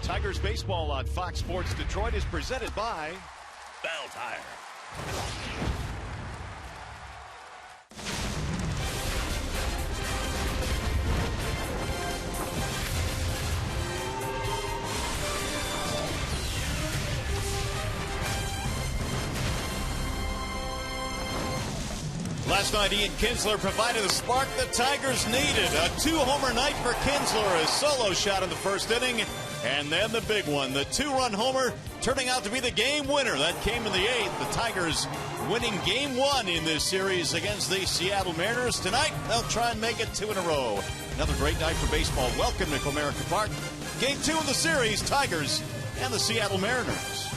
Tigers baseball on Fox Sports Detroit is presented by Bell Tire. Last night, Ian Kinsler provided the spark the Tigers needed. A two-homer night for Kinsler, a solo shot in the first inning, and then the big one, the two-run homer, turning out to be the game winner. That came in the eighth. The Tigers winning game one in this series against the Seattle Mariners. Tonight, they'll try and make it two in a row. Another great night for baseball. Welcome to Comerica Park. Game two of the series, Tigers and the Seattle Mariners.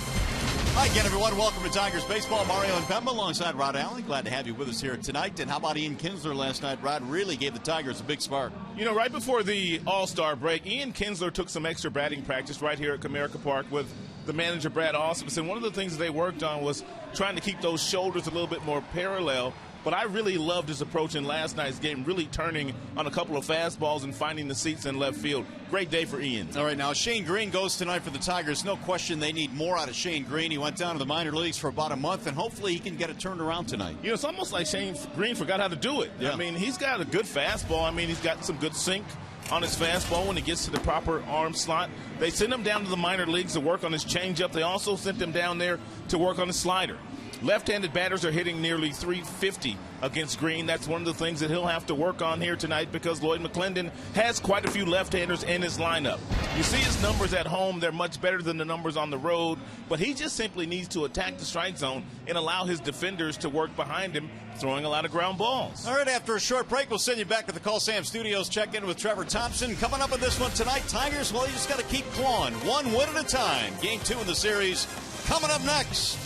Hi again, everyone. Welcome to Tigers Baseball. Mario and Pemba alongside Rod Allen. Glad to have you with us here tonight. And how about Ian Kinsler last night? Rod really gave the Tigers a big spark. You know, right before the All-Star break, Ian Kinsler took some extra batting practice right here at Comerica Park with the manager, Brad Ausmus. One of the things they worked on was trying to keep those shoulders a little bit more parallel. But I really loved his approach in last night's game, really turning on a couple of fastballs and finding the seats in left field. Great day for Ian. All right, now Shane Green goes tonight for the Tigers. No question they need more out of Shane Green. He went down to the minor leagues for about a month, and hopefully he can get it turned around tonight. You know, it's almost like Shane Green forgot how to do it. Yeah. I mean, he's got a good fastball. I mean, he's got some good sink on his fastball when he gets to the proper arm slot. They sent him down to the minor leagues to work on his changeup. They also sent him down there to work on his slider. Left-handed batters are hitting nearly 350 against Green. That's one of the things that he'll have to work on here tonight because Lloyd McClendon has quite a few left-handers in his lineup. You see his numbers at home. They're much better than the numbers on the road, but he just simply needs to attack the strike zone and allow his defenders to work behind him, throwing a lot of ground balls. All right, after a short break, we'll send you back to the Call Sam Studios. Check in with Trevor Thompson. Coming up in this one tonight, Tigers, well, you just got to keep clawing one win at a time. Game two in the series coming up next.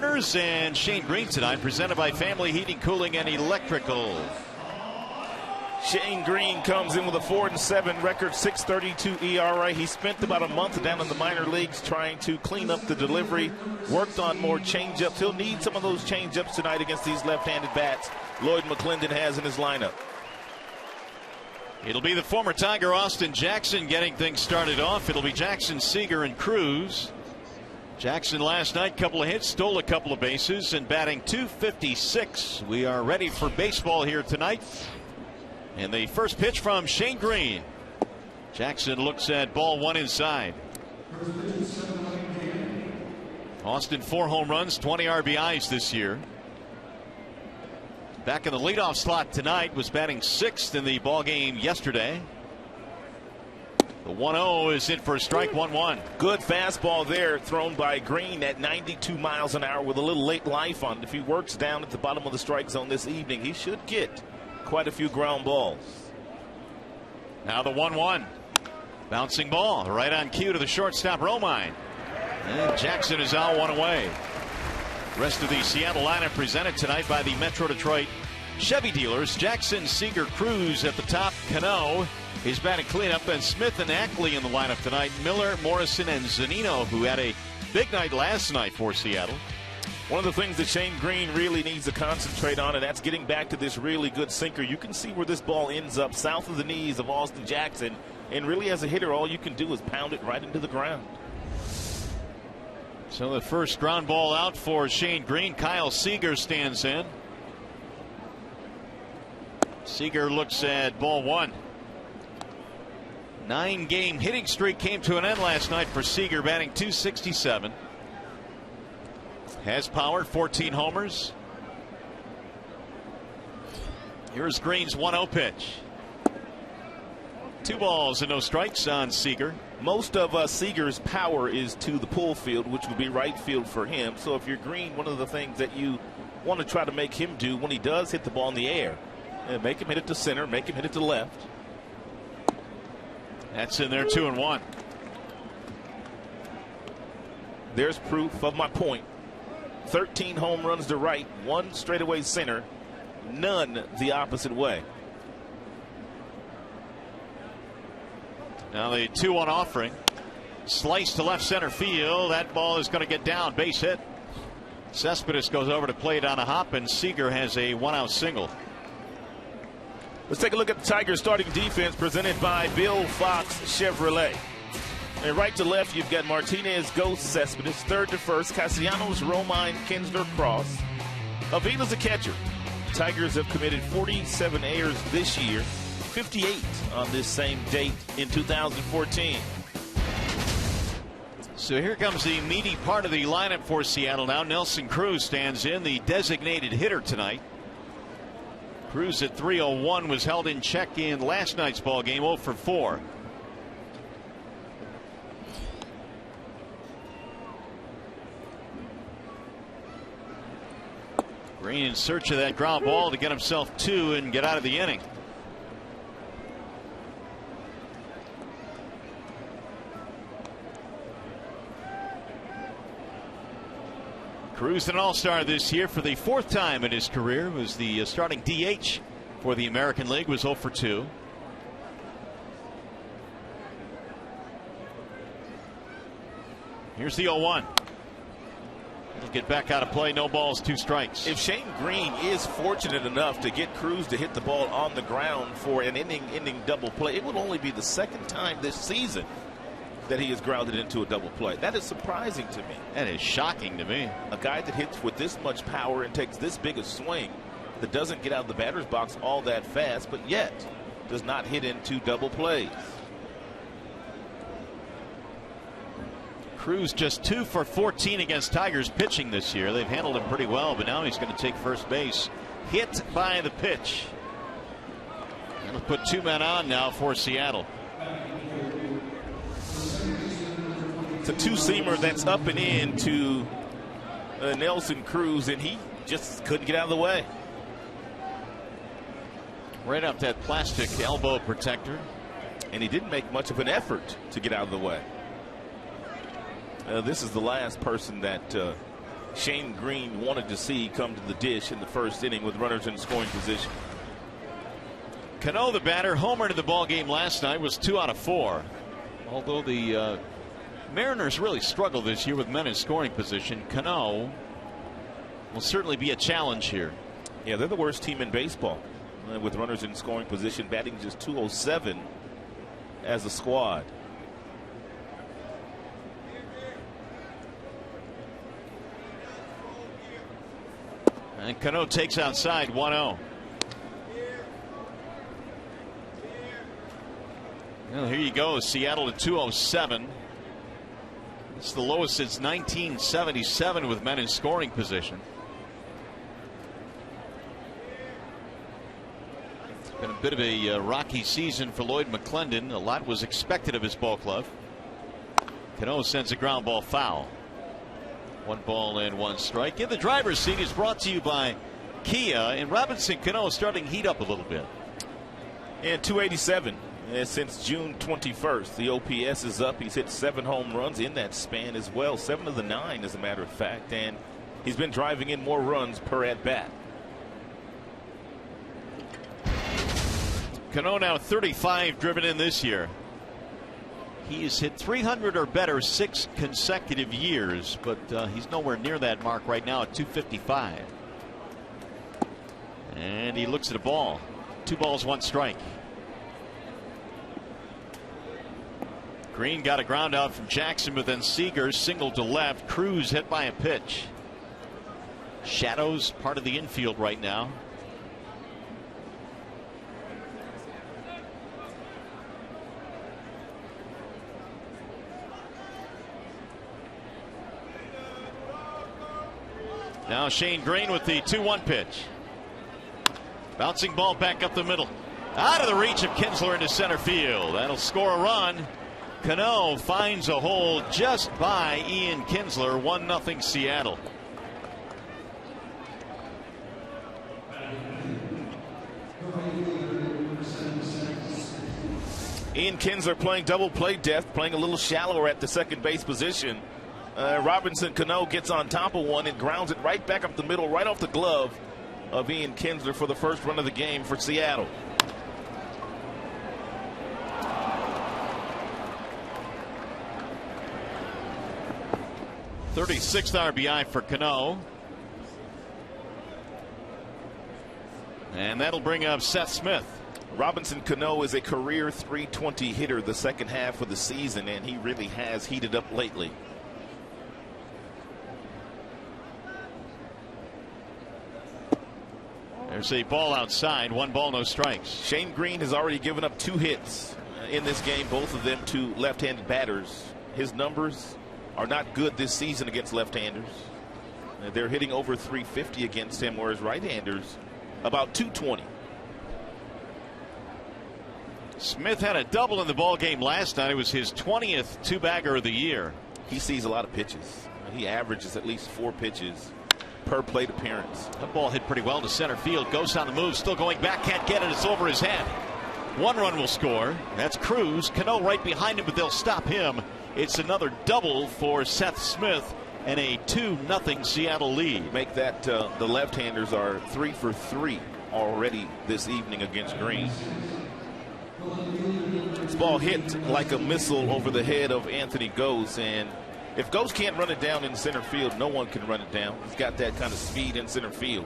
partners and Shane Green tonight, presented by Family Heating, Cooling, and Electrical. Shane Green comes in with a 4-7 record, 6.32 ERA. He spent about a month down in the minor leagues trying to clean up the delivery, worked on more changeups. He'll need some of those changeups tonight against these left-handed bats Lloyd McClendon has in his lineup. It'll be the former Tiger Austin Jackson getting things started off. It'll be Jackson, Seager, and Cruz. Jackson last night, couple of hits, stole a couple of bases, and batting .256. We are ready for baseball here tonight. And the first pitch from Shane Green. Jackson looks at ball one inside. Austin 4 home runs, 20 RBIs this year. Back in the leadoff slot tonight, was batting 6th in the ball game yesterday. The 1-0 is in for a strike, 1-1. Good fastball there, thrown by Green at 92 miles an hour with a little late life on it. If he works down at the bottom of the strike zone this evening, he should get quite a few ground balls. Now the 1-1. Bouncing ball right on cue to the shortstop, Romine. And Jackson is out, 1 away. Rest of the Seattle lineup presented tonight by the Metro Detroit Chevy dealers. Jackson, Seager, Cruz at the top. Cano is batting cleanup, and Smith and Ackley in the lineup tonight. Miller, Morrison, and Zunino, who had a big night last night for Seattle. One of the things that Shane Green really needs to concentrate on, and that's getting back to this really good sinker. You can see where this ball ends up, south of the knees of Austin Jackson. And really, as a hitter, all you can do is pound it right into the ground. So the first ground ball out for Shane Green. Kyle Seager stands in. Seager looks at ball one. 9-game hitting streak came to an end last night for Seager, batting .267. Has power, 14 homers. Here's Green's 1-0 pitch. 2 balls and no strikes on Seager. Most of Seager's power is to the pull field, which would be right field for him. So if you're Green, one of the things that you want to try to make him do when he does hit the ball in the air, make him hit it to center, make him hit it to left. That's in there, 2-1. There's proof of my point. 13 home runs to right, 1 straightaway center, none the opposite way. Now the 2-1 offering. Slice to left center field. That ball is going to get down. Base hit. Cespedes goes over to play it on a hop, and Seager has a 1-out single. Let's take a look at the Tigers starting defense presented by Bill Fox Chevrolet. And right to left, you've got Martinez, Ghost, Cespedes. Third to first, Castellanos, Romine, Kinsler, Cross. Avila's a catcher. Tigers have committed 47 errors this year, 58 on this same date in 2014. So here comes the meaty part of the lineup for Seattle now. Nelson Cruz stands in, the designated hitter tonight. Cruz at .301 was held in check in last night's ball game, 0 for 4. Green in search of that ground ball to get himself 2 and get out of the inning. Cruz, an all-star this year for the 4th time in his career, was the starting DH for the American League, was 0 for 2. Here's the 0-1. He'll get back out of play. No balls, 2 strikes. If Shane Green is fortunate enough to get Cruz to hit the ball on the ground for an ending double play, it would only be the 2nd time this season that he has grounded into a double play. That is surprising to me. That is shocking to me. A guy that hits with this much power and takes this big a swing, that doesn't get out of the batter's box all that fast, but yet does not hit into double plays. Cruz just 2 for 14 against Tigers pitching this year. They've handled him pretty well, but now he's going to take first base. Hit by the pitch. That'll put 2 men on now for Seattle. It's a 2-seamer that's up and in to Nelson Cruz, and he just couldn't get out of the way. Right up that plastic elbow protector. And he didn't make much of an effort to get out of the way. This is the last person that Shane Green wanted to see come to the dish in the first inning with runners in scoring position. Cano, the batter, homered in the ball game last night, was 2 out of 4. Although the Mariners really struggle this year with men in scoring position, Cano will certainly be a challenge here. Yeah, they're the worst team in baseball with runners in scoring position, batting just .207 as a squad. And Cano takes outside 1-0. Well, here you go. Seattle at 207. It's the lowest since 1977 with men in scoring position. It's been a bit of a rocky season for Lloyd McClendon. A lot was expected of his ball club. Cano sends a ground ball foul. 1 ball and 1 strike. In the driver's seat is brought to you by Kia, and Robinson Cano starting to heat up a little bit. And 287 since June 21st. The OPS is up. He's hit 7 home runs in that span as well. 7 of the 9, as a matter of fact. And he's been driving in more runs per at bat. Cano now 35 driven in this year. He has hit 300 or better 6 consecutive years, but he's nowhere near that mark right now at 255. And he looks at a ball. 2 balls, 1 strike. Green got a ground out from Jackson, but then Seager singled to left. Cruz hit by a pitch. Shadows part of the infield right now. Now Shane Green with the 2-1 pitch. Bouncing ball back up the middle. Out of the reach of Kinsler into center field. That'll score a run. Cano finds a hole just by Ian Kinsler. 1-0 Seattle. Ian Kinsler playing double play depth, playing a little shallower at the second base position. Robinson Cano gets on top of one and grounds it right back up the middle, right off the glove of Ian Kinsler for the first run of the game for Seattle. '36th RBI for Cano. And that'll bring up Seth Smith. Robinson Cano is a career .320 hitter the second half of the season, and he really has heated up lately. There's a ball outside. 1 ball, no strikes. Shane Green has already given up 2 hits in this game, both of them to left-handed batters. His numbers are not good this season against left-handers. They're hitting over .350 against him, whereas right-handers about .220. Smith had a double in the ball game last night. It was his 20th 2-bagger of the year. He sees a lot of pitches. He averages at least 4 pitches per plate appearance. That ball hit pretty well to center field. Goes on the move, still going back, can't get it. It's over his head. 1 run will score. That's Cruz. Cano right behind him, but they'll stop him. It's another double for Seth Smith and a 2-0 Seattle lead. Make that the left-handers are 3 for 3 already this evening against Green. This ball hit like a missile over the head of Anthony Gose, and if Gose can't run it down in center field, no one can run it down. He's got that kind of speed in center field.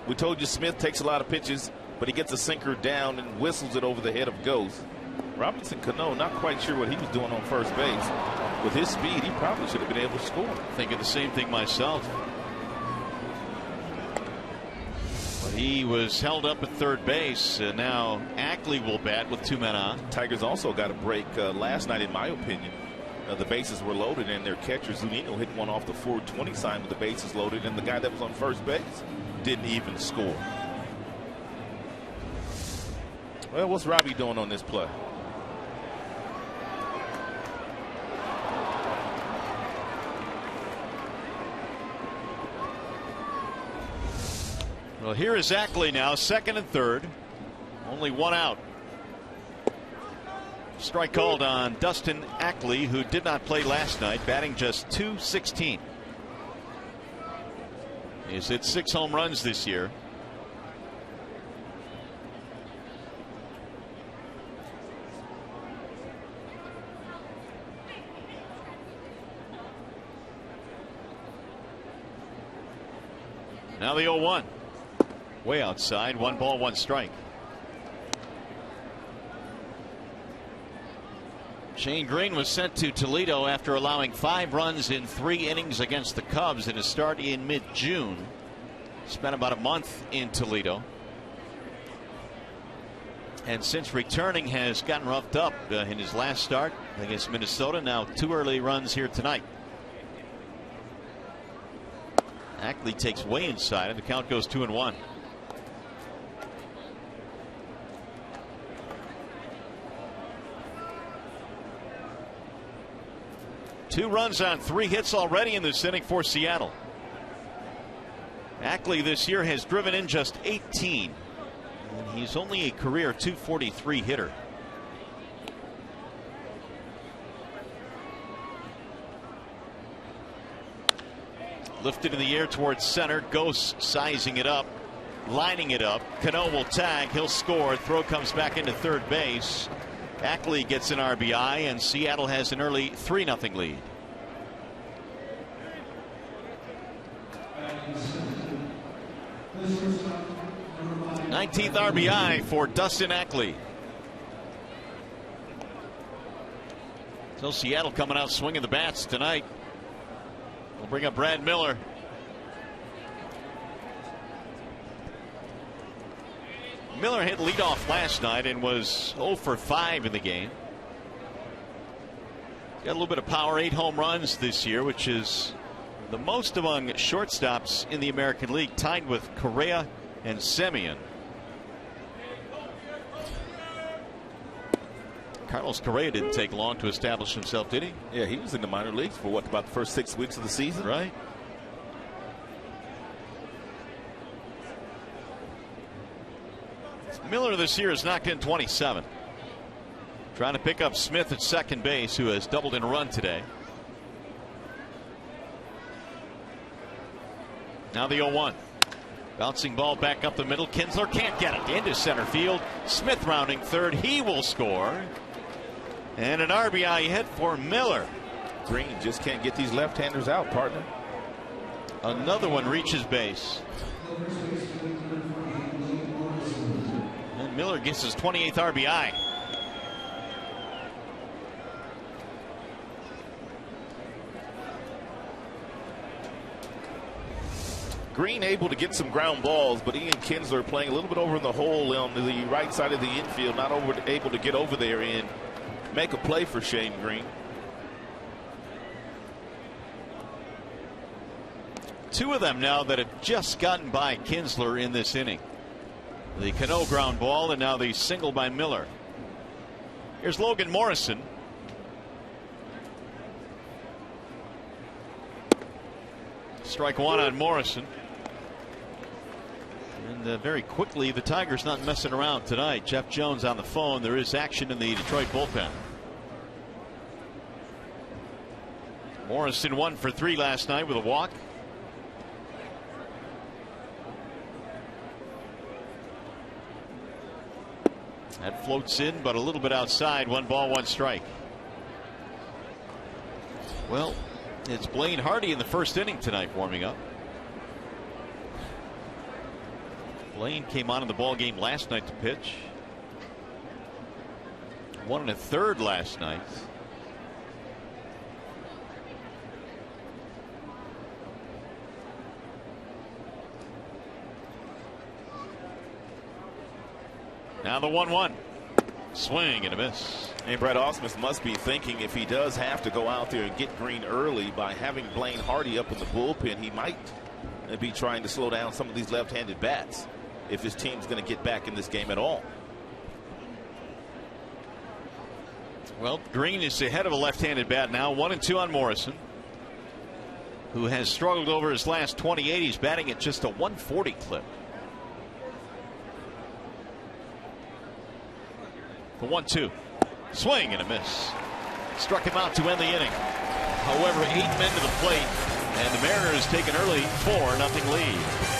We told you Smith takes a lot of pitches, but he gets a sinker down and whistles it over the head of Gose. Robinson Cano, not quite sure what he was doing on first base. With his speed, he probably should have been able to score. Thinking the same thing myself. But he was held up at third base. Now Ackley will bat with 2 men on. Tigers also got a break last night, in my opinion. The bases were loaded, and their catcher Zunino hit one off the 420 sign with the bases loaded, and the guy that was on first base didn't even score. Well, what's Robbie doing on this play? Well, here is Ackley now, second and third. Only 1 out. Strike called on Dustin Ackley, who did not play last night, batting just .216. He's hit 6 home runs this year. Now the 0-1. Way outside. 1 ball, 1 strike. Shane Green was sent to Toledo after allowing 5 runs in 3 innings against the Cubs in a start in mid-June. Spent about a month in Toledo. And since returning has gotten roughed up in his last start against Minnesota. Now 2 early runs here tonight. Ackley takes way inside and the count goes 2-1. Two runs on 3 hits already in this inning for Seattle. Ackley this year has driven in just 18. And he's only a career .243 hitter. Lifted in the air towards center. Ghost sizing it up, lining it up. Cano will tag. He'll score. Throw comes back into third base. Ackley gets an RBI, and Seattle has an early 3-0 lead. Nineteenth RBI for Dustin Ackley. So Seattle coming out swinging the bats tonight. We'll bring up Brad Miller. Miller hit leadoff last night and was 0 for 5 in the game. Got a little bit of power, 8 home runs this year, which is the most among shortstops in the American League, tied with Correa and Semien. Carlos Correa didn't take long to establish himself, did he? Yeah, he was in the minor leagues for what, about the first 6 weeks of the season? Right. Miller this year has knocked in 27. Trying to pick up Smith at second base, who has doubled in a run today. Now the 0-1. Bouncing ball back up the middle. Kinsler can't get it into center field. Smith rounding third. He will score. And an RBI hit for Miller. Green just can't get these left-handers out, partner. Another one reaches base. And Miller gets his 28th RBI. Green able to get some ground balls, but Ian Kinsler playing a little bit over in the hole on the right side of the infield, not able to get over there and make a play for Shane Green. 2 of them now that have just gotten by Kinsler in this inning. The Cano ground ball and now the single by Miller. Here's Logan Morrison. Strike 1 on Morrison. And very quickly, the Tigers not messing around tonight. Jeff Jones on the phone. There is action in the Detroit bullpen. Morrison 1 for 3 last night with a walk. That floats in, but a little bit outside. 1 ball, 1 strike. Well, it's Blaine Hardy in the first inning tonight warming up. Blaine came on in the ball game last night to pitch. 1 1/3 last night. Now the 1-1. Swing and a miss. And Brett Ausmus must be thinking if he does have to go out there and get Green early by having Blaine Hardy up in the bullpen, he might be trying to slow down some of these left-handed bats if his team's going to get back in this game at all. Well, Green is ahead of a left-handed bat now. 1-2 on Morrison, who has struggled over his last 28. He's batting at just a 140 clip. The 1-2. Swing and a miss. Struck him out to end the inning. However, 8 men to the plate And the Mariners take an early 4-0 lead.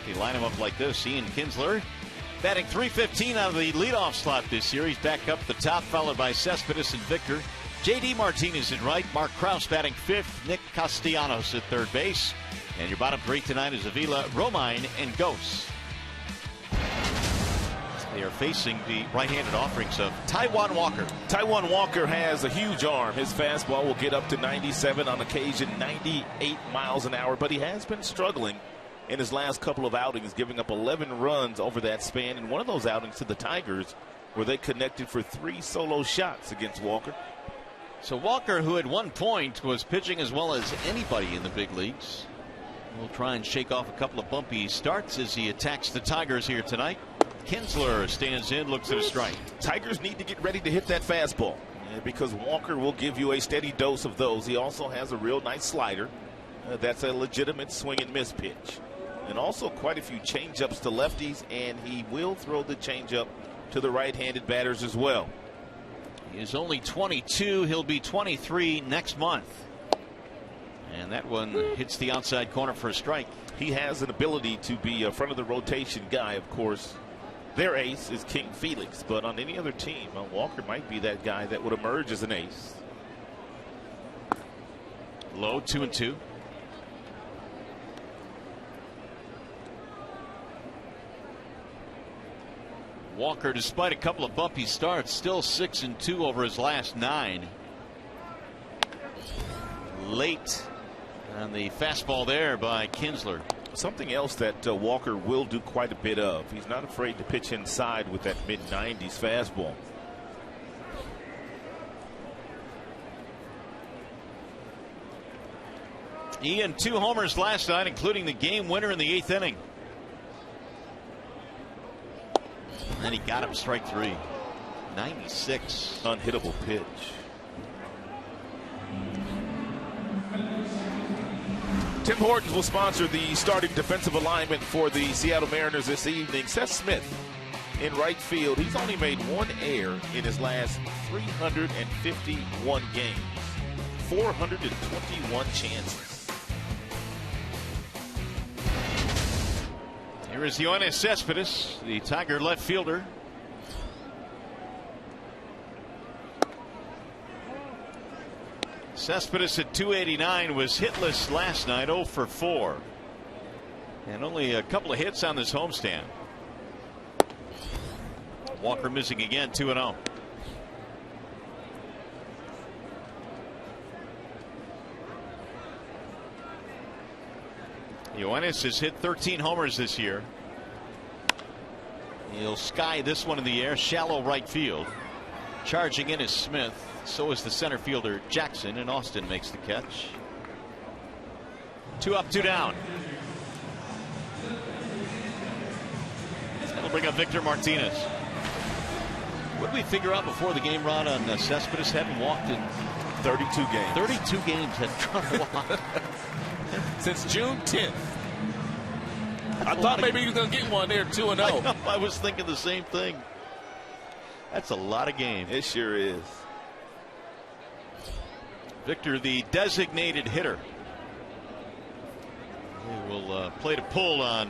They line him up like this. Ian Kinsler batting .315 out of the leadoff slot this year. He's back up the top, followed by Cespedes and Victor. J.D. Martinez in right. Mark Krause batting fifth. Nick Castellanos at third base. And your bottom three tonight is Avila, Romine, and Gose. They are facing the right-handed offerings of Taijuan Walker. Taijuan Walker has a huge arm. His fastball will get up to 97, on occasion 98 miles an hour, but he has been struggling in his last couple of outings, giving up 11 runs over that span. And one of those outings to the Tigers, where they connected for 3 solo shots against Walker. So Walker, who at one point was pitching as well as anybody in the big leagues, will try and shake off a couple of bumpy starts as he attacks the Tigers here tonight. Kinsler stands in, looks at a strike. Tigers need to get ready to hit that fastball, because Walker will give you a steady dose of those. He also has a real nice slider. That's a legitimate swing and miss pitch. And also quite a few changeups to lefties, and he will throw the changeup to the right-handed batters as well. He is only 22. He'll be 23 next month. And that one hits the outside corner for a strike. He has an ability to be a front of the rotation guy, of course. Their ace is King Felix, but on any other team, Walker might be that guy that would emerge as an ace. Low 2-2. Walker, despite a couple of bumpy starts, still 6-2 over his last 9. Late on the fastball there by Kinsler. Something else that Walker will do quite a bit of. He's not afraid to pitch inside with that mid-90s fastball. Ian, 2 homers last night, including the game winner in the 8th inning. And then he got him strike 3. 96. Unhittable pitch. Tim Hortons will sponsor the starting defensive alignment for the Seattle Mariners this evening. Seth Smith in right field. He's only made 1 error in his last 351 games. 421 chances. Here is Yoenis Cespedes, the Tiger left fielder. Cespedes at 289 was hitless last night, 0 for 4. And only a couple of hits on this homestand. Walker missing again, 2-0. Yoenis has hit 13 homers this year. He'll sky this one in the air, shallow right field. Charging in is Smith. So is the center fielder Jackson, and Austin makes the catch. 2 up, 2 down. That'll bring up Victor Martinez. What did we figure out before the game, Ron, on Cespedes? Hadn't walked in 32 games. 32 games had walked. Since June 10th. I thought maybe he was going to get one there, 2-0. I was thinking the same thing. That's a lot of games. It sure is. Victor, the designated hitter. He will play to pull on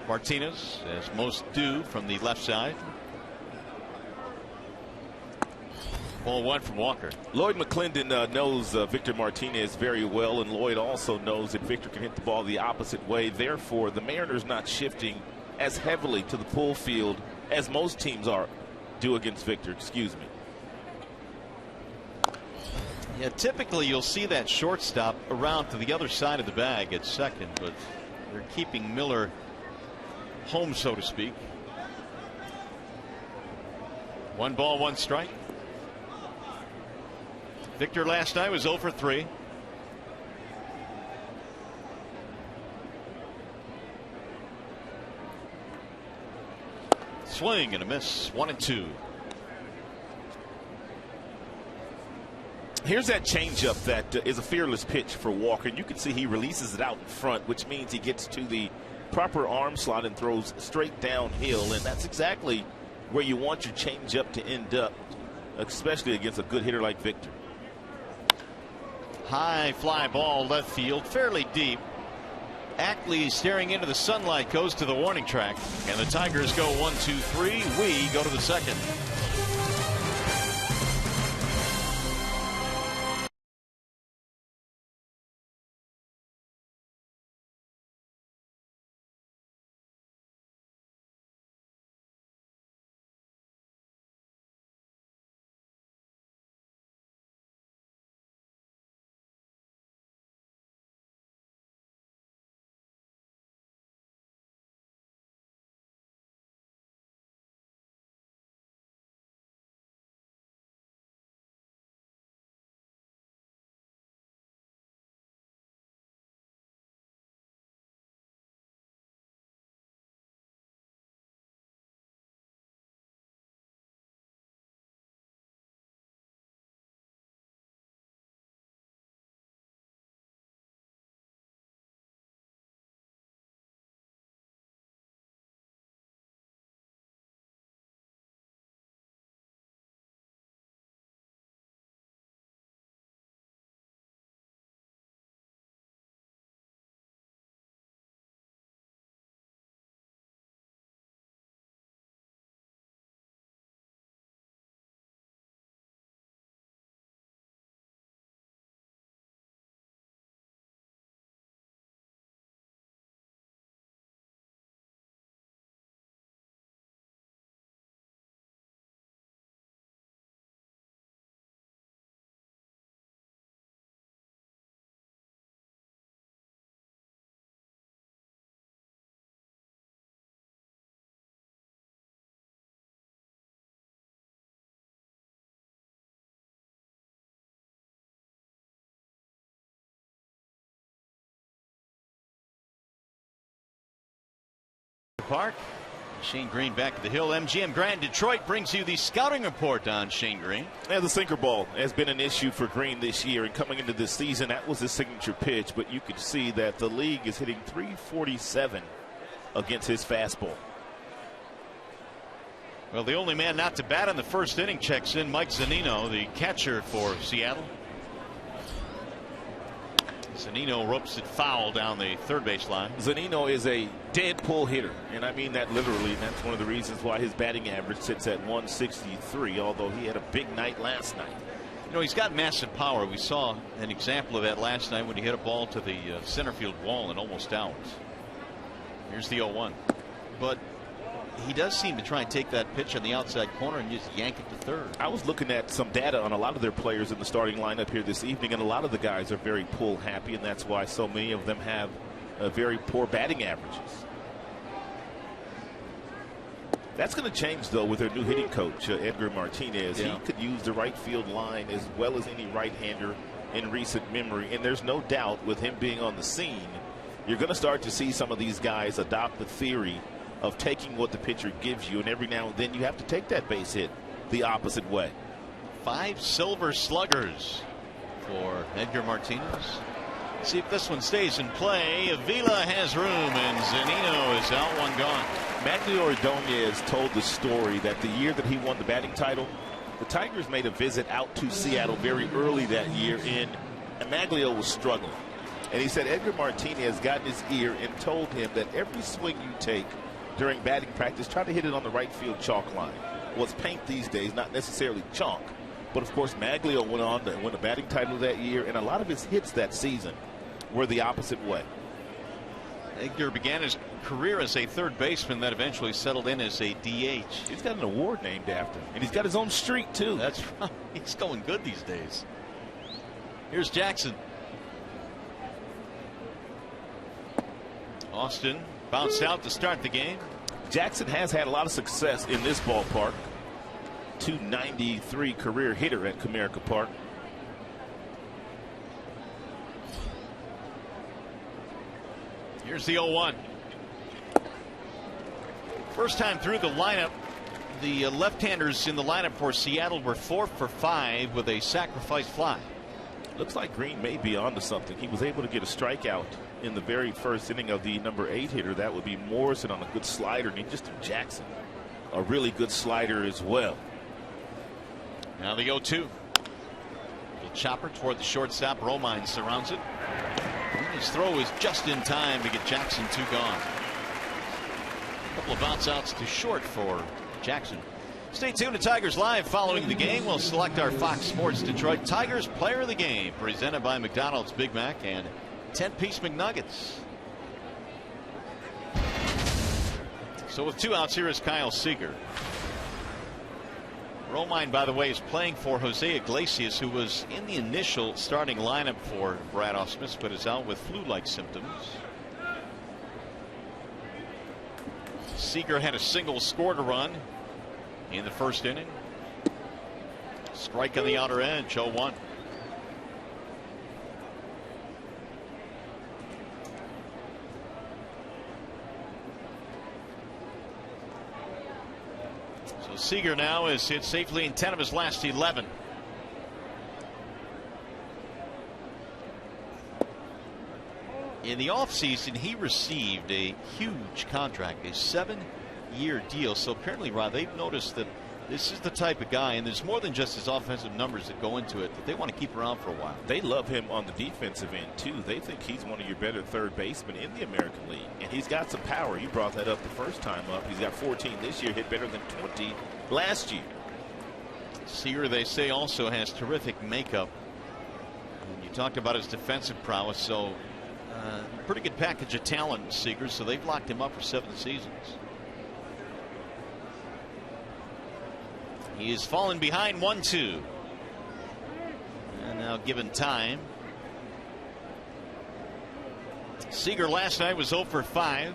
Martinez, as most do from the left side. Ball 1 from Walker. Lloyd McClendon knows Victor Martinez very well, and Lloyd also knows that Victor can hit the ball the opposite way. Therefore, the Mariners not shifting as heavily to the pull field as most teams do against Victor. Excuse me. Yeah, typically you'll see that shortstop around to the other side of the bag at second, but they're keeping Miller home, so to speak. 1 ball, 1 strike. Victor last night was 0 for 3. Swing and a miss. 1-2. Here's that changeup that is a fearless pitch for Walker. You can see he releases it out in front, which means he gets to the proper arm slot and throws straight downhill, and that's exactly where you want your changeup to end up, especially against a good hitter like Victor. High fly ball left field, fairly deep. Ackley staring into the sunlight, goes to the warning track, and the Tigers go 1-2-3. We go to the second. Park. Shane Green back at the hill. MGM Grand Detroit brings you the scouting report on Shane Green. Yeah, the sinker ball has been an issue for Green this year, and coming into this season, that was his signature pitch. But you could see that the league is hitting .347 against his fastball. Well, the only man not to bat in the first inning checks in. Mike Zunino, the catcher for Seattle. Zunino ropes it foul down the third base line. Zunino is a dead pull hitter, and I mean that literally. And that's one of the reasons why his batting average sits at 163, although he had a big night last night. You know, he's got massive power. We saw an example of that last night when he hit a ball to the center field wall and almost out. Here's the 0-1. But he does seem to try and take that pitch on the outside corner and just yank it to third. I was looking at some data on a lot of their players in the starting lineup here this evening, and a lot of the guys are very pull happy, and that's why so many of them have very poor batting averages. That's going to change, though, with their new hitting coach, Edgar Martinez. Yeah. He could use the right field line as well as any right-hander in recent memory. And there's no doubt with him being on the scene, you're going to start to see some of these guys adopt the theory of taking what the pitcher gives you. And every now and then you have to take that base hit the opposite way. 5 silver sluggers for Edgar Martinez. See if this one stays in play. Avila has room, and Zunino is out, 1 gone. Maglio Ordonez told the story that the year that he won the batting title, the Tigers made a visit out to Seattle very early that year, and Maglio was struggling. And he said Edgar Martinez got in his ear and told him that every swing you take during batting practice, try to hit it on the right field chalk line. Well, it's paint these days, not necessarily chalk. But, of course, Maglio went on to win a batting title that year, and a lot of his hits that season were the opposite way. Edgar began his career as a third baseman that eventually settled in as a DH. He's got an award named after him, and he's got his own streak, too. That's right. He's going good these days. Here's Jackson. Austin bounced out to start the game. Jackson has had a lot of success in this ballpark. .293 career hitter at Comerica Park. Here's the 0-1. First time through the lineup, the left-handers in the lineup for Seattle were 4 for 5 with a sacrifice fly. Looks like Green may be onto something. He was able to get a strikeout in the very first inning of the number 8 hitter. That would be Morrison on a good slider, and he just threw Jackson a really good slider as well. Now the 0-2. Little chopper toward the shortstop. Romine surrounds it. His throw is just in time to get Jackson 2 gone. A couple of bounce outs to short for Jackson. Stay tuned to Tigers Live. Following the game, we'll select our Fox Sports Detroit Tigers Player of the Game, presented by McDonald's Big Mac and 10-piece McNuggets. So with 2 outs, here is Kyle Seager. Romine, by the way, is playing for Jose Iglesias, who was in the initial starting lineup for Brad Ausmus, but is out with flu-like symptoms. Seager had a single, scored a run in the first inning. Strike on the outer edge, 0-1. So Seager now is hit safely in 10 of his last 11. In the offseason, he received a huge contract, a 7-year deal. So apparently, Rod, they've noticed that this is the type of guy, and there's more than just his offensive numbers that go into it, that they want to keep around for a while. They love him on the defensive end, too. They think he's one of your better third basemen in the American League. And he's got some power. You brought that up the first time up. He's got 14 this year, hit better than 20 last year. Seager, they say, also has terrific makeup. And you talked about his defensive prowess, so pretty good package of talent, Seager, so they've locked him up for 7 seasons. He has fallen behind 1-2. And now given time. Seager last night was 0 for 5.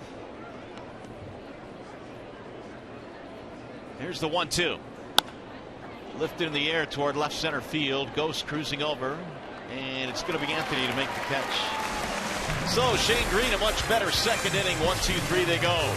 Here's the 1-2. Lifted in the air toward left center field. Ghost cruising over. And it's going to be Anthony to make the catch. So Shane Green, a much better second inning. 1-2-3 they go.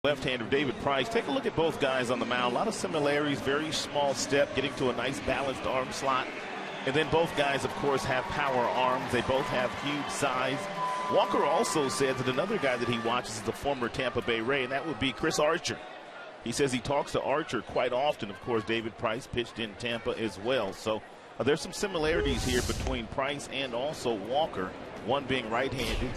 Left-hander David Price. Take a look at both guys on the mound. A lot of similarities, very small step, getting to a nice balanced arm slot. And then both guys, of course, have power arms. They both have huge size. Walker also said that another guy that he watches is the former Tampa Bay Ray, and that would be Chris Archer. He says he talks to Archer quite often. Of course, David Price pitched in Tampa as well. So there's some similarities here between Price and also Walker, one being right-handed,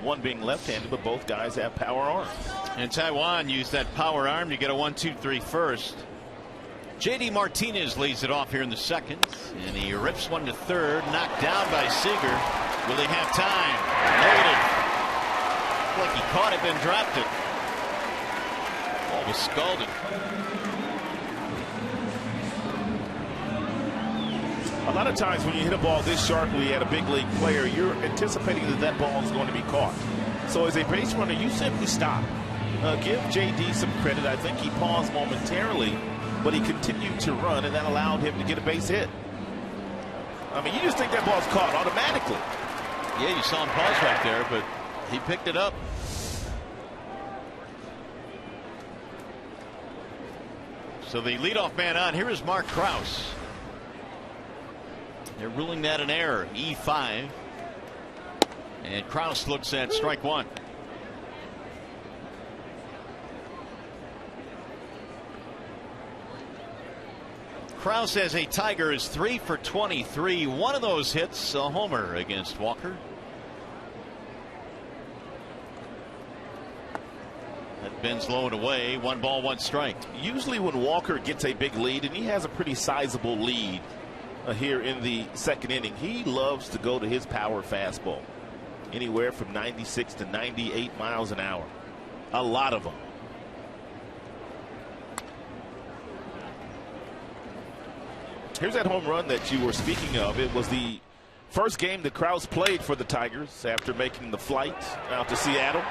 one being left-handed, but both guys have power arms. And Taiwan used that power arm to get a 1-2-3 first. J.D. Martinez leads it off here in the second, and he rips one to third, knocked down by Seager. Will he have time? Negative. Like he caught it and dropped it. Ball was scalded. A lot of times when you hit a ball this sharply at a big league player, you're anticipating that that ball is going to be caught. So as a base runner, you simply stop. Give J.D. some credit. I think he paused momentarily, but he continued to run, and that allowed him to get a base hit. I mean, you just think that ball's caught automatically. Yeah, you saw him pause right there, but he picked it up. So the leadoff man on. Here is Mark Krause. They're ruling that an error, E5. And Krause looks at strike one. Krause as a Tiger is 3 for 23. One of those hits a homer against Walker. That bends low and away. 1 ball, 1 strike. Usually when Walker gets a big lead, and he has a pretty sizable lead here in the second inning, he loves to go to his power fastball. Anywhere from 96 to 98 miles an hour. A lot of them. Here's that home run that you were speaking of. It was the first game that Krause played for the Tigers after making the flight out to Seattle.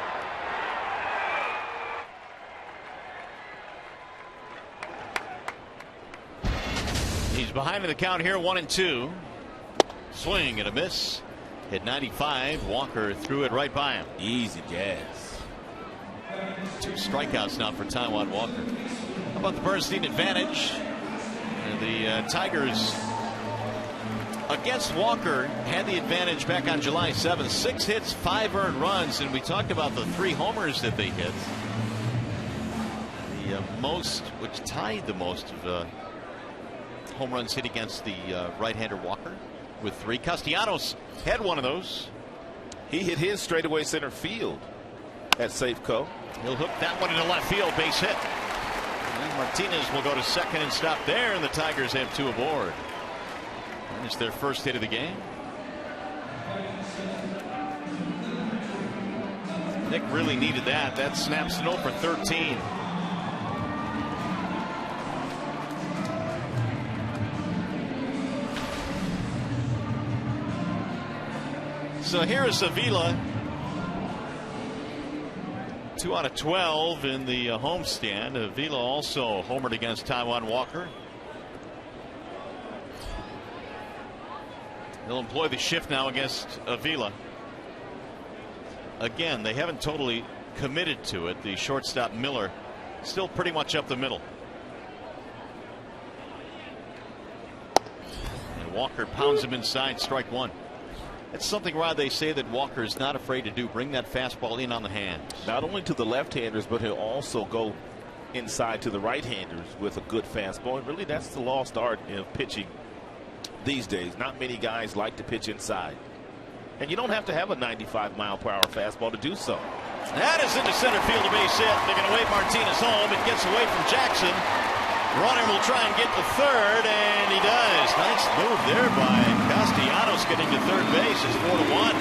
He's behind in the count here, 1-2. Swing and a miss. Hit 95. Walker threw it right by him. Easy gas. 2 strikeouts now for Taijuan Walker. How about the Bernstein advantage? The Tigers against Walker had the advantage back on July 7th. 6 hits, 5 earned runs, and we talked about the 3 homers that they hit. The most, which tied the most of home runs hit against the right-hander Walker with 3. Castellanos had one of those. He hit his straightaway center field at Safeco. He'll hook that one into left field, base hit. And Martinez will go to second and stop there, and the Tigers have 2 aboard. And it's their first hit of the game. Nick really needed that. That snaps it over 13. So here is Avila. 2 out of 12 in the homestand. Avila also homered against Taijuan Walker. They'll employ the shift now against Avila. Again, they haven't totally committed to it. The shortstop Miller still pretty much up the middle. And Walker pounds him inside, strike 1. That's something, Rod, they say that Walker is not afraid to do. Bring that fastball in on the hands. Not only to the left-handers, but he'll also go inside to the right-handers with a good fastball. And really, that's the lost art of pitching these days. Not many guys like to pitch inside. And you don't have to have a 95-mile-per-hour fastball to do so. That is into center field, a base hit. They're going to wave Martinez home. It gets away from Jackson. Runner will try and get to third, and he does. Nice move there by Castellanos, getting to third base. It's 4-1.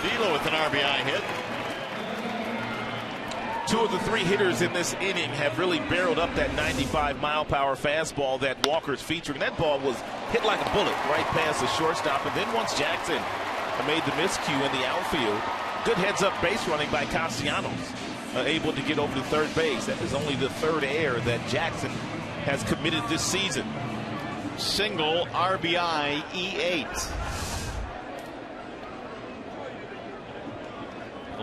Velo with an RBI hit. 2 of the 3 hitters in this inning have really barreled up that 95-mile-per-hour fastball that Walker's featuring. That ball was hit like a bullet right past the shortstop, and then once Jackson made the miscue in the outfield, good heads-up base running by Castellanos. Able to get over to third base. That is only the 3rd error that Jackson has committed this season. Single, RBI, E8.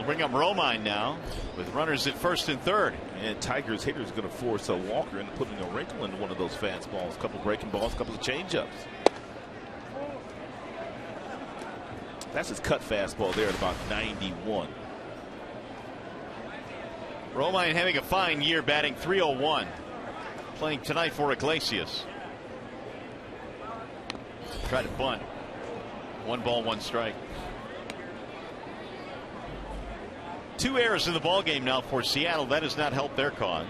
We'll bring up Romine now with runners at first and third. And Tigers hitter is going to force Walker into putting a wrinkle into one of those fastballs. A couple of breaking balls, a couple of changeups. That's his cut fastball there at about 91. Romine having a fine year, batting .301. Playing tonight for Iglesias. Tried to bunt. 1 ball, 1 strike. 2 errors in the ballgame now for Seattle. That has not helped their cause.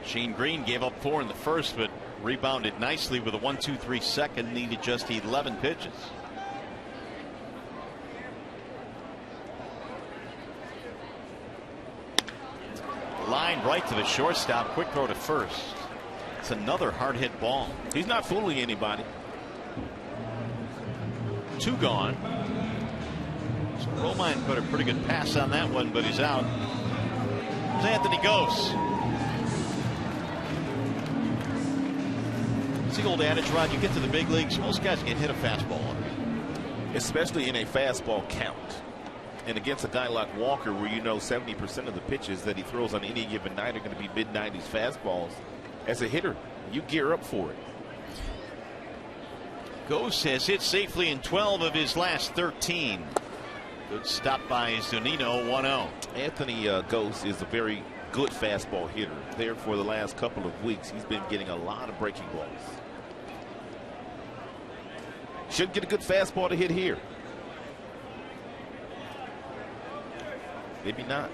Shane Green gave up 4 in the first, but rebounded nicely with a 1-2-3 second. Needed just 11 pitches. Line right to the shortstop. Quick throw to first. It's another hard hit ball. He's not fooling anybody. 2 gone. So Romine put a pretty good pass on that one, but he's out. Here's Anthony Gose. It's the old adage, Rod, you get to the big leagues, most guys get hit a fastball on it. Especially in a fastball count. And against a guy like Walker, where you know 70% of the pitches that he throws on any given night are going to be mid-90s fastballs. As a hitter, you gear up for it. Gose has hit safely in 12 of his last 13. Good stop by Zunino, 1-0. Anthony Gose is a very good fastball hitter. There for the last couple of weeks, he's been getting a lot of breaking balls. Should get a good fastball to hit here. Maybe not.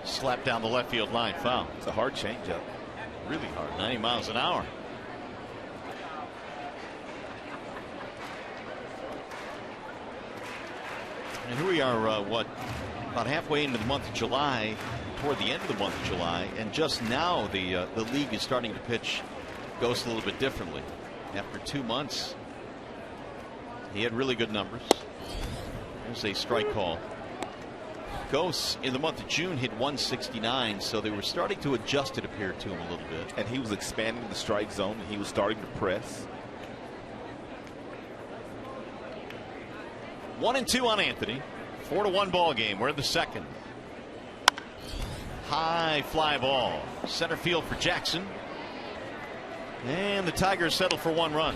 Slap down the left field line, foul. It's a hard changeup. Really hard, 90 miles an hour. And here we are, about halfway into the month of July, toward the end of the month of July, and just now the league is starting to pitch Gose a little bit differently. After 2 months, he had really good numbers. There's a strike call. Gose in the month of June hit 169, so they were starting to adjust, it appeared to him a little bit. And he was expanding the strike zone, and he was starting to press. 1-2 on Anthony. 4-1 ball game. We're in the second. High fly ball. Center field for Jackson. And the Tigers settle for 1 run.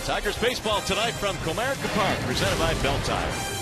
Tigers baseball tonight from Comerica Park, presented by Bell Tire.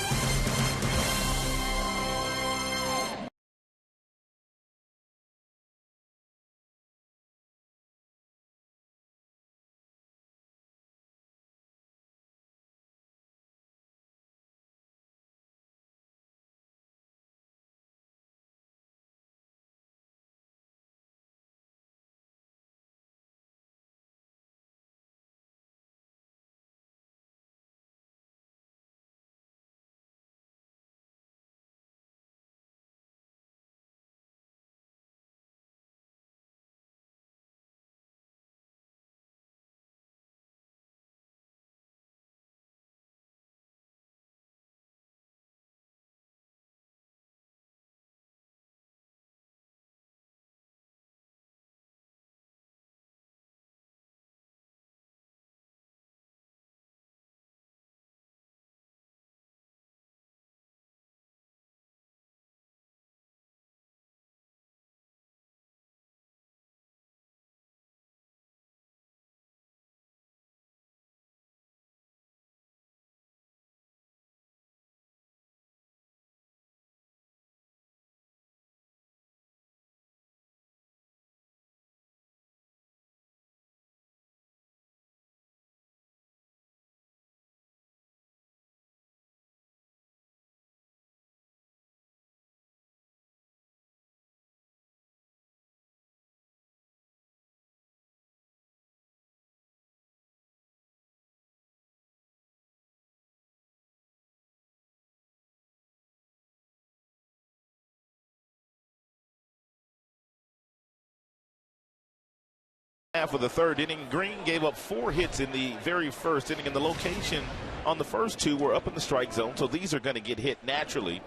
Half of the third inning, Green gave up 4 hits in the very first inning, and the location on the first 2 were up in the strike zone, so these are going to get hit naturally.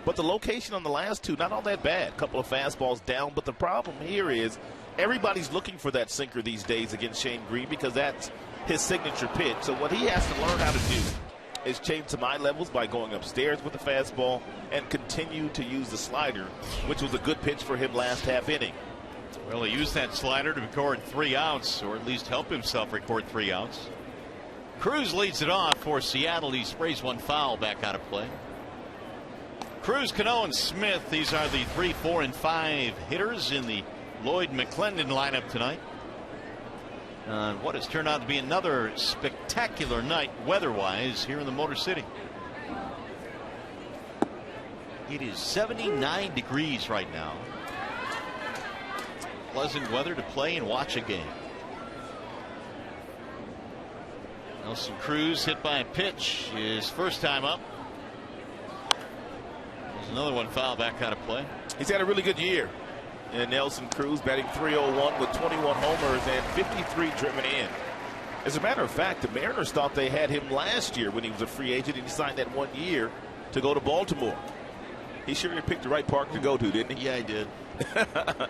But the location on the last 2, not all that bad. A couple of fastballs down, but the problem here is everybody's looking for that sinker these days against Shane Green because that's his signature pitch. So what he has to learn how to do is change some eye levels by going upstairs with the fastball and continue to use the slider, which was a good pitch for him last half inning. Well, he used that slider to record 3 outs, or at least help himself record 3 outs. Cruz leads it off for Seattle. He sprays one foul back out of play. Cruz, Cano, and Smith, these are the 3, 4, and 5 hitters in the Lloyd McClendon lineup tonight. What has turned out to be another spectacular night weather-wise here in the Motor City. It is 79 degrees right now. Pleasant weather to play and watch a game. Nelson Cruz hit by a pitch, his first time up. There's another one foul back out of play. He's had a really good year. And Nelson Cruz batting .301 with 21 homers and 53 driven in. As a matter of fact, the Mariners thought they had him last year when he was a free agent, and he signed that 1 year to go to Baltimore. He sure picked the right park to go to, didn't he? Yeah, he did.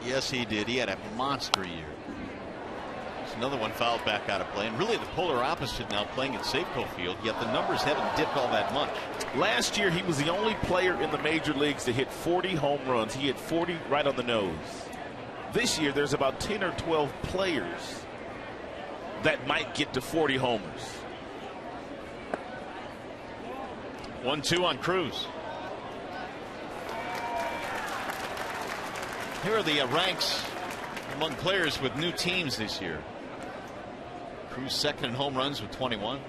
Yes, he did. He had a monster year. There's another one fouled back out of play, and really the polar opposite now playing at Safeco Field, yet the numbers haven't dipped all that much. Last year, he was the only player in the major leagues to hit 40 home runs. He hit 40 right on the nose. This year, there's about 10 or 12 players that might get to 40 homers. 1-2 on Cruz. Here are the ranks among players with new teams this year. Cruz second in home runs with 21.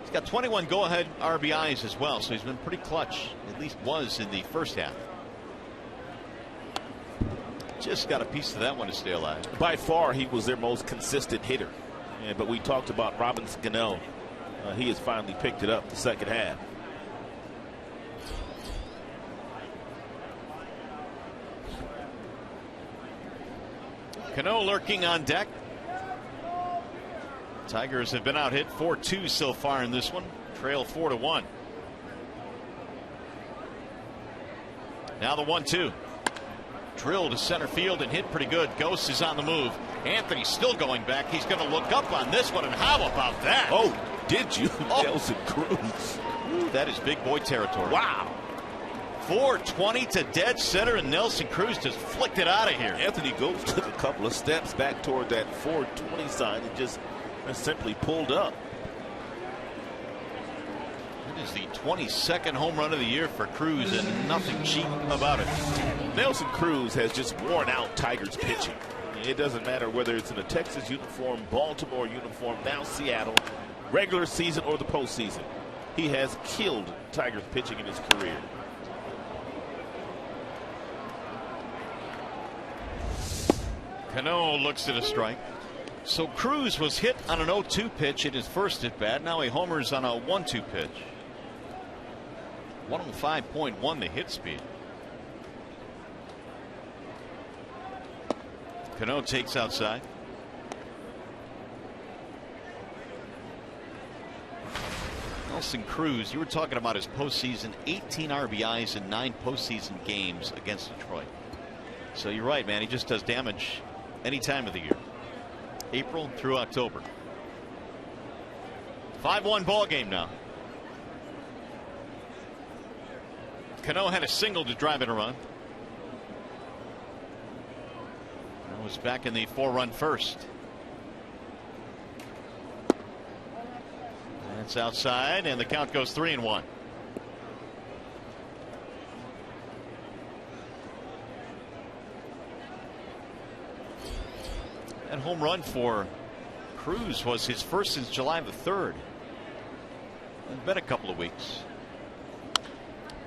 He's got 21 go-ahead RBIs as well, so he's been pretty clutch, at least was in the first half. Just got a piece of that one to stay alive. By far, he was their most consistent hitter. But we talked about Robinson Cano. He has finally picked it up the second half. Cano lurking on deck. Tigers have been out hit 4-2 so far in this one. Trail 4-1. Now the 1-2. Drilled to center field and hit pretty good. Ghost is on the move. Anthony's still going back. He's going to look up on this one, and how about that? Oh, did you? Oh. Nelson Cruz. Ooh, that is big boy territory. Wow. 420 to dead center, and Nelson Cruz just flicked it out of here. Anthony Ghost took a couple of steps back toward that 420 sign and just simply pulled up. It is the 22nd home run of the year for Cruz, and nothing cheap about it. Nelson Cruz has just worn out Tigers pitching. It doesn't matter whether it's in a Texas uniform, Baltimore uniform, now Seattle, regular season or the postseason. He has killed Tigers pitching in his career. Cano looks at a strike. So Cruz was hit on an 0-2 pitch in his first at bat. Now he homers on a 1-2 pitch. 105.1 the hit speed. Cano takes outside. Nelson Cruz, you were talking about his postseason, 18 RBIs in 9 postseason games against Detroit. So you're right, man. He just does damage any time of the year. April through October. 5-1 ball game now. Cano had a single to drive in a run. That was back in the 4-run first. That's outside, and the count goes 3-1. That home run for Cruz was his first since July the 3rd. It's been a couple of weeks.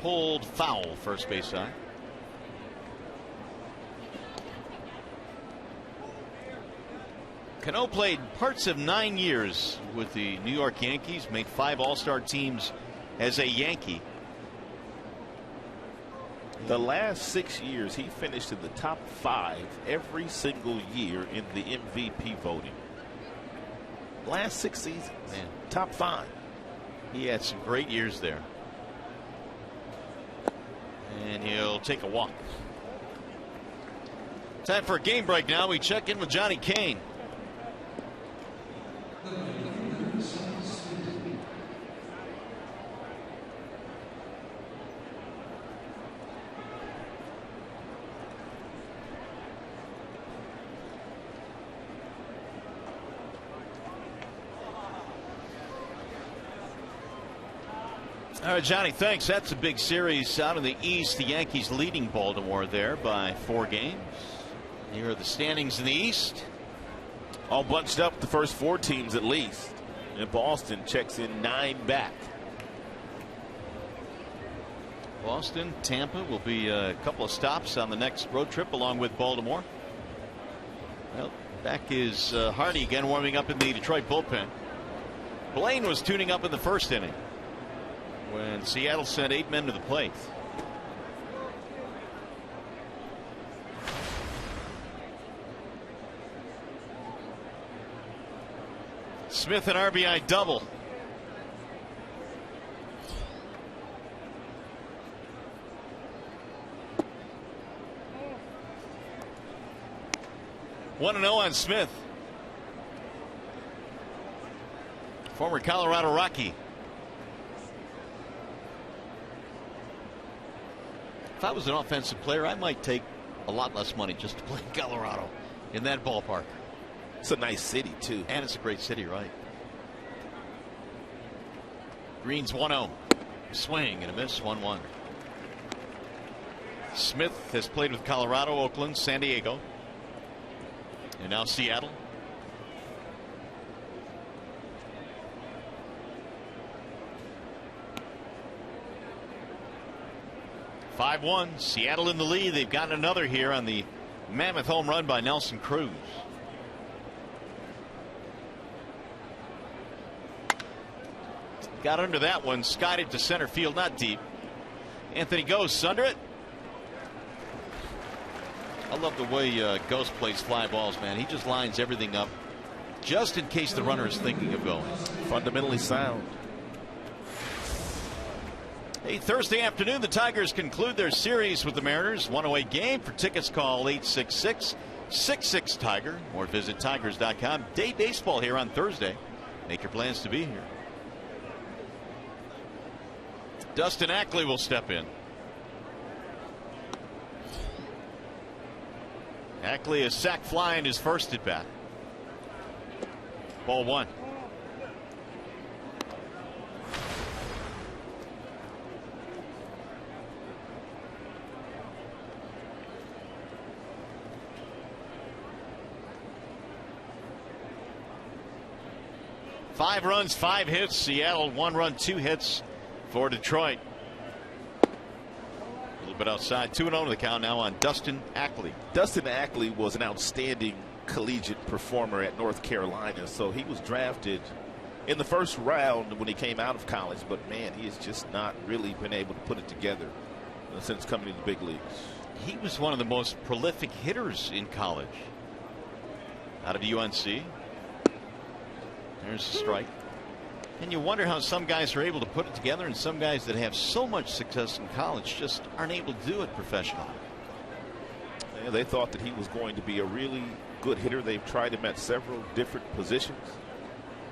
Pulled foul, first base side. Cano played parts of 9 years with the New York Yankees, made 5 All-Star teams as a Yankee. The last 6 years, he finished in the top 5 every single year in the MVP voting. Last 6 seasons, man, top 5. He had some great years there. And he'll take a walk. Time for a game break now. We check in with Johnny Kane. All right, Johnny, thanks. That's a big series out in the East. The Yankees leading Baltimore there by 4 games. Here are the standings in the East. All bunched up, the first 4 teams at least. And Boston checks in 9 back. Boston, Tampa will be a couple of stops on the next road trip along with Baltimore. Well, back is Hardy again, warming up in the Detroit bullpen. Blaine was tuning up in the first inning when Seattle sent 8 men to the plate. Smith an RBI double. One and 0 on Smith. Former Colorado Rocky. If I was an offensive player, I might take a lot less money just to play in Colorado in that ballpark. It's a nice city, too. And it's a great city, right? Green's 1-0. Swing and a miss, 1-1. Smith has played with Colorado, Oakland, San Diego, and now Seattle. (5-1) Seattle in the lead. They've got another here on the mammoth home run by Nelson Cruz. Got under that one, skied it to center field, not deep. Anthony Ghost under it. I love the way Ghost plays fly balls, man. He just lines everything up just in case the runner is thinking of going. Fundamentally sound. Hey, Thursday afternoon, the Tigers conclude their series with the Mariners. 108 game. For tickets, call 866-66-TIGER or visit tigers.com. Day baseball here on Thursday. Make your plans to be here. Dustin Ackley will step in. Ackley is sack fly in his first at bat. Ball 1. Five runs, 5 hits. Seattle 1 run, 2 hits for Detroit. A little bit outside. 2-0 to the count now on Dustin Ackley. Dustin Ackley was an outstanding collegiate performer at North Carolina. So he was drafted in the first round when he came out of college. But, man, he has just not really been able to put it together since coming to the big leagues. He was one of the most prolific hitters in college. Out of UNC. There's a strike. And you wonder how some guys are able to put it together and some guys that have so much success in college just aren't able to do it professionally. Yeah, they thought that he was going to be a really good hitter. They've tried him at several different positions.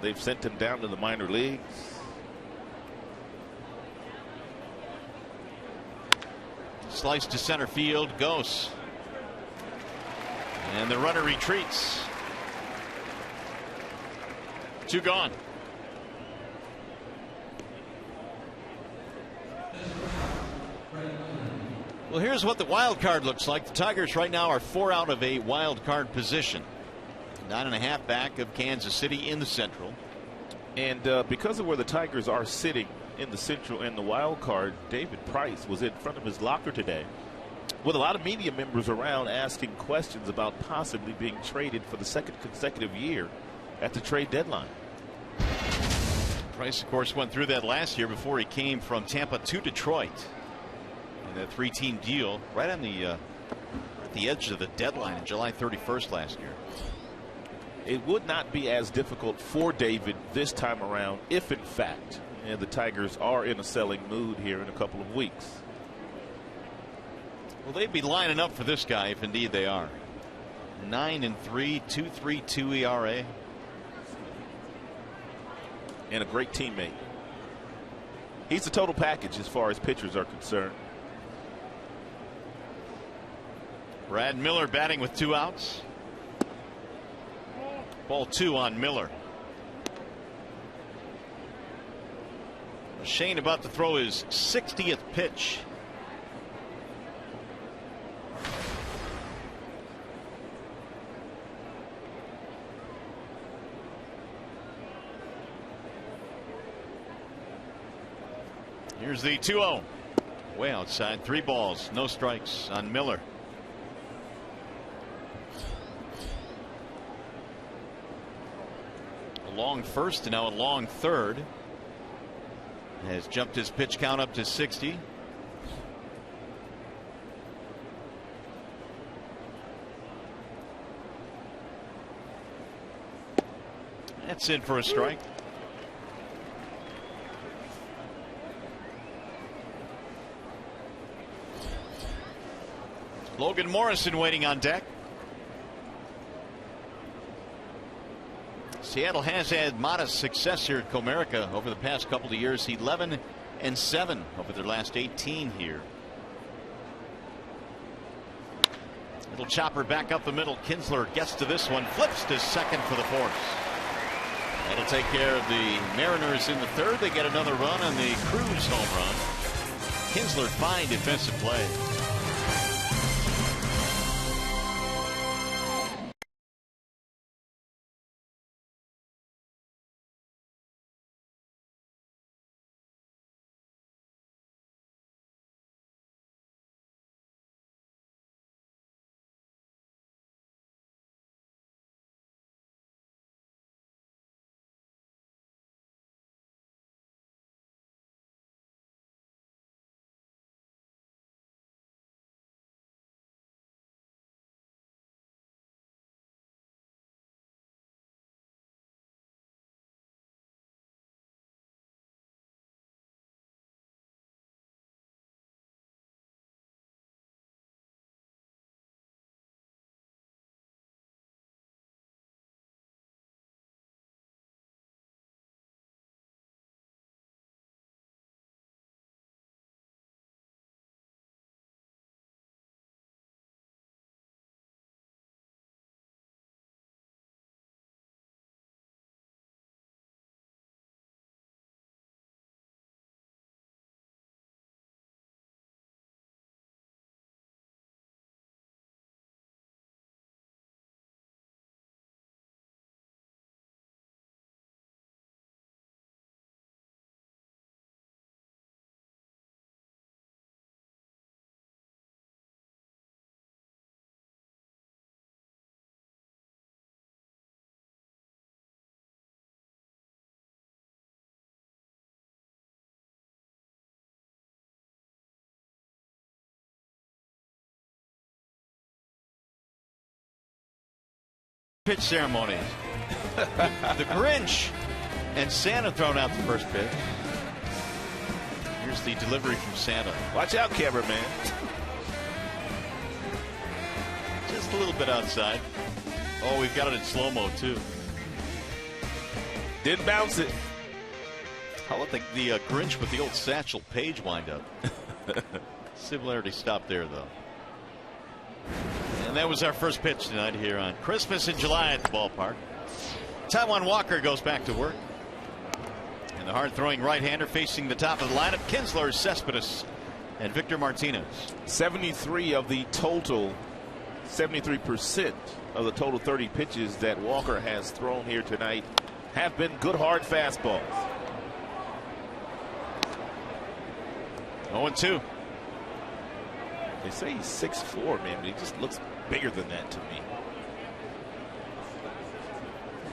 They've sent him down to the minor leagues. Slice to center field, goes. And the runner retreats. 2 gone. Well, here's what the wild card looks like. The Tigers right now are 4 out of a wild card position. 9.5 back of Kansas City in the Central. And because of where the Tigers are sitting in the Central and the wild card, David Price was in front of his locker today with a lot of media members around asking questions about possibly being traded for the 2nd consecutive year at the trade deadline. Price, of course, went through that last year before he came from Tampa to Detroit. And that 3-team deal right on the edge of the deadline on July 31st last year. It would not be as difficult for David this time around if, in fact, the Tigers are in a selling mood here in a couple of weeks. Well, they'd be lining up for this guy if indeed they are. 9-3, 2.32 ERA. And a great teammate. He's the total package as far as pitchers are concerned. Brad Miller batting with 2 outs. Ball 2 on Miller. Shane about to throw his 60th pitch. Here's the 2-0. Way outside. 3 balls, no strikes on Miller. A long first and now a long third. Has jumped his pitch count up to 60. That's in for a strike. Logan Morrison waiting on deck. Seattle has had modest success here at Comerica over the past couple of years. 11-7 over their last 18 here. Little chopper back up the middle. Kinsler gets to this one, flips to second for the force. That'll take care of the Mariners in the third. They get another run on the Cruz home run. Kinsler, fine defensive play. Pitch ceremonies. The Grinch and Santa thrown out the first pitch. Here's the delivery from Santa. Watch out, cameraman. Just a little bit outside. Oh, we've got it in slow-mo, too. Didn't bounce it. How about the Grinch with the old Satchel Paige wind-up? Similarity stopped there, though. And that was our first pitch tonight here on Christmas in July at the ballpark. Taijuan Walker goes back to work. And the hard-throwing right-hander facing the top of the lineup, Kinsler, Cespedes, and Victor Martinez. 73% of the total 30 pitches that Walker has thrown here tonight have been good hard fastballs. 0-2. They say he's 6'4", man, but he just looks bigger than that to me.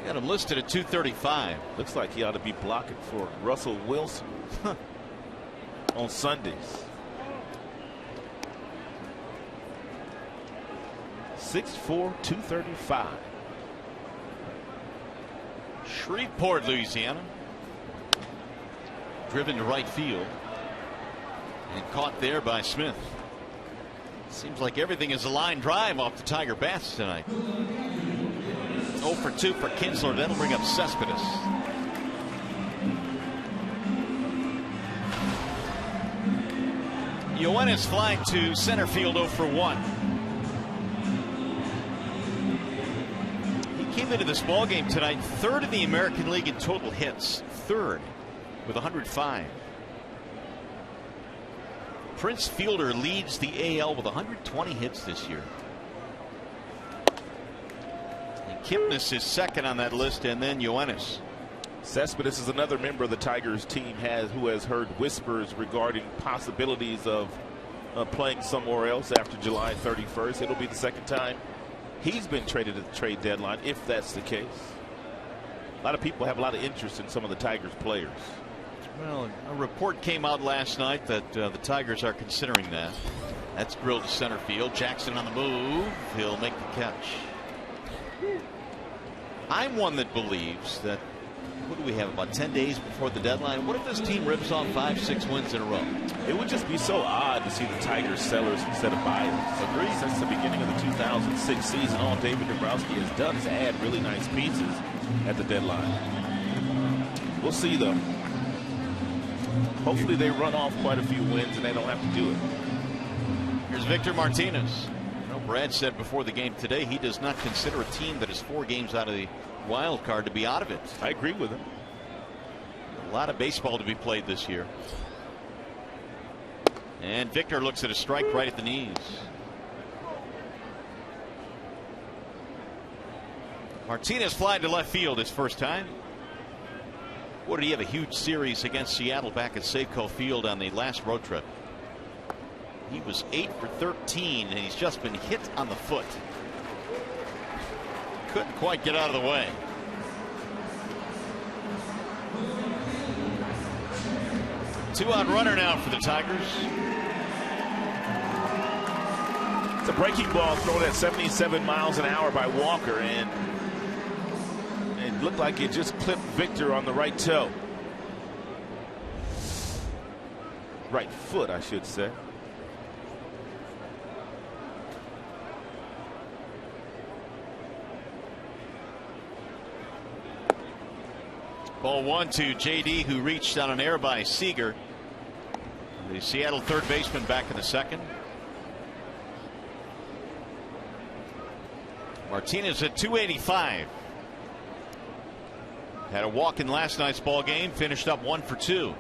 Got him listed at 235. Looks like he ought to be blocking for Russell Wilson on Sundays. 6'4", 235. Shreveport, Louisiana. Driven to right field and caught there by Smith. Seems like everything is a line drive off the Tiger bats tonight. 0 for 2 for Kinsler. That'll bring up Cespedes. Yoenis flying to center field 0 for 1. He came into this ball game tonight third in the American League in total hits. Third with 105. Prince Fielder leads the AL with 120 hits this year. And Kipnis is second on that list, and then Yoenis. Cespedes is another member of the Tigers team who has heard whispers regarding possibilities of playing somewhere else after July 31st. It'll be the second time he's been traded at the trade deadline, if that's the case. A lot of people have a lot of interest in some of the Tigers players. Well, a report came out last night that the Tigers are considering that. That's drilled to center field. Jackson on the move. He'll make the catch. I'm one that believes that, what do we have, about 10 days before the deadline? What if this team rips off 5-6 wins in a row? It would just be so odd to see the Tigers sellers instead of buyers. Agreed. Since the beginning of the 2006 season, all David Dombrowski has done is add really nice pieces at the deadline. We'll see, though. Hopefully they run off quite a few wins and they don't have to do it. Here's Victor Martinez. Brad said before the game today he does not consider a team that is 4 games out of the wild card to be out of it. I agree with him. A lot of baseball to be played this year. And Victor looks at a strike right at the knees. Martinez flying to left field his first time. What did he have a huge series against Seattle back at Safeco Field on the last road trip? He was 8 for 13 and he's just been hit on the foot. Couldn't quite get out of the way. Two-out runner now for the Tigers. It's a breaking ball thrown at 77 miles an hour by Walker, and it looked like it just clipped Victor on the right toe. Right foot, I should say. Ball 1 to JD, who reached on an error by Seager. The Seattle third baseman back in the second. Martinez at 285. Had a walk in last night's ball game, finished up 1 for 2.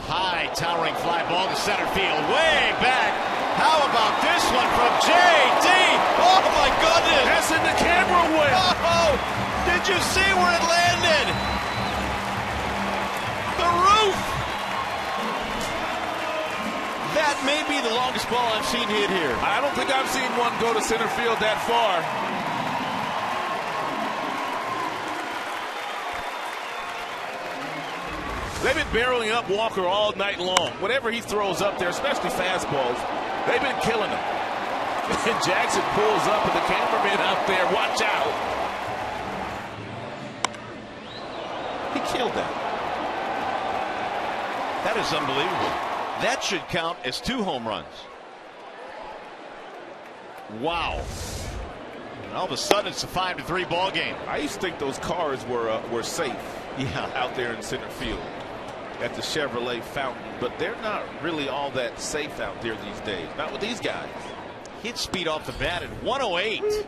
High towering fly ball to center field, way back. How about this one from JD? Oh my goodness! That's in the camera way. Oh! Did you see where it landed? The roof! That may be the longest ball I've seen hit here. I don't think I've seen one go to center field that far. They've been barreling up Walker all night long. Whatever he throws up there, especially fastballs, they've been killing him. And Jackson pulls up and the cameraman out there, watch out. He killed that. That is unbelievable. That should count as 2 home runs. Wow. And all of a sudden it's a 5-3 ball game. I used to think those cars were safe, out there in center field at the Chevrolet Fountain, but they're not really all that safe out there these days. Not with these guys. Hit speed off the bat at 108.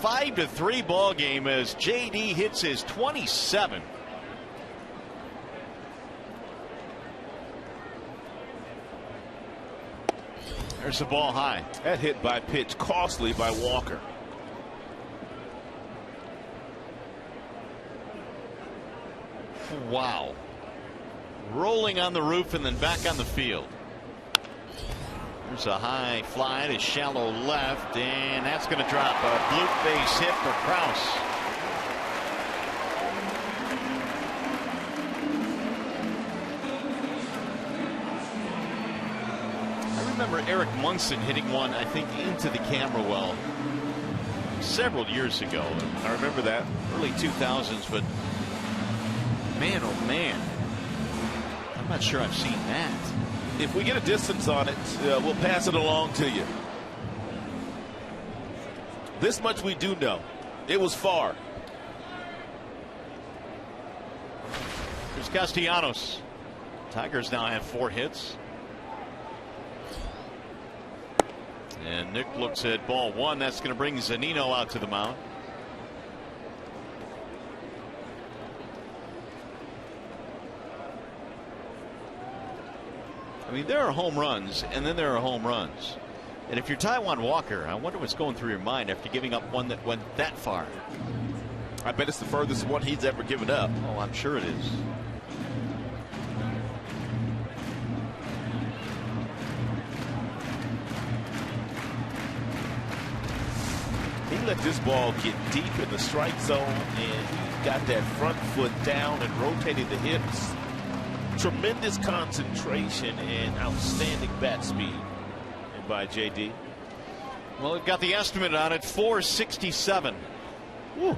5-3 ball game as JD hits his 27. There's the ball high. That hit by pitch, costly by Walker. Wow. Rolling on the roof and then back on the field. There's a high fly to shallow left, and that's going to drop. A bloop base hit for Krause. I remember Eric Munson hitting one, I think, into the camera well several years ago. I remember that. Early 2000s, but man, oh man. I'm not sure I've seen that. If we get a distance on it, we'll pass it along to you. This much we do know. It was far. Here's Castellanos. Tigers now have 4 hits. And Nick looks at ball 1. That's going to bring Zunino out to the mound. I mean, there are home runs, and then there are home runs. And if you're Taijuan Walker, I wonder what's going through your mind after giving up one that went that far. I bet it's the furthest one he's ever given up. Oh, I'm sure it is. He let this ball get deep in the strike zone, and he got that front foot down and rotated the hips. Tremendous concentration and outstanding bat speed by JD. Well, we've got the estimate on it, 467. Woo.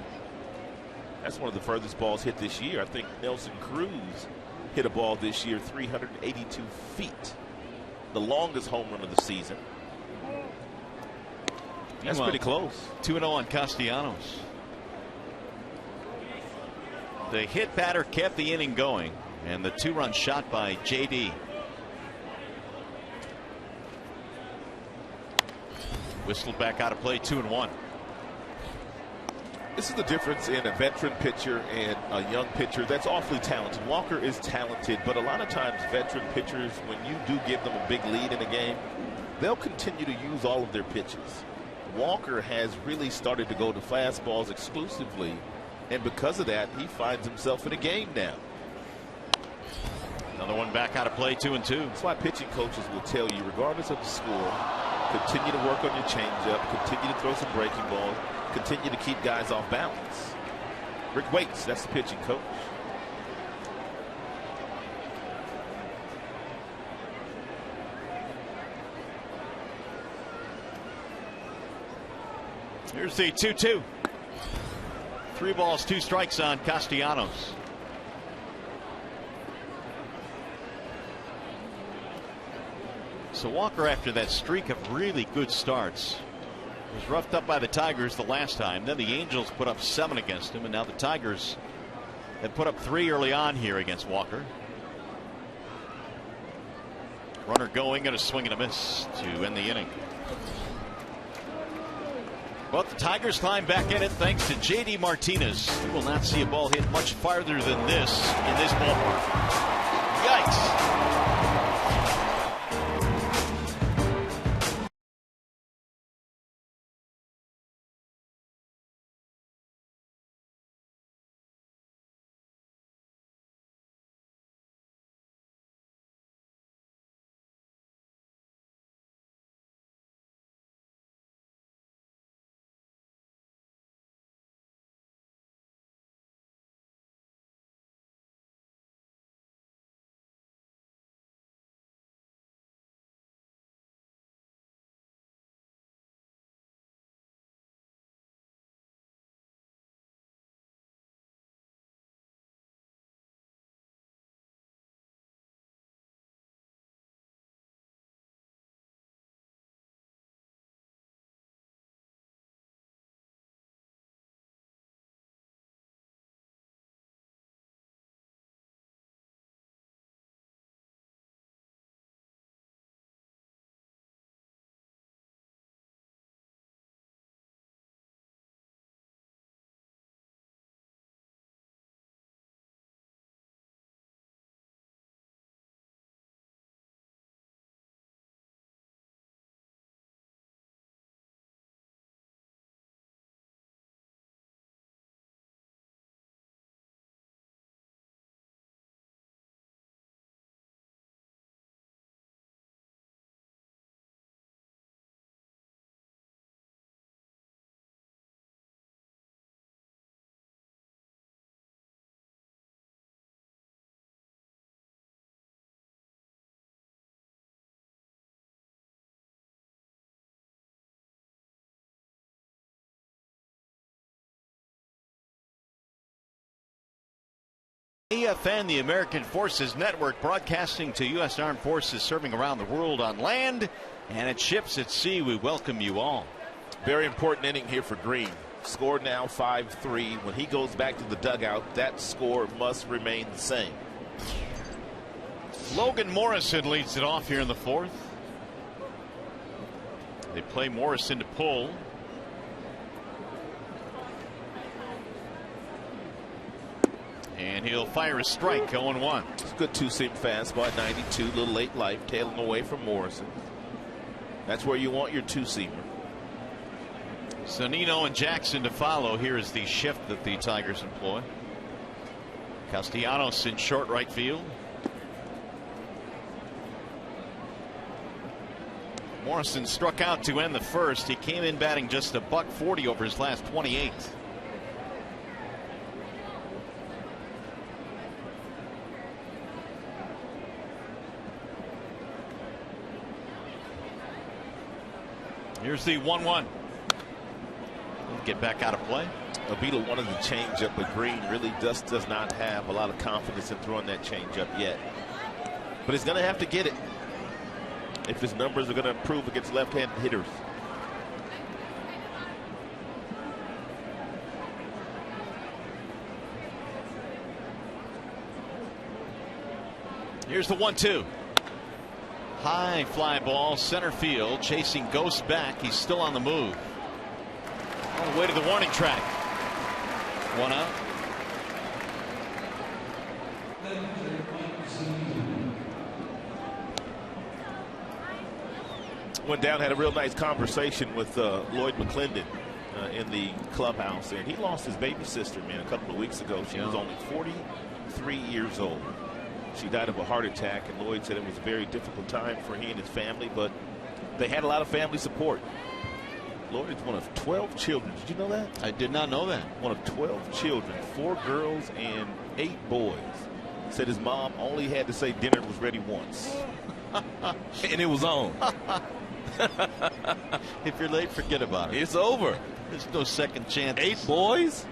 That's one of the furthest balls hit this year. I think Nelson Cruz hit a ball this year 382 feet. The longest home run of the season. That's pretty close. 2-0 on Castellanos. The hit batter kept the inning going, and the 2-run shot by JD. Whistled back out of play, 2-1. This is the difference in a veteran pitcher and a young pitcher that's awfully talented. Walker is talented, but a lot of times veteran pitchers, when you do give them a big lead in a game, they'll continue to use all of their pitches. Walker has really started to go to fastballs exclusively, and because of that, he finds himself in a game now. Another one back out of play, 2-2. That's why pitching coaches will tell you, regardless of the score, continue to work on your changeup, continue to throw some breaking balls, continue to keep guys off balance. Rick Waits, that's the pitching coach. Here's the 2-2. 3 balls, 2 strikes on Castellanos. So Walker, after that streak of really good starts, was roughed up by the Tigers the last time. Then the Angels put up 7 against him, and now the Tigers have put up 3 early on here against Walker. Runner going and a swing and a miss to end the inning. But the Tigers climb back in it thanks to JD Martinez. You will not see a ball hit much farther than this in this ballpark. Yikes. AFN, the American Forces Network, broadcasting to U.S. Armed Forces serving around the world on land and at ships at sea. We welcome you all. Very important inning here for Green. Score now 5-3. When he goes back to the dugout, that score must remain the same. Logan Morrison leads it off here in the fourth. They play Morrison to pull. And he'll fire a strike, 0-1. It's a good two-seam fastball at 92, a little late life, tailing away from Morrison. That's where you want your two-seamer. Zunino and Jackson to follow. Here is the shift that the Tigers employ. Castellanos in short right field. Morrison struck out to end the first. He came in batting just a $140 over his last 28. Here's the 1-1. Get back out of play. Avila wanted the changeup, but Green really just does not have a lot of confidence in throwing that changeup yet. But he's going to have to get it if his numbers are going to improve against left-handed hitters. Here's the 1-2. High fly ball, center field, chasing Ghost back. He's still on the move. On the way to the warning track. One out. Went down, had a real nice conversation with Lloyd McClendon in the clubhouse, and he lost his baby sister, man, a couple of weeks ago. She was only 43 years old. She died of a heart attack, and Lloyd said it was a very difficult time for he and his family, but they had a lot of family support. Lloyd is one of 12 children. Did you know that? I did not know that. One of 12 children, 4 girls and 8 boys. Said his mom only had to say dinner was ready once. And it was on. If you're late, forget about it. It's over. There's no second chance. 8 boys?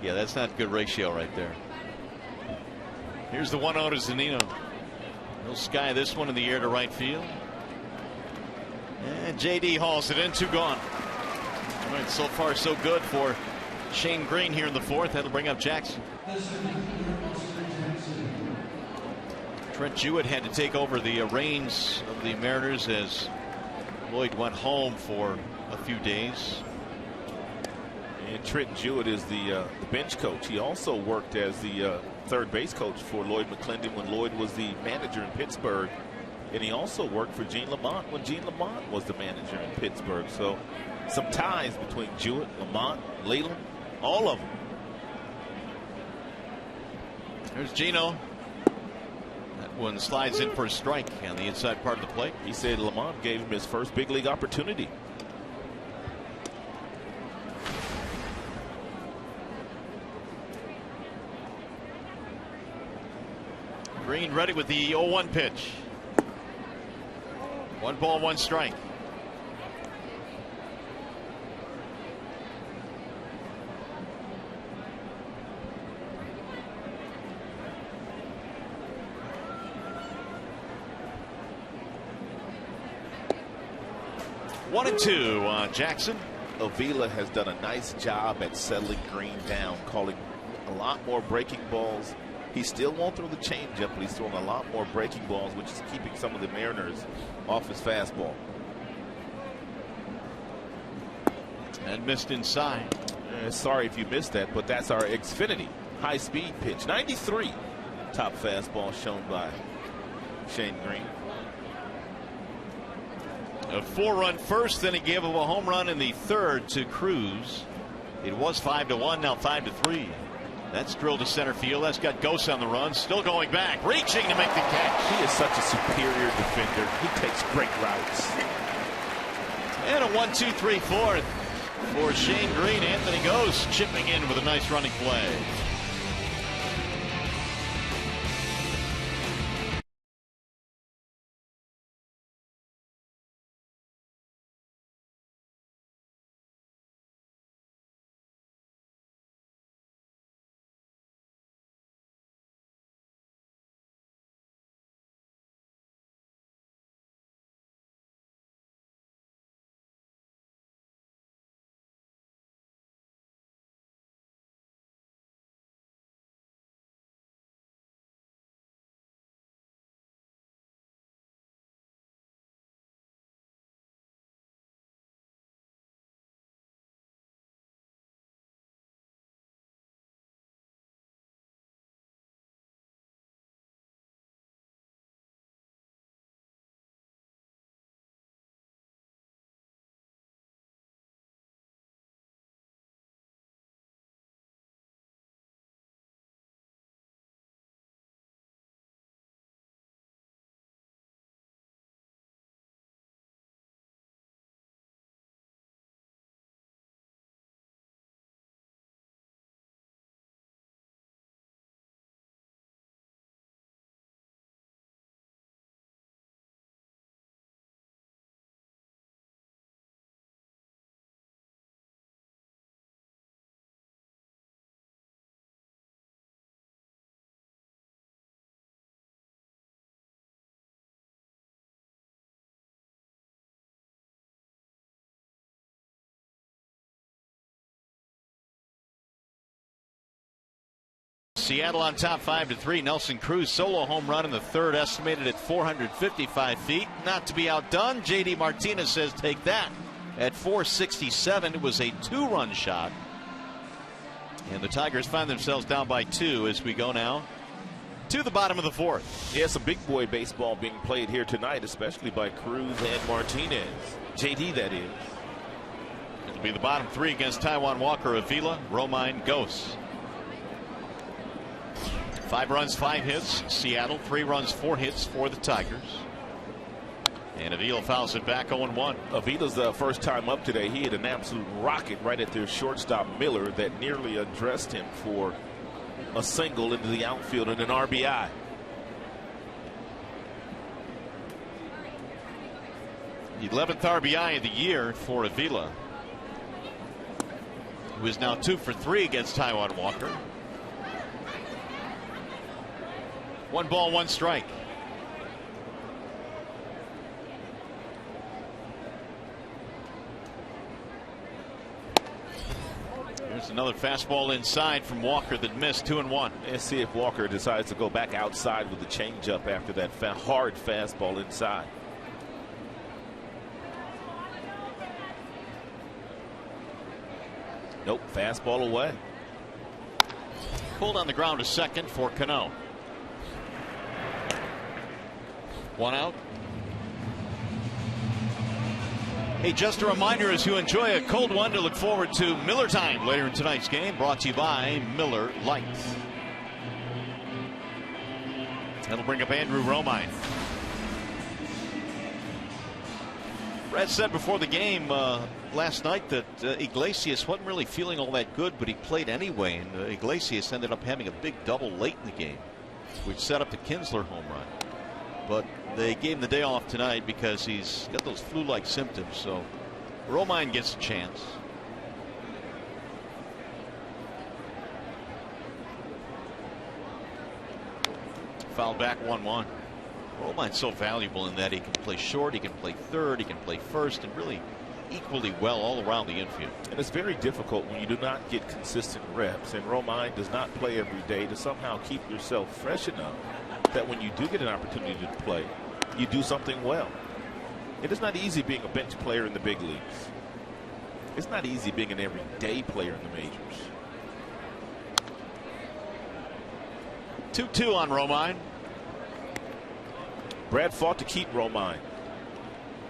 Yeah, that's not a good ratio right there. Here's the 1-0 to Zunino. He'll sky this one in the air to right field. And JD hauls it in, 2 gone. All right, so far so good for Shane Green here in the fourth. That'll bring up Jackson. Trent Jewett had to take over the reins of the Mariners as Lloyd went home for a few days. And Trent Jewett is the bench coach. He also worked as the third base coach for Lloyd McClendon when Lloyd was the manager in Pittsburgh. And he also worked for Gene Lamont when Gene Lamont was the manager in Pittsburgh. So some ties between Jewett, Lamont, Leland, all of them. There's Gino. That one slides in for a strike on the inside part of the plate. He said Lamont gave him his first big league opportunity. Green ready with the 0-1 pitch. 1 ball, 1 strike. One and 2 on Jackson. Avila has done a nice job at settling Green down, calling a lot more breaking balls. He still won't throw the changeup, but he's throwing a lot more breaking balls, which is keeping some of the Mariners off his fastball. And missed inside. Sorry if you missed that, but that's our Xfinity high-speed pitch. 93 top fastball shown by Shane Green. A 4-run first, then he gave up a home run in the third to Cruz. It was 5-1, now 5-3. That's drilled to center field. That's got Ghost on the run. Still going back. Reaching to make the catch. He is such a superior defender. He takes great routes. And a 1-2-3-4 for Shane Green. Anthony Ghost chipping in with a nice running play. Seattle on top 5-3. Nelson Cruz solo home run in the third, estimated at 455 feet. Not to be outdone, J.D. Martinez says take that at 467. It was a 2-run shot. And the Tigers find themselves down by 2 as we go now to the bottom of the fourth. Yeah, some big boy baseball being played here tonight, especially by Cruz and Martinez. JD, that is. It'll be the bottom 3 against Taijuan Walker, Avila, Romine, Gose. 5 runs, 5 hits. Seattle, 3 runs, 4 hits for the Tigers. And Avila fouls it back 0-1. Avila's first time up today. He had an absolute rocket right at their shortstop Miller that nearly addressed him for a single into the outfield and an RBI. The 11th RBI of the year for Avila, who is now 2 for 3 against Taijuan Walker. 1 ball, 1 strike. There's another fastball inside from Walker that missed. 2-1. Let's see if Walker decides to go back outside with the changeup after that hard fastball inside. Nope, fastball away. Pulled on the ground to second for Cano. 1 out. Hey, just a reminder as you enjoy a cold one to look forward to Miller time later in tonight's game, brought to you by Miller Lite. That'll bring up Andrew Romine. Brad said before the game last night that Iglesias wasn't really feeling all that good, but he played anyway, and Iglesias ended up having a big double late in the game, which set up the Kinsler home run. But they gave him the day off tonight because he's got those flu-like symptoms, so Romine gets a chance. Foul back 1-1. Romine's so valuable in that he can play short, he can play third, he can play first, and really equally well all around the infield. And it's very difficult when you do not get consistent reps, and Romine does not play every day, to somehow keep yourself fresh enough that when you do get an opportunity to play, you do something well. It is not easy being a bench player in the big leagues. It's not easy being an everyday player in the majors. 2-2 on Romine. Brad fought to keep Romine.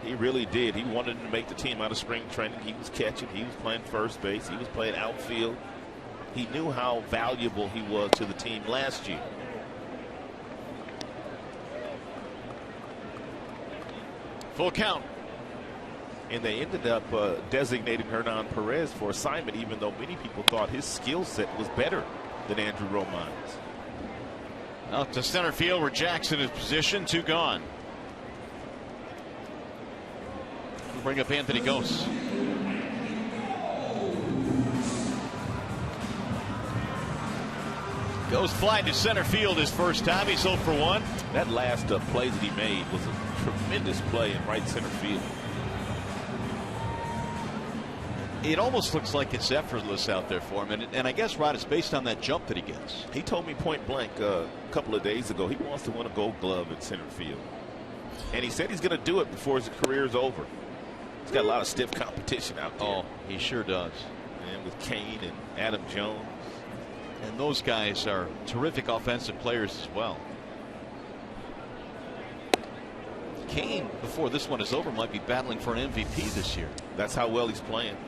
He really did. He wanted him to make the team out of spring training. He was catching. He was playing first base. He was playing outfield. He knew how valuable he was to the team last year. Full count. And they ended up designating Hernan Perez for assignment, even though many people thought his skill set was better than Andrew Romine's. Out to center field where Jackson is positioned. 2 gone. We'll bring up Anthony Gose. Goes flying to center field his first time. He's 0 for 1. That last play that he made was a tremendous play in right center field. It almost looks like it's effortless out there for him, and I guess, Rod, it's based on that jump that he gets. He told me point blank a couple of days ago he wants to win a Gold Glove in center field, and he said he's going to do it before his career is over. He's got a lot of stiff competition out there. Oh, he sure does. And with Kane and Adam Jones. And those guys are terrific offensive players as well. Kane, before this one is over, might be battling for an MVP this year. That's how well he's playing.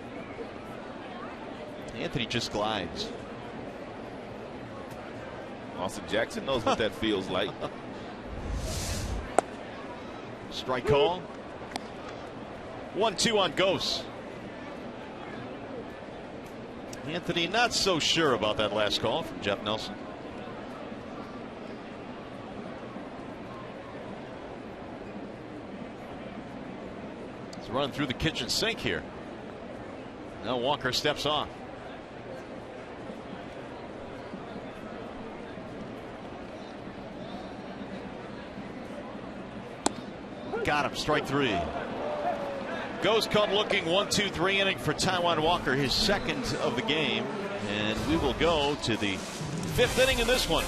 Anthony just glides. Austin Jackson knows what that feels like. Strike call. 1-2 on Gose. Anthony not so sure about that last call from Jeff Nelson. He's running through the kitchen sink here. Now Walker steps off. Got him. Strike 3. Gose come looking. 1-2-3 inning for Taijuan Walker, his second of the game, and we will go to the Fifth inning in this one.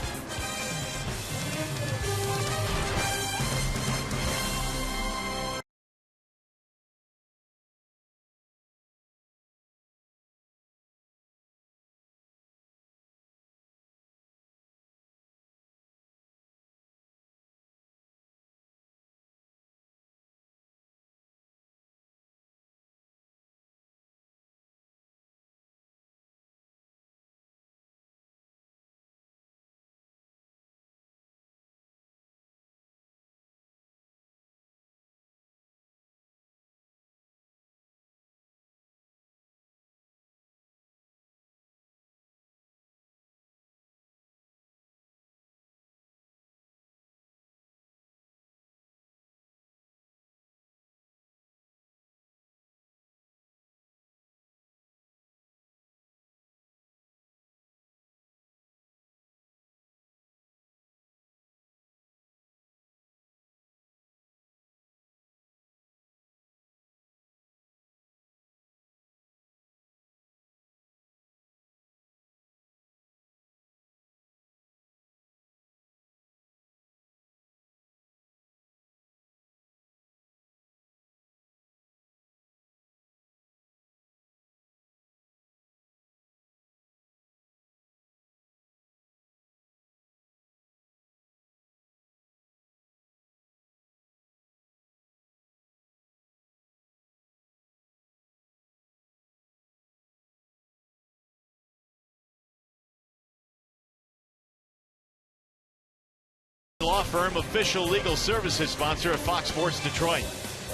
Law firm, official legal services sponsor of Fox Sports Detroit.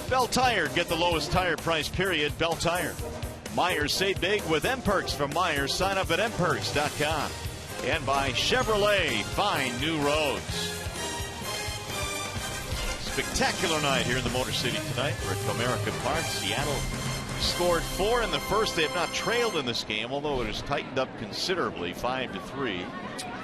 Bell Tire, get the lowest tire price, period. Bell Tire. Myers, save big with M-Perks from Myers. Sign up at mperks.com. And by Chevrolet, find new roads. Spectacular night here in the Motor City tonight. We're at Comerica Park. Seattle scored 4 in the first. They have not trailed in this game, although it has tightened up considerably, 5-3.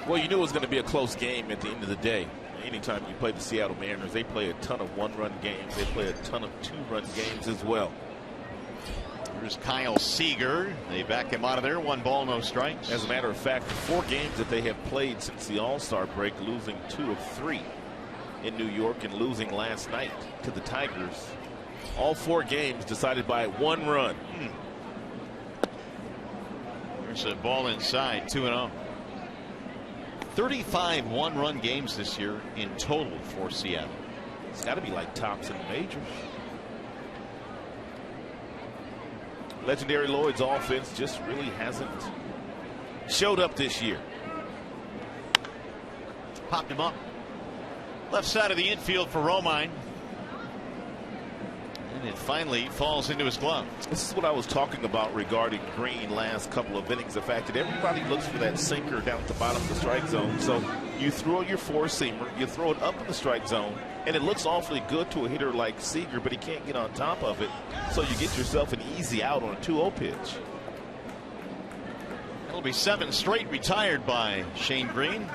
Well, you knew it was going to be a close game at the end of the day. Anytime you play the Seattle Mariners, they play a ton of one-run games. They play a ton of two-run games as well. Here's Kyle Seager. They back him out of there. 1 ball, no strikes. As a matter of fact, the 4 games that they have played since the All-Star break, losing 2 of 3 in New York and losing last night to the Tigers. All 4 games decided by 1 run. There's a ball inside, 2-0. 35 one-run games this year in total for Seattle. It's got to be like tops in the majors. Legendary Lloyd's offense just really hasn't showed up this year. Popped him up. Left side of the infield for Romine. And it finally falls into his glove. This is what I was talking about regarding Green last couple of innings. The fact that everybody looks for that sinker down at the bottom of the strike zone. So you throw your 4-seamer, you throw it up in the strike zone, and it looks awfully good to a hitter like Seager, but he can't get on top of it. So you get yourself an easy out on a 2-0 pitch. It'll be 7 straight retired by Shane Green.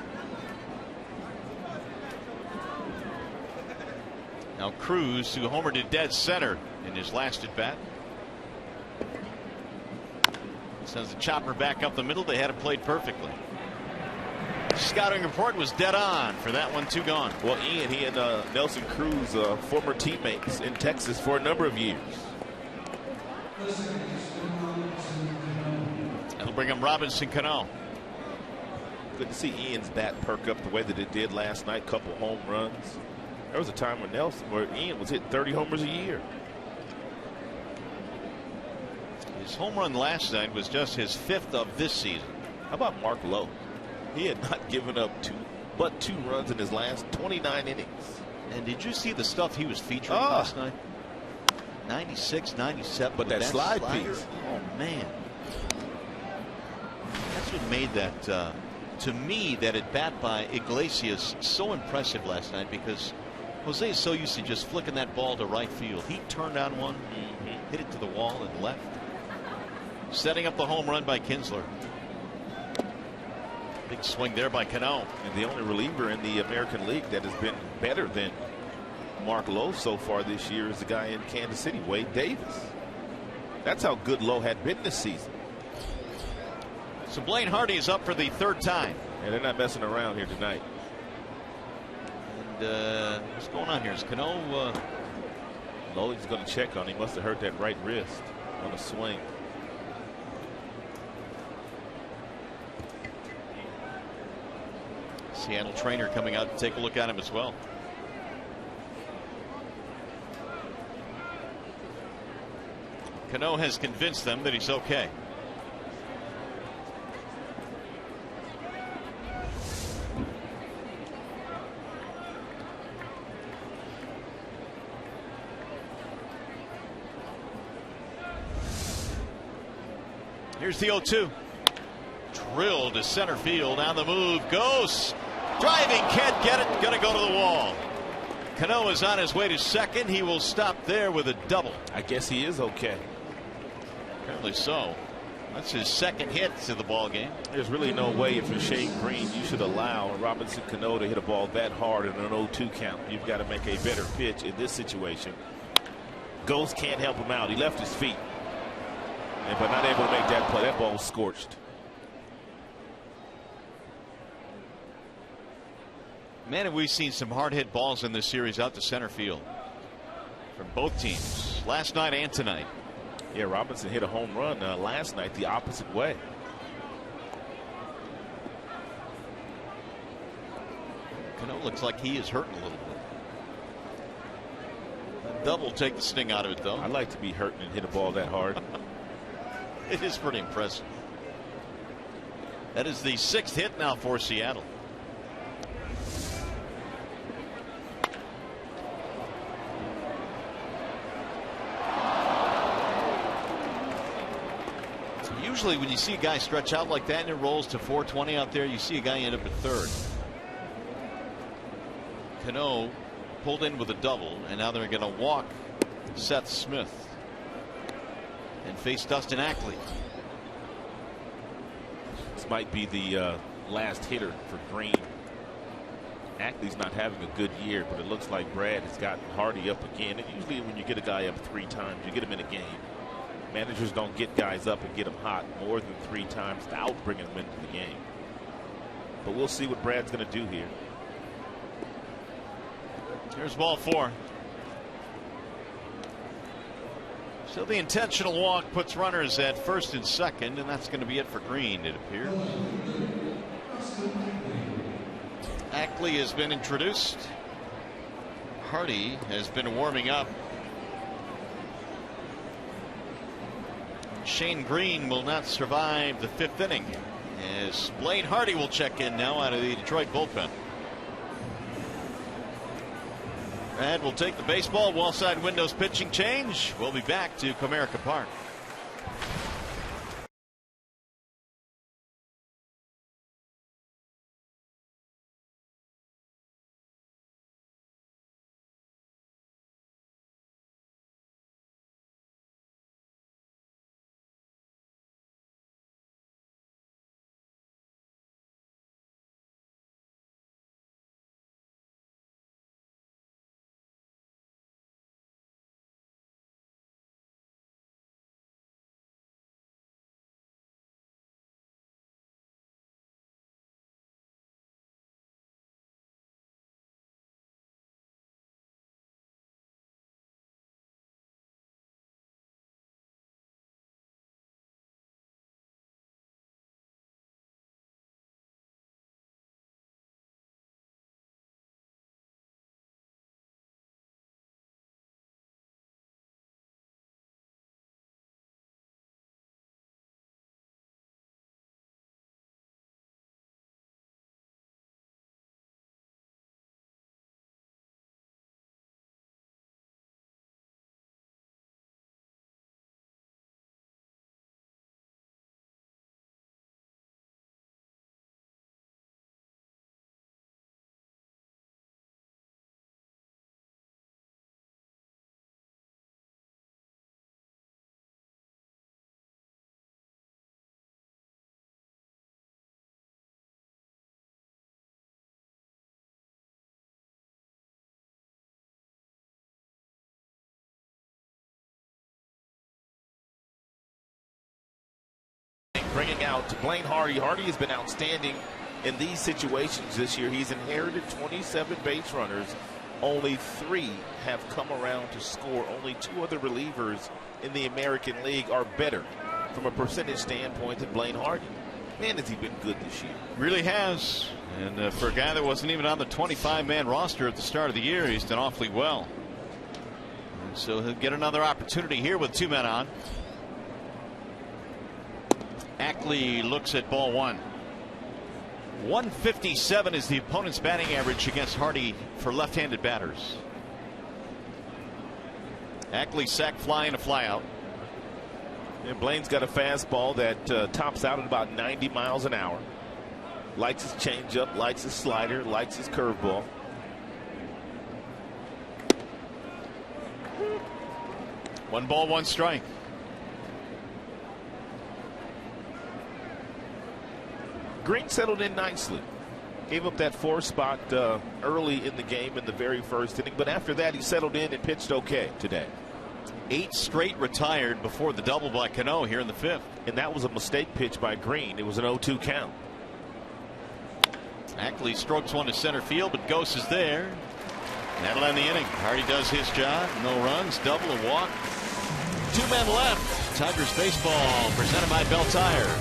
Now Cruz, who homered to dead center in his last at bat, sends the chopper back up the middle. They had it played perfectly. Scouting report was dead on for that one. 2 gone. Well, Ian, he and Nelson Cruz, former teammates in Texas for a number of years. That'll bring him Robinson Cano. Good to see Ian's bat perk up the way that it did last night. Couple home runs. There was a time where Ian was hitting 30 homers a year. His home run last night was just his 5th of this season. How about Mark Lowe? He had not given up 2 runs in his last 29 innings. And did you see the stuff he was featuring last night? 96, 97. But that slide slider, piece. oh man, that's what made that to me, that at bat by Iglesias so impressive last night, because Jose is so used to just flicking that ball to right field. He turned on one, hit it to the wall and left. Setting up the home run by Kinsler. Big swing there by Cano. And the only reliever in the American League that has been better than Mark Lowe so far this year is the guy in Kansas City, Wade Davis. That's how good Lowe had been this season. So Blaine Hardy is up for the 3rd time. And they're not messing around here tonight. And what's going on here? Is Cano? Lowey's going to check on him. He must have hurt that right wrist on a swing. Seattle trainer coming out to take a look at him as well. Cano has convinced them that he's okay. Here's the 0-2. Drilled to center field. On the move goes. Driving, can't get it. Gonna go to the wall. Cano is on his way to second. He will stop there with a double. I guess he is okay. Apparently so. That's his second hit to the ball game. There's really no way, if you're Shane Green, you should allow Robinson Cano to hit a ball that hard in an 0-2 count. You've got to make a better pitch in this situation. Ghost can't help him out. He left his feet. But not able to make that play. That ball was scorched. Man, have we seen some hard hit balls in this series out to center field from both teams last night and tonight. Yeah, Robinson hit a home run last night the opposite way. Cano looks like he is hurting a little bit. A double take the sting out of it, though. I'd like to be hurting and hit a ball that hard. It is pretty impressive. That is the 6th hit now for Seattle. Usually when you see a guy stretch out like that and it rolls to 420 out there, you see a guy end up at third. Cano pulled in with a double, and now they're going to walk Seth Smith and face Dustin Ackley. This might be the last hitter for Green. Ackley's not having a good year, but it looks like Brad has gotten Hardy up again. And usually when you get a guy up 3 times, you get him in a game. Managers don't get guys up and get them hot more than 3 times without bringing them into the game. But we'll see what Brad's going to do here. Here's ball 4. So the intentional walk puts runners at first and second, and that's going to be it for Green, it appears. Ackley has been introduced. Hardy has been warming up. Shane Green will not survive the 5th inning, as Blaine Hardy will check in now out of the Detroit bullpen. Brad will take the baseball. Wallside windows pitching change. We'll be back to Comerica Park. Bringing out Blaine Hardy. Hardy has been outstanding In these situations this year, he's inherited 27 base runners. Only 3 have come around to score. Only 2 other relievers in the American League are better from a percentage standpoint than Blaine Hardy. Man, has he been good this year. Really has. And for a guy that wasn't even on the 25-man roster at the start of the year, he's done awfully well. And so he'll get another opportunity here with 2 men on. Ackley looks at ball 1. 157 is the opponent's batting average against Hardy for left-handed batters. Ackley sack fly and a fly out. And Blaine's got a fastball that tops out at about 90 miles an hour. Likes his changeup, likes his slider, likes his curveball. One ball, one strike. Green settled in nicely. Gave up that 4 spot early in the game in the very first inning, but after that he settled in and pitched okay today. 8 straight retired before the double by Cano here in the 5th. And that was a mistake pitch by Green. It was an 0-2 count. Ackley strokes one to center field, but Ghost is there. That'll end the inning. Hardy does his job. No runs, double, a walk. 2 men left. Tigers baseball presented by Bell Tire.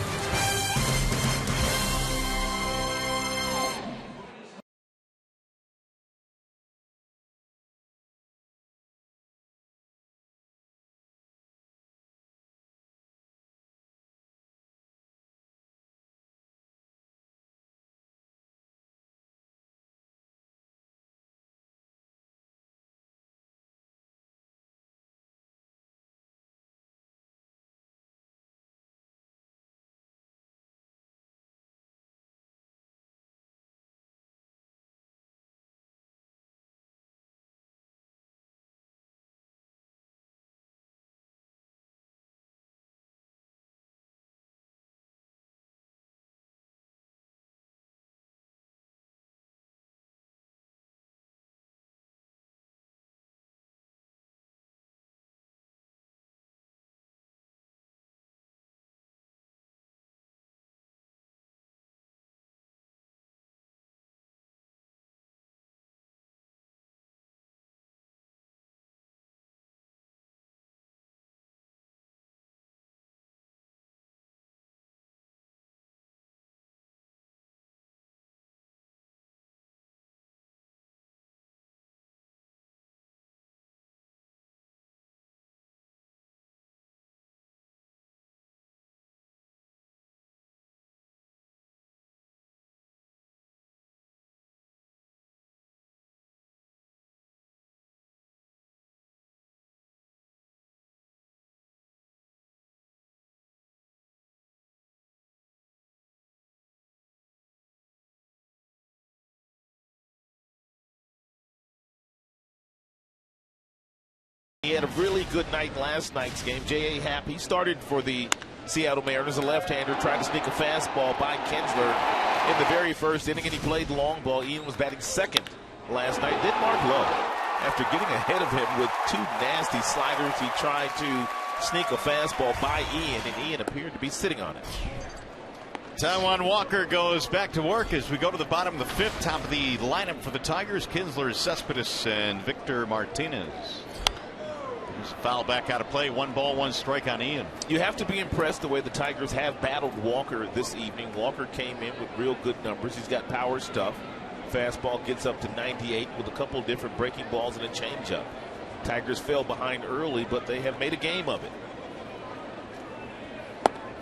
He had a really good night last night's game. J.A. Happ, he started for the Seattle Mariners, a left-hander, tried to sneak a fastball by Kinsler in the very first inning, and he played long ball. Ian was batting second last night. Then Mark Lowe, after getting ahead of him with 2 nasty sliders, he tried to sneak a fastball by Ian, and Ian appeared to be sitting on it. Taijuan Walker goes back to work as we go to the bottom of the 5th. Top of the lineup for the Tigers: Kinsler, Cespedes, and Victor Martinez. There's a foul back out of play. 1 ball, 1 strike on Ian. You have to be impressed the way the Tigers have battled Walker this evening. Walker came in with real good numbers. He's got power stuff. Fastball gets up to 98 with a couple different breaking balls and a changeup. Tigers fell behind early, but they have made a game of it.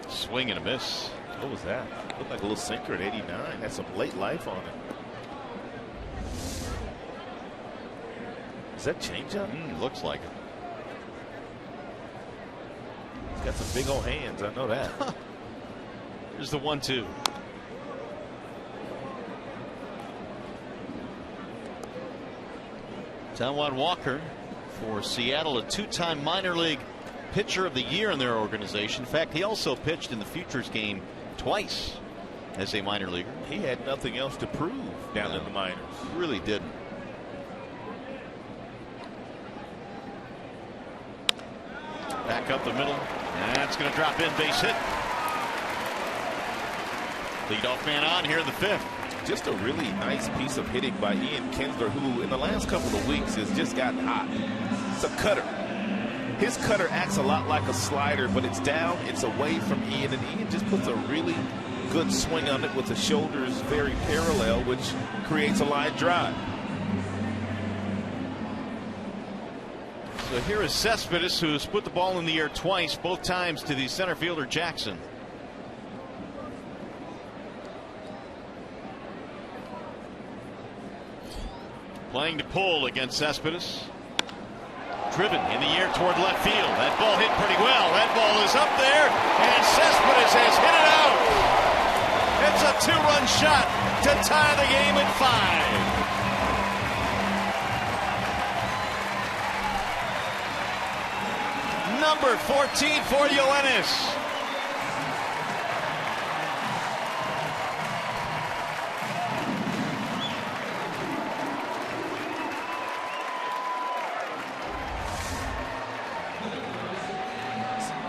Swing and a miss. What was that? Looked like a little sinker at 89. Had some late life on it. Is that changeup? Looks like it. He's got some big old hands. I know that. Here's the 1-2. Taijuan Walker for Seattle, a 2-time minor league pitcher of the year in their organization. In fact, he also pitched in the Futures game twice as a minor leaguer. He had nothing else to prove down in the minors. Really didn't. Back up the middle. That's going to drop in, base hit. Leadoff man on here in the 5th. Just a really nice piece of hitting by Ian Kinsler, who in the last couple of weeks has just gotten hot. It's a cutter. His cutter acts a lot like a slider, but it's down, it's away from Ian, and Ian just puts a really good swing on it with the shoulders very parallel, which creates a line drive. So here is Cespedes, who's put the ball in the air twice, both times to the center fielder Jackson. Playing to pull against Cespedes. Driven in the air toward left field. That ball hit pretty well. That ball is up there, and Cespedes has hit it out. It's a 2-run shot to tie the game at 5. Number 14 for Yoenis.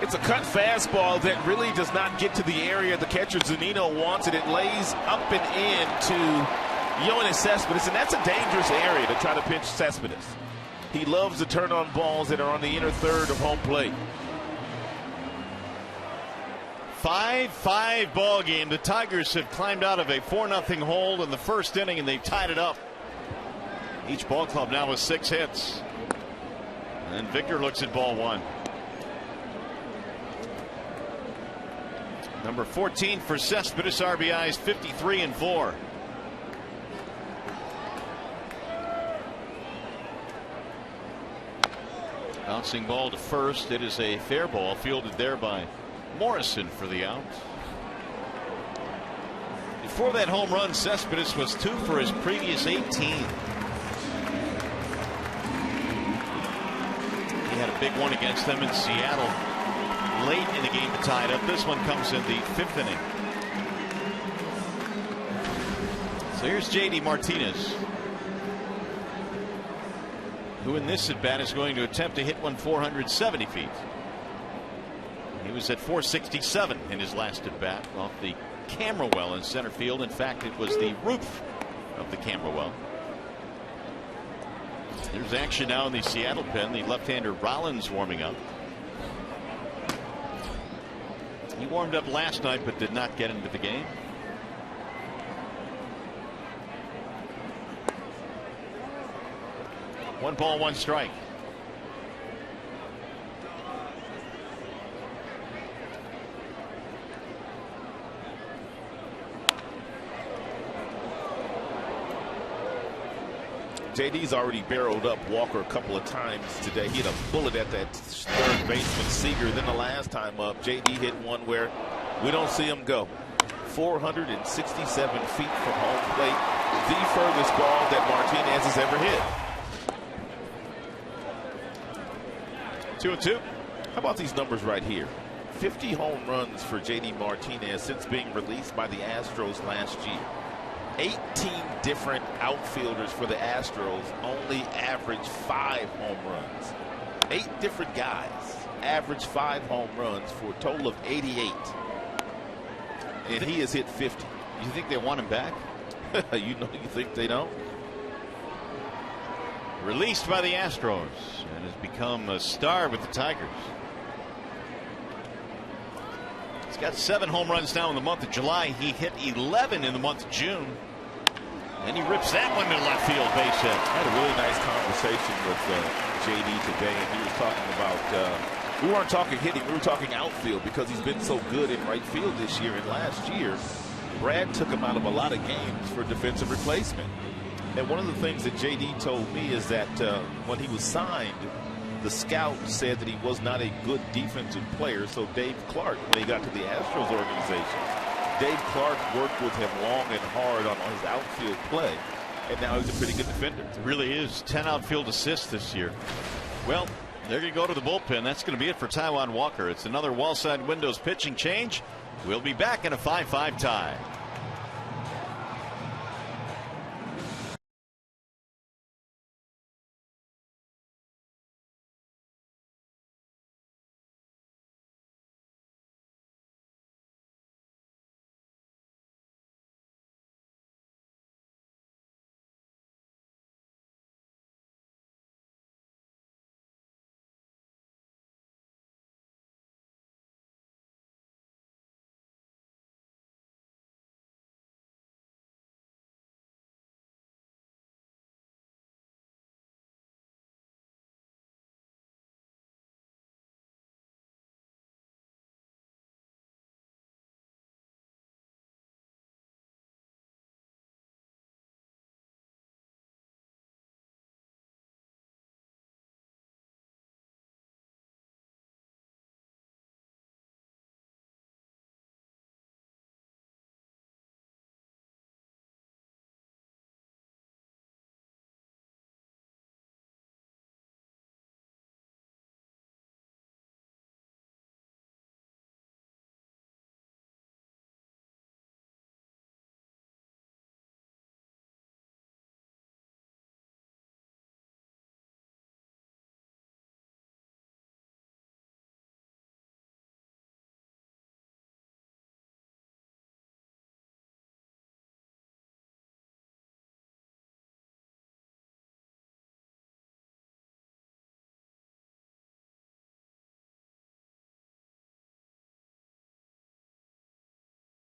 It's a cut fastball that really does not get to the area the catcher Zunino wants it. It lays up and in to Yoenis Cespedes, and that's a dangerous area to try to pitch Cespedes. He loves to turn on balls that are on the inner third of home plate. 5-5 ball game. The Tigers have climbed out of a 4-0 hole in the first inning, and they've tied it up. Each ball club now with 6 hits. And Victor looks at ball 1. Number 14 for Cespedes, RBIs 53 and 4. Bouncing ball to first. It is a fair ball fielded there by Morrison for the out. Before that home run, Cespedes was 2 for his previous 18. He had a big one against them in Seattle late in the game to tie it up. This one comes in the 5th inning. So here's JD Martinez, who in this at bat is going to attempt to hit one 470 feet. He was at 467 in his last at bat off the camera well in center field. In fact, it was the roof of the camera well. There's action now in the Seattle pen. The left-hander Rollins warming up. He warmed up last night but did not get into the game. One ball, one strike. JD's already barreled up Walker a couple of times today. He had a bullet at that third baseman Seager. Then the last time up, JD hit one where we don't see him go. 467 feet from home plate. The furthest ball that Martinez has ever hit. 2-2. How about these numbers right here? 50 home runs for JD Martinez since being released by the Astros last year. 18 different outfielders for the Astros only average 5 home runs. 8 different guys average 5 home runs for a total of 88. And he has hit 50. You think they want him back? You think they don't? Released by the Astros and has become a star with the Tigers. He's got 7 home runs now in the month of July. He hit 11 in the month of June. And he rips that one to left field, base hit. I had a really nice conversation with JD today, and he was talking about, we weren't talking hitting, we were talking outfield because he's been so good in right field this year. And last year, Brad took him out of a lot of games for defensive replacement. And one of the things that JD told me is that when he was signed, the scout said that he was not a good defensive player. So Dave Clark, when he got to the Astros organization, Dave Clark worked with him long and hard on his outfield play, and now he's a pretty good defender. It really is. 10 outfield assists this year. Well, there you go to the bullpen. That's going to be it for Taijuan Walker. It's another Wallside Windows pitching change. We'll be back in a 5-5 tie.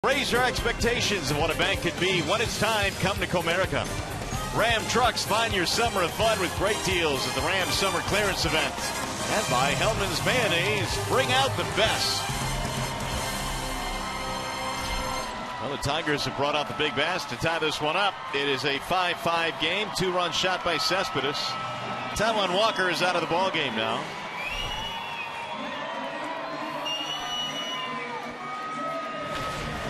Raise your expectations of what a bank could be. When it's time, come to Comerica. Ram Trucks, find your summer of fun with great deals at the Ram Summer Clearance Event. And by Hellman's Mayonnaise, bring out the best. Well, the Tigers have brought out the big bass to tie this one up. It is a 5-5 game. 2-run shot by Cespedes. Taijuan Walker is out of the ball game now.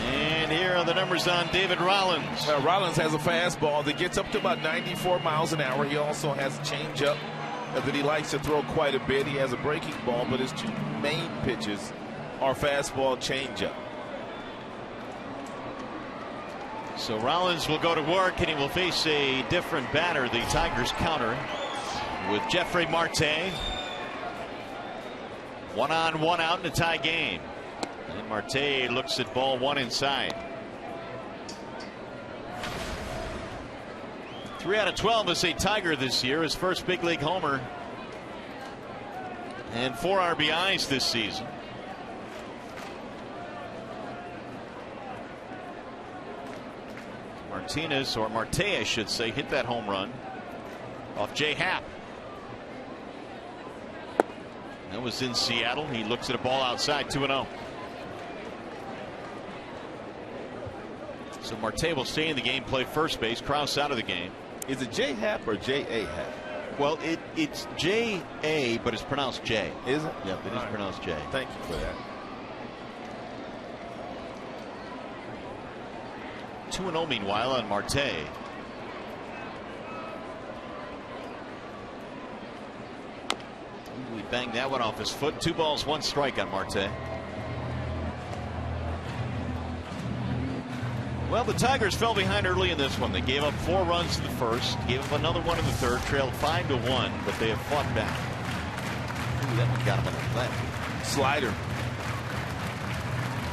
And here are the numbers on David Rollins. Rollins has a fastball that gets up to about 94 miles an hour. He also has a changeup that he likes to throw quite a bit. He has a breaking ball, but his two main pitches are fastball, changeup. So Rollins will go to work, and he will face a different batter. The Tigers counter with Jeffrey Marte. 1 on, 1 out in a tie game. And Marte looks at ball 1 inside. 3 out of 12 as a Tiger this year. His first big league homer. And 4 RBIs this season. Martinez, or Marte I should say, hit that home run off Jay Happ. That was in Seattle. He looks at a ball outside, 2-0. So Marte will stay in the game, play first base. Krause out of the game. Is it Jay Happ or J.A. Happ? Well, it's J.A., but it's pronounced J. Is it? Yeah, it is pronounced J. Thank you for that. 2-0 meanwhile on Marte. We banged that one off his foot. 2 balls, 1 strike on Marte. Well, the Tigers fell behind early in this one. They gave up 4 runs in the first, gave up another one in the third, trailed 5-1, but they have fought back. Ooh, that one got him on the left. Slider.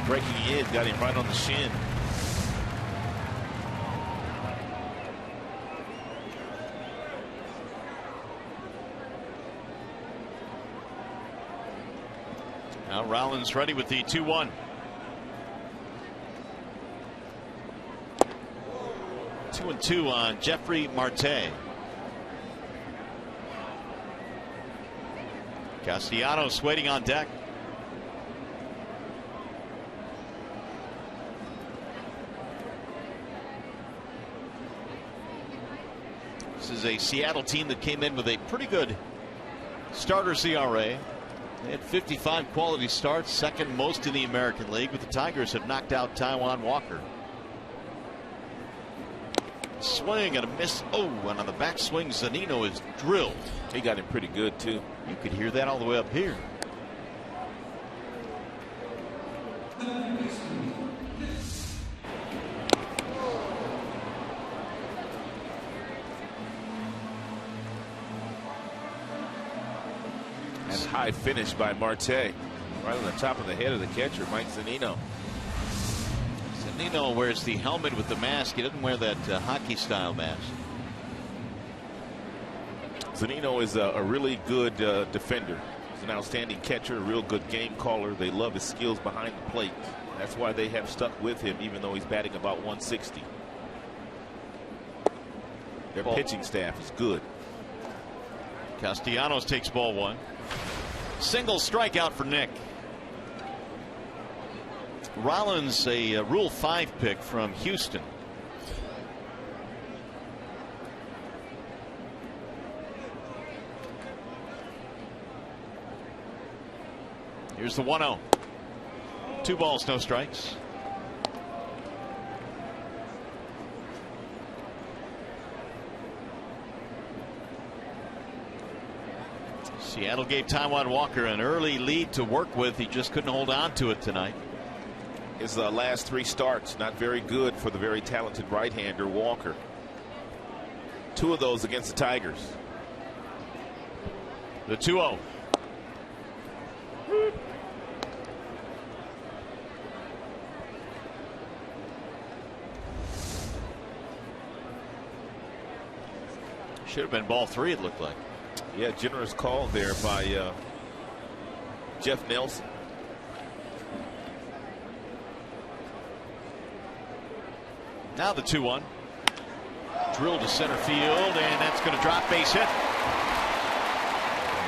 Breaking in, got him right on the shin. Now Rollins ready with the 2-1. Two and 2 on Jeffrey Marte. Castellanos waiting on deck. This is a Seattle team that came in with a pretty good starters ERA. They had 55 quality starts, second most in the American League, but the Tigers have knocked out Taijuan Walker. Swing and a miss. Oh, and on the backswing, Zunino is drilled. He got him pretty good, too. You could hear that all the way up here. And high finish by Marte. Right on the top of the head of the catcher, Mike Zunino. Zunino wears the helmet with the mask. He doesn't wear that hockey-style mask. Zunino is a really good defender. He's an outstanding catcher, a real good game caller. They love his skills behind the plate. That's why they have stuck with him, even though he's batting about 160. Their pitching staff is good. Castellanos takes ball 1. Single strikeout for Nick. Rollins, a Rule 5 pick from Houston. Here's the 1-0. 2 balls, no strikes. Seattle gave Taijuan Walker an early lead to work with. He just couldn't hold on to it tonight. His last 3 starts not very good for the very talented right-hander Walker. 2 of those against the Tigers. The 2-0. Should have been ball 3, it looked like. Yeah, generous call there by Jeff Nelson. Now the 2-1. Drill to center field, and that's going to drop. Base hit.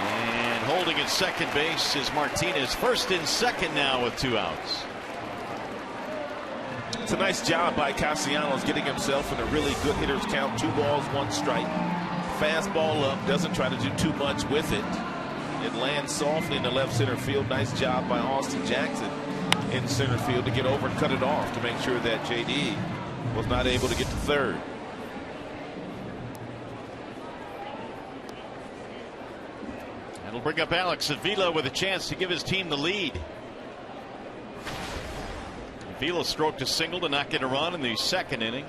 And holding at second base is Martinez. First and second now with 2 outs. It's a nice job by Castellanos getting himself in a really good hitter's count. 2 balls, 1 strike. Fastball up, doesn't try to do too much with it. It lands softly in the left center field. Nice job by Austin Jackson in center field to get over and cut it off to make sure that JD was not able to get to third. That'll bring up Alex Avila with a chance to give his team the lead. Avila stroked a single to not get a run in the second inning.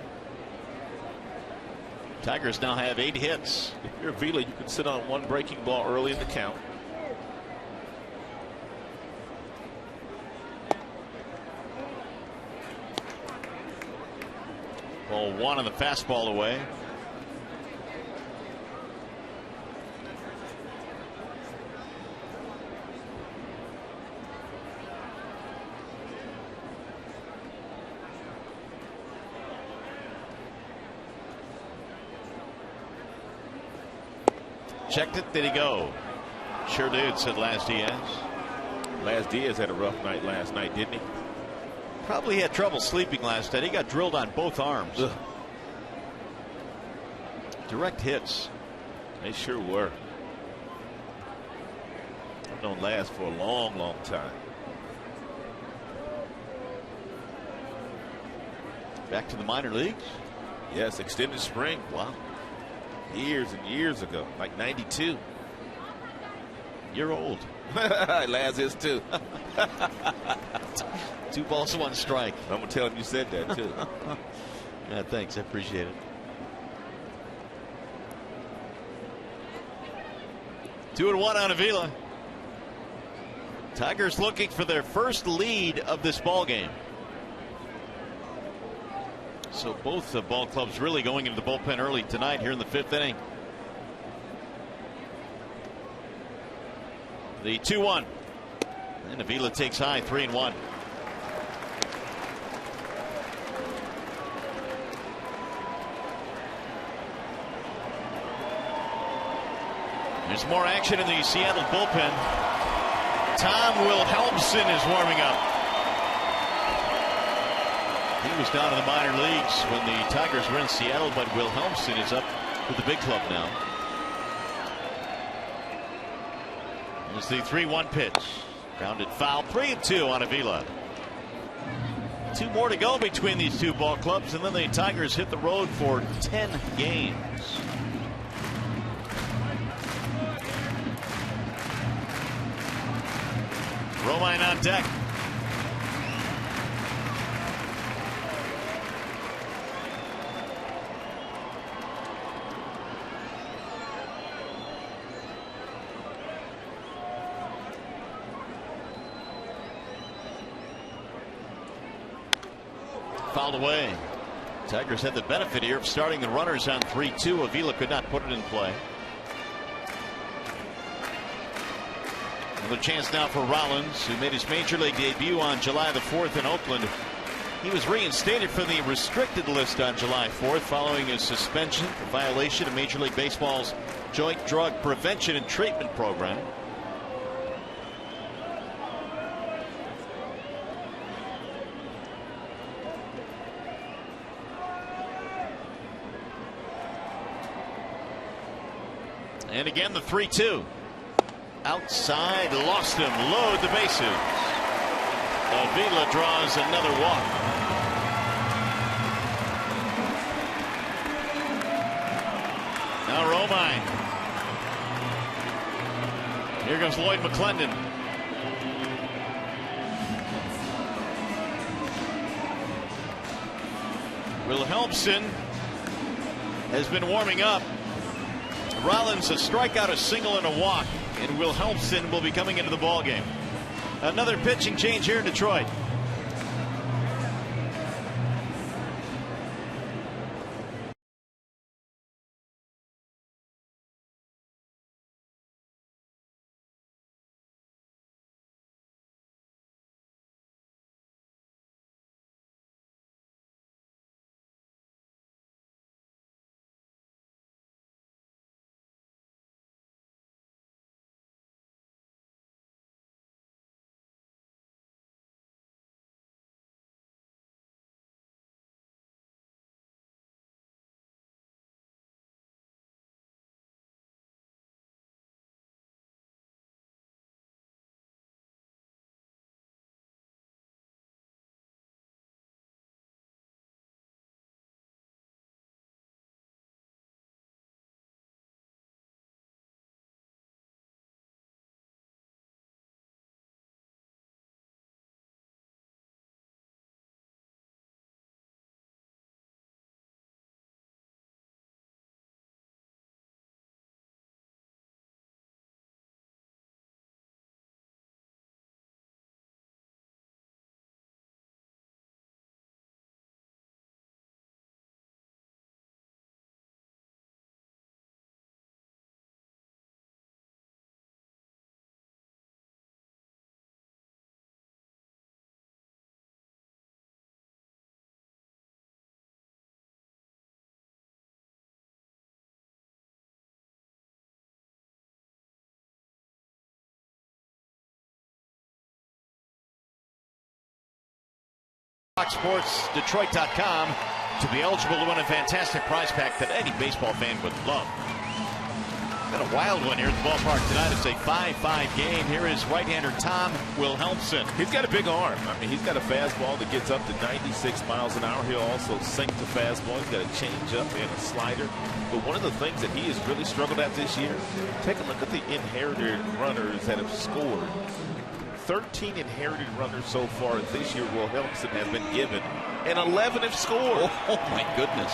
Tigers now have 8 hits. If you're Avila, you can sit on 1 breaking ball early in the count. Ball 1 on the fastball away. Checked it. Did he go? Sure did, said Laz Diaz. Laz Diaz had a rough night last night, didn't he? Probably had trouble sleeping last night. He got drilled on both arms. Ugh. Direct hits. They sure were. I've known Laz for a long, long time. Back to the minor leagues. Yes, extended spring. Wow. Years and years ago, like 92. You're old. Laz is too. 2 balls, 1 strike. I'm gonna tell him you said that too. Yeah, thanks. I appreciate it. Two and 1 on Avila. Tigers looking for their first lead of this ball game. So both the ball clubs really going into the bullpen early tonight here in the 5th inning. The 2-1. And Avila takes high, 3-1. There's more action in the Seattle bullpen. Tom Wilhelmsen is warming up. He was down in the minor leagues when the Tigers were in Seattle, but Wilhelmsen is up with the big club now. There's the 3-1 pitch. Grounded foul. 3-2 on Avila. 2 more to go between these 2 ball clubs, and then the Tigers hit the road for 10 games. Romine on deck. Fouled away. Tigers had the benefit here of starting the runners on 3-2. Avila could not put it in play. Another chance now for Rollins, who made his major league debut on July the 4th in Oakland. He was reinstated for the restricted list on July 4th following his suspension for violation of Major League Baseball's Joint Drug Prevention and Treatment Program. And again the 3-2. Outside, lost him, load the bases. Avila draws another walk. Now Romine. Here comes Lloyd McClendon. Wilhelmsen has been warming up. Rollins a strikeout, a single, and a walk, and Wilhelmsen will be coming into the ball game. Another pitching change here in Detroit. FoxSportsDetroit.com to be eligible to win a fantastic prize pack that any baseball fan would love. Got a wild one here at the ballpark tonight. It's a 5-5 game. Here is right-hander Tom Wilhelmsen. He's got a big arm. I mean, he's got a fastball that gets up to 96 miles an hour. He'll also sink the fastball. He's got a changeup and a slider. But one of the things that he has really struggled at this year, take a look at the inherited runners that have scored. 13 inherited runners so far this year Wilhelmsen has been given, and 11 have scored. Oh my goodness.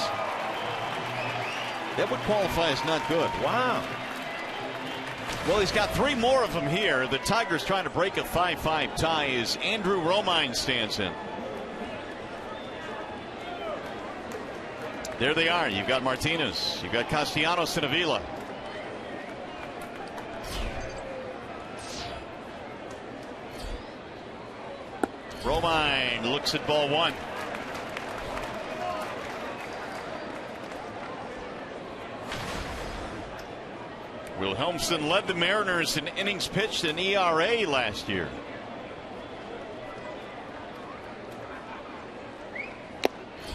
That would qualify as not good. Wow. Well, he's got 3 more of them here. The Tigers trying to break a 5-5 tie as Andrew Romine stands in. There they are. You've got Martinez. You've got Castellanos and Avila. Romine looks at ball 1. Wilhelmsen led the Mariners in innings pitched and ERA last year.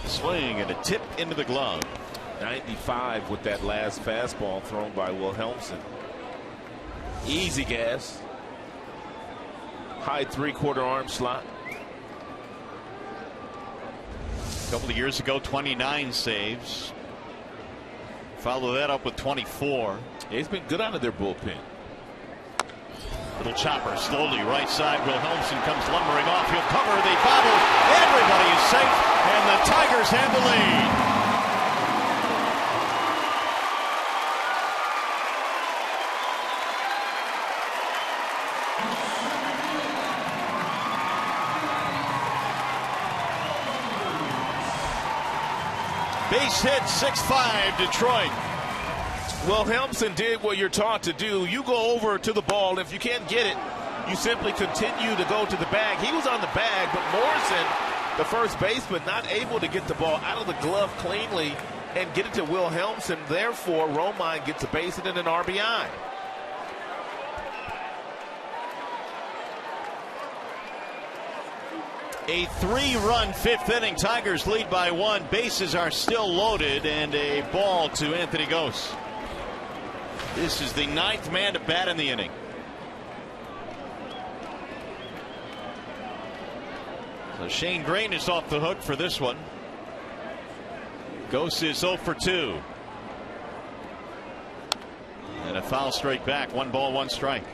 Swing and a tip into the glove. 95 with that last fastball thrown by Wilhelmsen. Easy gas. High 3/4 arm slot. A couple of years ago, 29 saves. Follow that up with 24. Yeah, he's been good out of their bullpen. Little chopper slowly right side. Wilhelmsen comes lumbering off. He'll cover the bobble. Everybody is safe, and the Tigers have the lead. Base hit, 6-5 Detroit. Wilhelmsen did what you're taught to do. You go over to the ball. If you can't get it, you simply continue to go to the bag. He was on the bag, but Morrison, the first baseman, not able to get the ball out of the glove cleanly and get it to Wilhelmsen. Therefore, Romine gets a base hit and an RBI. A 3-run 5th inning. Tigers lead by 1. Bases are still loaded, and a ball to Anthony Gose. This is the 9th man to bat in the inning. So Shane Green is off the hook for this one. Gose is 0 for 2. And a foul straight back. 1 ball, 1 strike.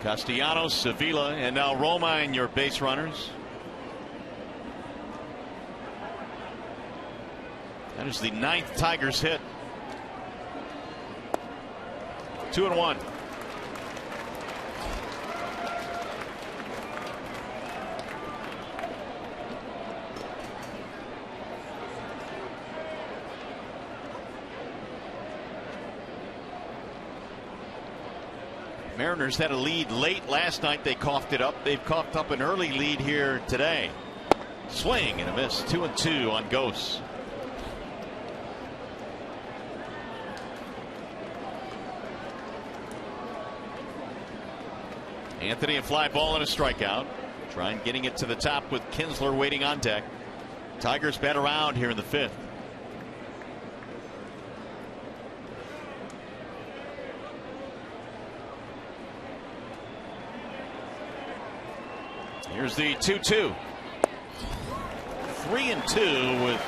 Castellanos, Sevilla, and now Romine, your base runners. That is the 9th Tigers hit. 2-1. Mariners had a lead late last night. They coughed it up. They've coughed up an early lead here today. Swing and a miss. 2-2 on Gose. Anthony, a fly ball and a strikeout. Trying getting it to the top with Kinsler waiting on deck. Tigers bat around here in the 5th. Here's the 2-2. 3-2 with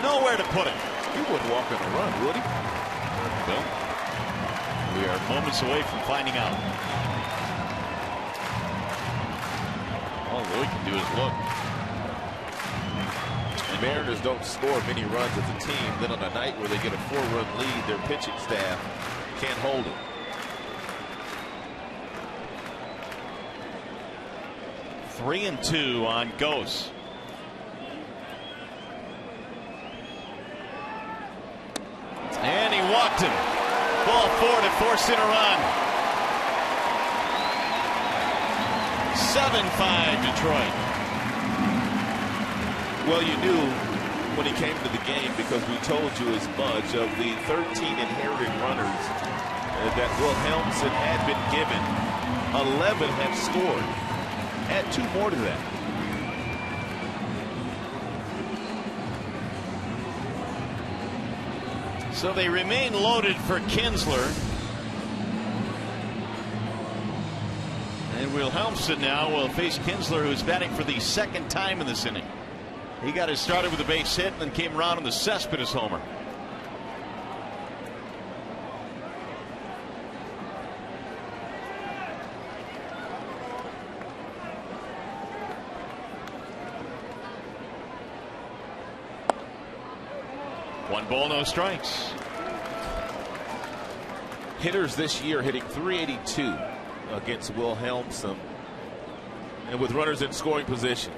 nowhere to put it. He wouldn't walk in the run, would he? Well, we are moments away from finding out. All Lloyd can do is look. The Mariners don't score many runs as a team. Then on a night where they get a 4-run lead, their pitching staff can't hold it. Three and 2 on Gose. And he walked him. Ball 4 to force in a run. 7-5 Detroit. Well, you knew when he came to the game because we told you as much. Of the 13 inherited runners that Wilhelmsen had been given, 11 have scored. Add 2 more to that. So they remain loaded for Kinsler. And Wilhelmsen now will face Kinsler, who's batting for the second time in this inning. He got it started with a base hit and then came around on the Cespedes homer. One ball, no strikes. Hitters this year hitting .382 against Wilhelmsen, and with runners in scoring position.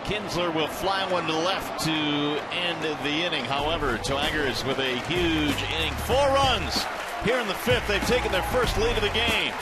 Kinsler will fly one to the left to end the inning. However, Tigers with a huge inning. 4 runs here in the 5th. They've taken their first lead of the game.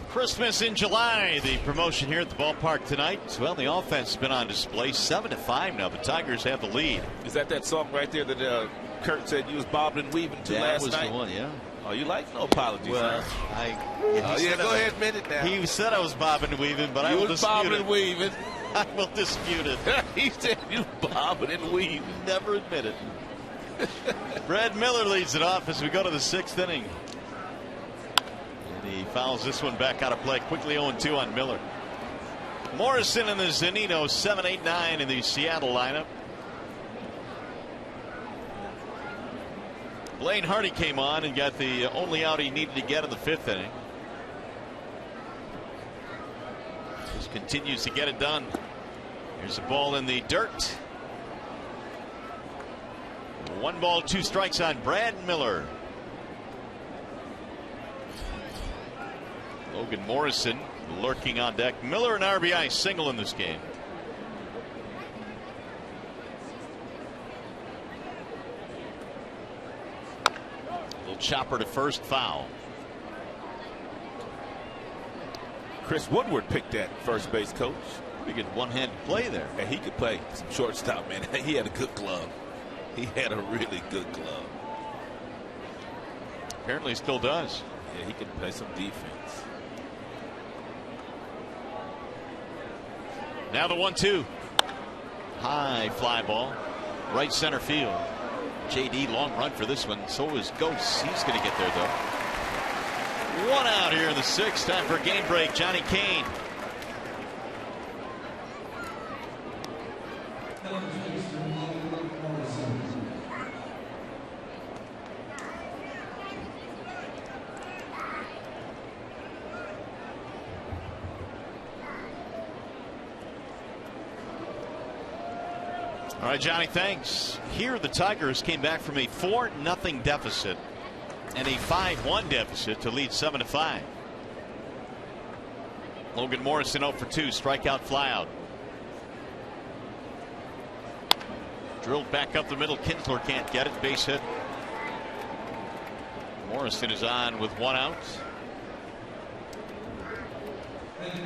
Christmas in July, the promotion here at the ballpark tonight. Well, the offense has been on display. 7-5 now. The Tigers have the lead. Is that song right there that Kurt said you was bobbing and weaving to last night? That was the one, yeah. Oh, you like? No apologies. Well, go ahead, admit it now. He said I was bobbing and weaving, but I will dispute bobbing it. and weaving. I will dispute it. He said you bobbing and weaving. Never admit it. Brad Miller leads it off as we go to the 6th inning. And he fouls this one back out of play. Quickly 0-2 on Miller. Morrison and the Zunino 7, 8, 9 in the Seattle lineup. Blaine Hardy came on and got the only out he needed to get in the 5th inning. Just continues to get it done. Here's a ball in the dirt. 1 ball, 2 strikes on Brad Miller. Logan Morrison lurking on deck. Miller an RBI single in this game. Little chopper to first, foul. Chris Woodward picked that first base coach. Pretty good one-handed play there. And he could play some shortstop, man. He had a good glove. He had a really good glove. Apparently still does. Yeah, he can play some defense. Now the 1-2. High fly ball. Right center field. JD long run for this one. So is Ghosts. He's going to get there though. One out here in the 6th. Time for a game break. Johnny Kane. All right, Johnny, thanks. Here the Tigers came back from a 4-0 deficit and a 5-1 deficit to lead 7-5. Logan Morrison 0 for 2, strikeout, flyout. Drilled back up the middle. Kinsler can't get it. Base hit. Morrison is on with 1 out.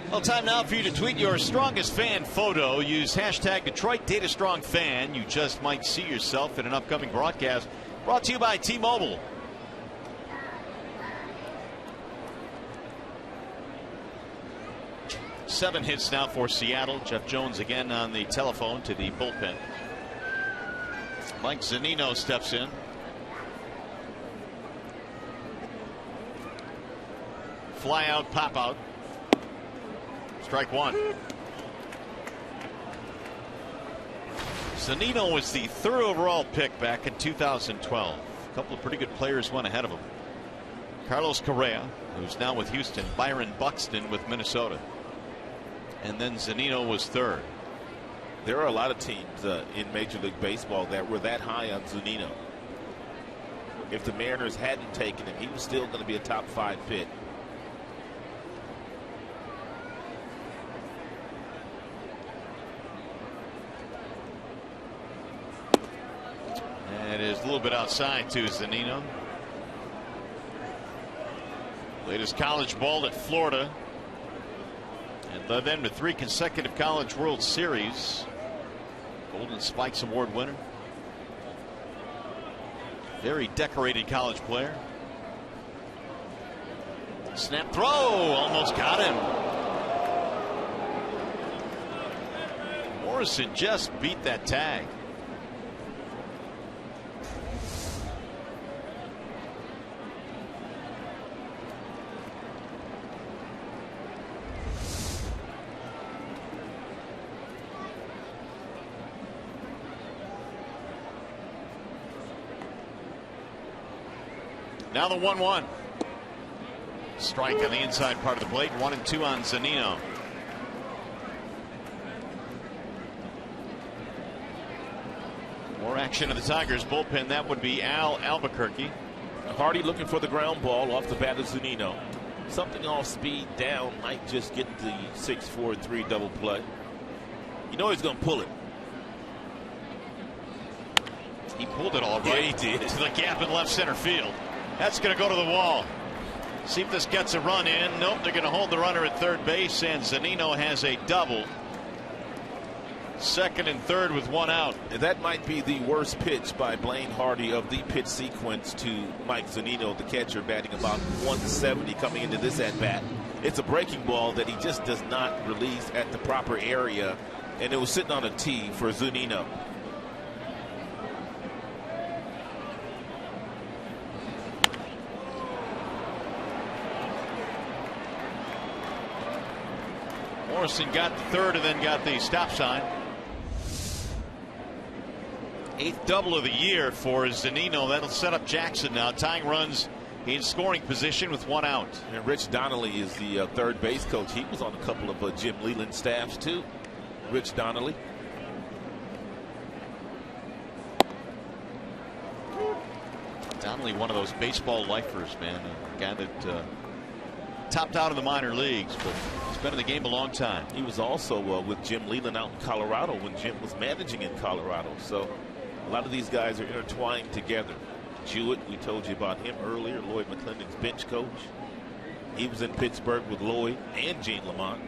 Well, time now for you to tweet your strongest fan photo. Use hashtag Detroit Data Strong Fan. You just might see yourself in an upcoming broadcast. Brought to you by T-Mobile. Seven hits now for Seattle. Jeff Jones again on the telephone to the bullpen. Mike Zunino steps in. Fly out, pop out. Strike one. Zunino was the 3rd overall pick back in 2012. A couple of pretty good players went ahead of him. Carlos Correa, who's now with Houston. Byron Buxton with Minnesota. And then Zunino was 3rd. There are a lot of teams in Major League Baseball that were that high on Zunino. If the Mariners hadn't taken him, he was still going to be a top 5 pick. And it is a little bit outside to Zunino. Latest college ball at Florida. And led them to 3 consecutive College World Series. Golden Spikes Award winner. Very decorated college player. Snap throw. Almost got him. Morrison just beat that tag. Now the 1-1. Strike on the inside part of the plate. 1-2 on Zunino. More action of the Tigers bullpen. That would be Al Albuquerque. Hardy looking for the ground ball off the bat of Zunino. Something off speed down, might just get the 6-4-3 double play. You know he's going to pull it. He pulled it all right. Yeah, he did. To the gap in left center field. That's going to go to the wall. See if this gets a run in. Nope, they're going to hold the runner at 3rd base, and Zunino has a double. 2nd and 3rd with 1 out. And that might be the worst pitch by Blaine Hardy of the pitch sequence to Mike Zunino, the catcher, batting about 170 coming into this at bat. It's a breaking ball that he just does not release at the proper area, and it was sitting on a tee for Zunino. Morrison got the 3rd and then got the stop sign. 8th double of the year for Zunino. That'll set up Jackson now. Tying runs in scoring position with 1 out. And Rich Donnelly is the 3rd base coach. He was on a couple of Jim Leyland staffs too. Rich Donnelly. Donnelly, one of those baseball lifers, man. A guy that topped out in the minor leagues, but he's been in the game a long time. He was also with Jim Leyland out in Colorado when Jim was managing in Colorado. So a lot of these guys are intertwined together. Jewett, we told you about him earlier, Lloyd McClendon's bench coach. He was in Pittsburgh with Lloyd and Gene Lamont.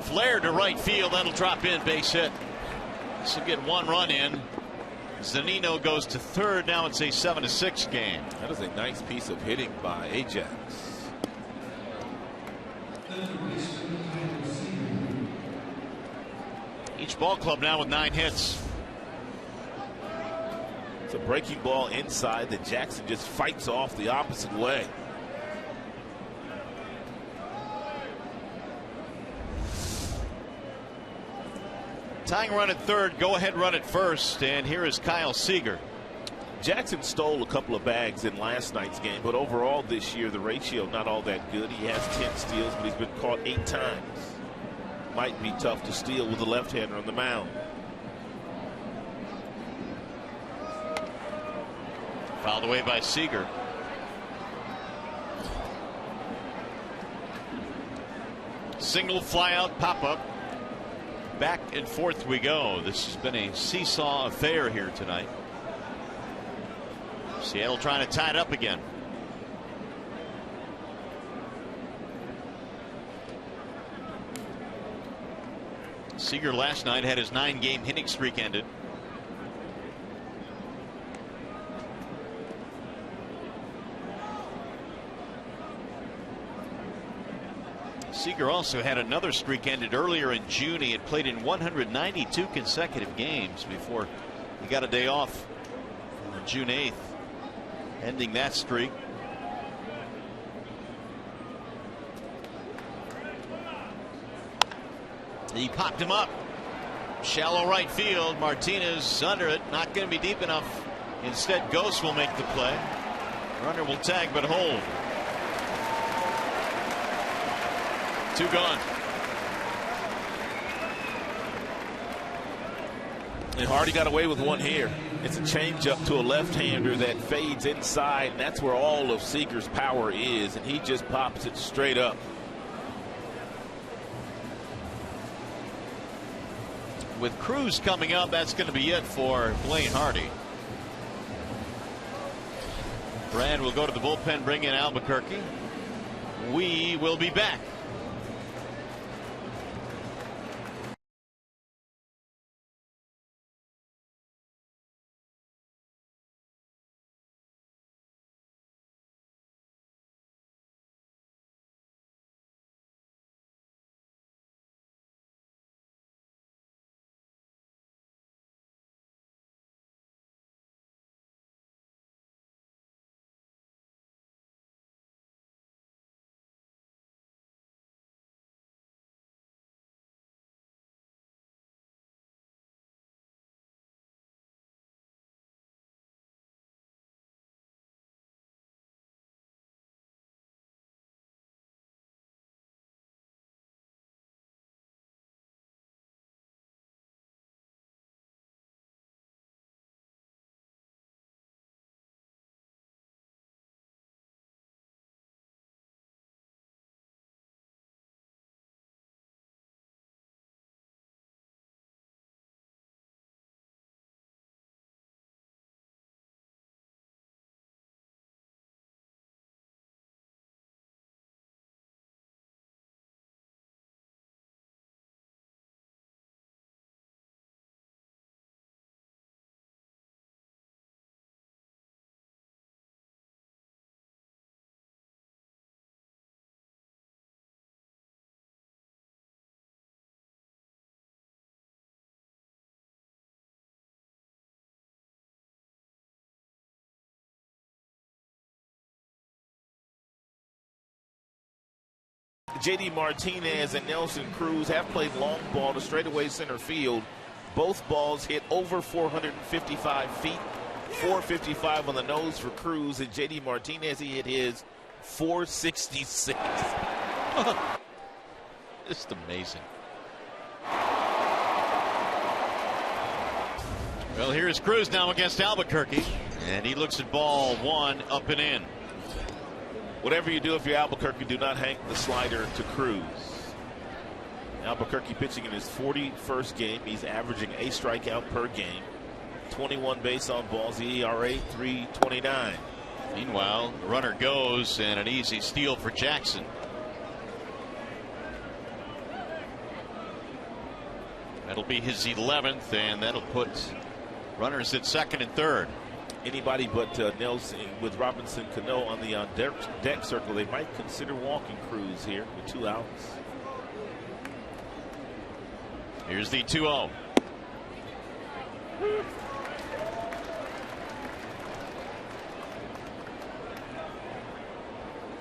Flare to right field. That'll drop in. Base hit. This will get 1 run in. Zunino goes to 3rd. Now it's a 7-6 game. That is a nice piece of hitting by Ajax. Each ball club now with 9 hits. It's a breaking ball inside that Jackson just fights off the opposite way. Tying run at third, go ahead run at first, and here is Kyle Seager. Jackson stole a couple of bags in last night's game, but overall this year the ratio not all that good. He has 10 steals, but he's been caught 8 times. Might be tough to steal with a left-hander on the mound. Fouled away by Seager. Single fly out, pop up. Back and forth we go. This has been a seesaw affair here tonight. Seattle trying to tie it up again. Seager last night had his 9-game hitting streak ended. Seager also had another streak ended earlier in June. He had played in 192 consecutive games before he got a day off on June 8th, ending that streak. He popped him up. Shallow right field. Martinez under it. Not going to be deep enough. Instead, Ghost will make the play. Runner will tag but hold. 2 gone. And Hardy got away with one here. It's a changeup to a left-hander that fades inside, and that's where all of Seager's power is, and he just pops it straight up. With Cruz coming up, that's going to be it for Blaine Hardy. Brad will go to the bullpen, bring in Albuquerque. We will be back. JD Martinez and Nelson Cruz have played long ball to straightaway center field. Both balls hit over 455 feet. 455 on the nose for Cruz, and JD Martinez, he hit his 466. Just amazing. Well, here's Cruz now against Albuquerque, and he looks at ball 1 up and in. Whatever you do, if you're Albuquerque, do not hang the slider to Cruz. Albuquerque pitching in his 41st game. He's averaging a strikeout per game. 21 base on balls. The ERA 3.29. Meanwhile, the runner goes, and an easy steal for Jackson. That'll be his 11th, and that'll put runners at second and third. Anybody but Nelson with Robinson Cano on the deck circle, they might consider walking Cruz here with 2 outs. Here's the 2-0.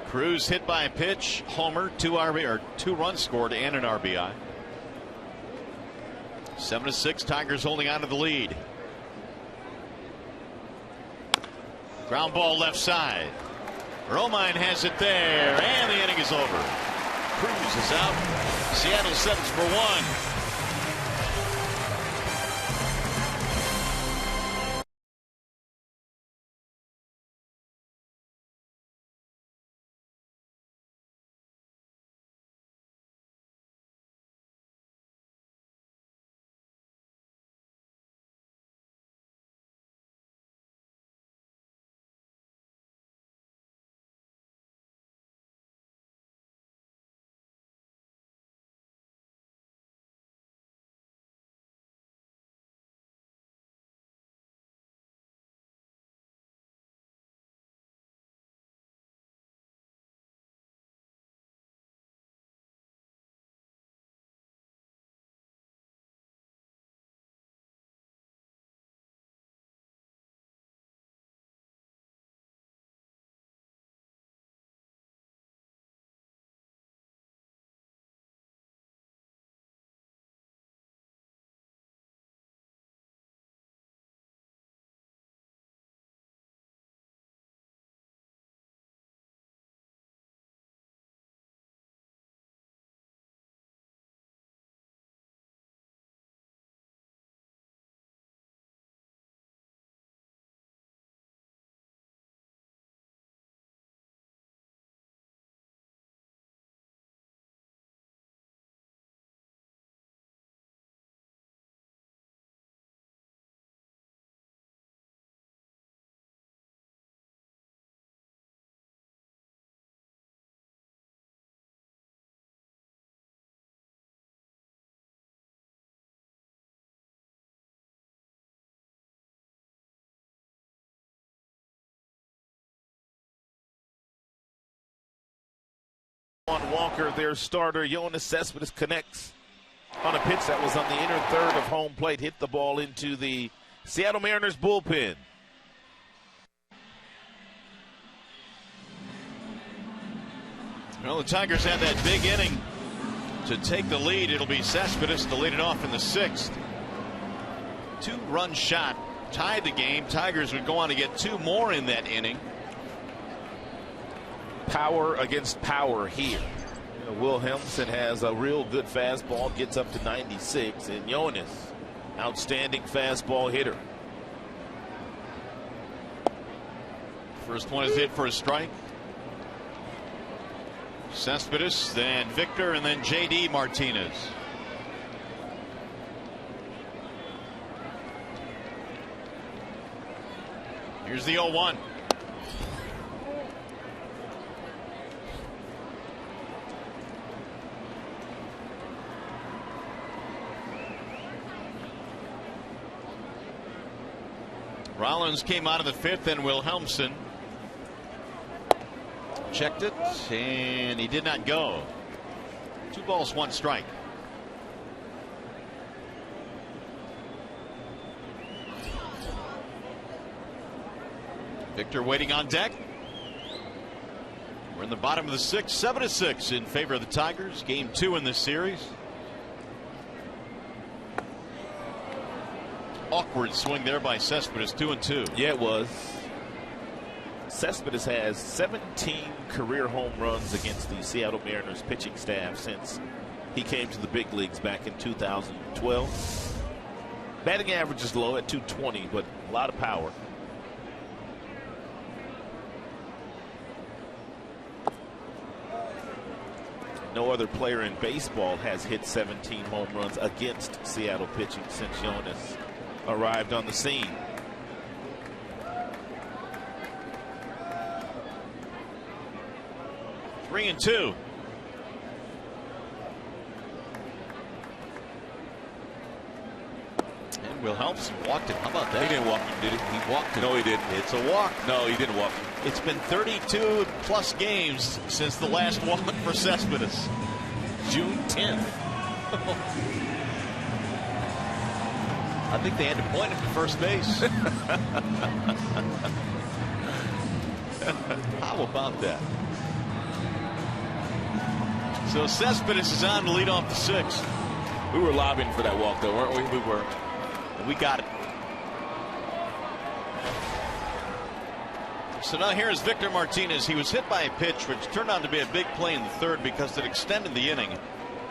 Cruz hit by a pitch, homer, 2 runs scored and an RBI. 7-6, Tigers holding on to the lead. Ground ball left side. Romine has it there, and the inning is over. Cruz is out. Seattle settles for 1. On Walker, their starter, Yoenis Cespedes connects on a pitch that was on the inner third of home plate, hit the ball into the Seattle Mariners bullpen. Well, the Tigers had that big inning to take the lead. It'll be Cespedes to lead it off in the 6th. 2-run shot tied the game. Tigers would go on to get 2 more in that inning. Power against power here. Wilhelmsen has a real good fastball, gets up to 96, and Yoenis, outstanding fastball hitter. First one is hit for a strike. Cespedes, then Victor, and then J.D. Martinez. Here's the 0-1. Rollins came out of the 5th, and Wilhelmsen checked it, and he did not go. 2 balls, 1 strike. Victor waiting on deck. We're in the bottom of the 6th, 7-6 in favor of the Tigers. Game 2 in this series. Awkward swing there by Cespedes, 2-2. Yeah, it was. Cespedes has 17 career home runs against the Seattle Mariners pitching staff since he came to the big leagues back in 2012. Batting average is low at .220, but a lot of power. No other player in baseball has hit 17 home runs against Seattle pitching since Yoenis arrived on the scene. Three and 2. And Wilhelmsen walked him. How about that? He didn't walk him, did he? He walked him. No, he didn't. It's a walk. No, he didn't walk him. It's been 32 plus games since the last walk for Cespedes. June 10th. I think they had to point him to first base. How about that? So Cespedes is on to lead off the sixth. We were lobbying for that walk, though, weren't we? We were. And we got it. So now here's Victor Martinez. He was hit by a pitch which turned out to be a big play in the third because it extended the inning.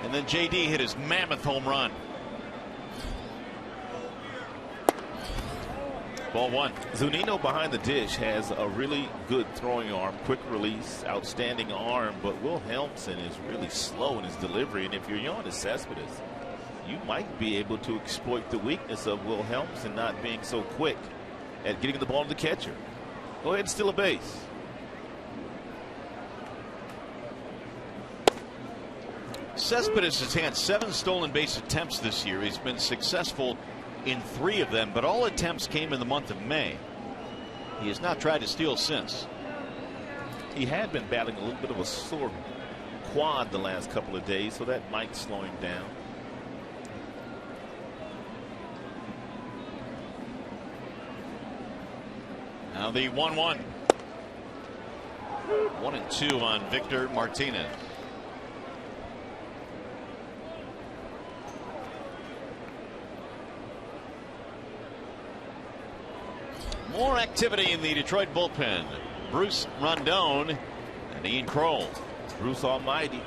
And then JD hit his mammoth home run. Ball one. Zunino behind the dish has a really good throwing arm, quick release, outstanding arm, but Will Helmson is really slow in his delivery. And if you're Yoenis Cespedes, you might be able to exploit the weakness of Will Helmson not being so quick at getting the ball to the catcher. Go ahead and steal a base. Cespedes has had 7 stolen base attempts this year. He's been successful in 3 of them, but all attempts came in the month of May. He has not tried to steal since. He had been battling a little bit of a sore quad the last couple of days, so that might slow him down. Now the 1-1. 1-2 on Victor Martinez. More activity in the Detroit bullpen. Bruce Rondon and Ian Kroll. Bruce Almighty.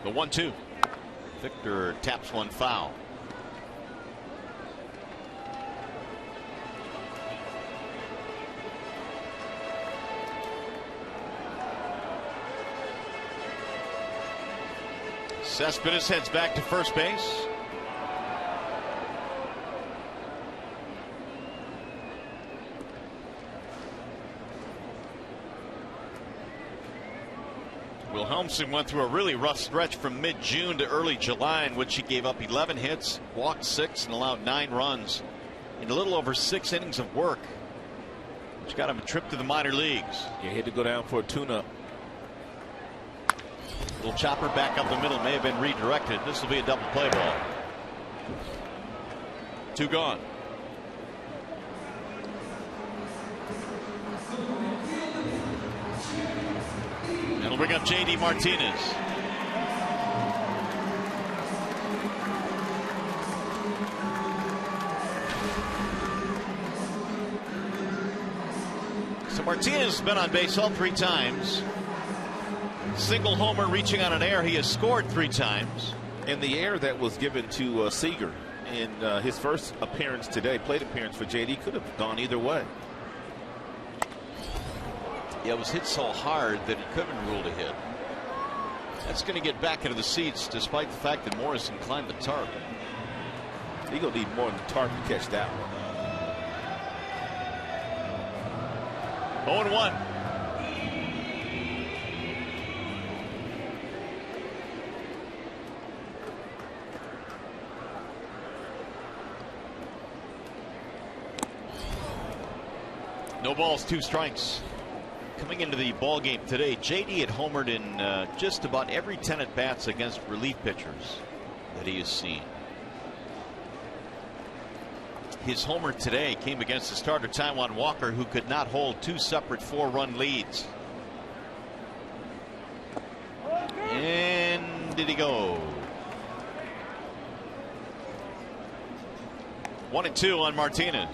The 1-2. Victor taps one foul. Cespedes heads back to first base. Will Helmson went through a really rough stretch from mid-June to early July in which he gave up 11 hits, walked 6, and allowed 9 runs in a little over 6 innings of work, which got him a trip to the minor leagues. Yeah, he had to go down for a tune-up. Little chopper back up the middle, may have been redirected. This will be a double play ball. 2 gone. It'll bring up JD Martinez. So Martinez has been on base all 3 times. Single homer reaching on an air. He has scored 3 times. And the air that was given to Seager in his first appearance today, plate appearance for JD, could have gone either way. Yeah, it was hit so hard that it could have been ruled a hit. That's going to get back into the seats despite the fact that Morrison climbed the tarp. He's going to need more than the tarp to catch that one. 0-1. No balls, 2 strikes. Coming into the ball game today, JD had homered in just about every 10 at bats against relief pitchers that he has seen. His homer today came against the starter Taijuan Walker, who could not hold 2 separate 4-run leads. And did he go? 1-2 on Martinez.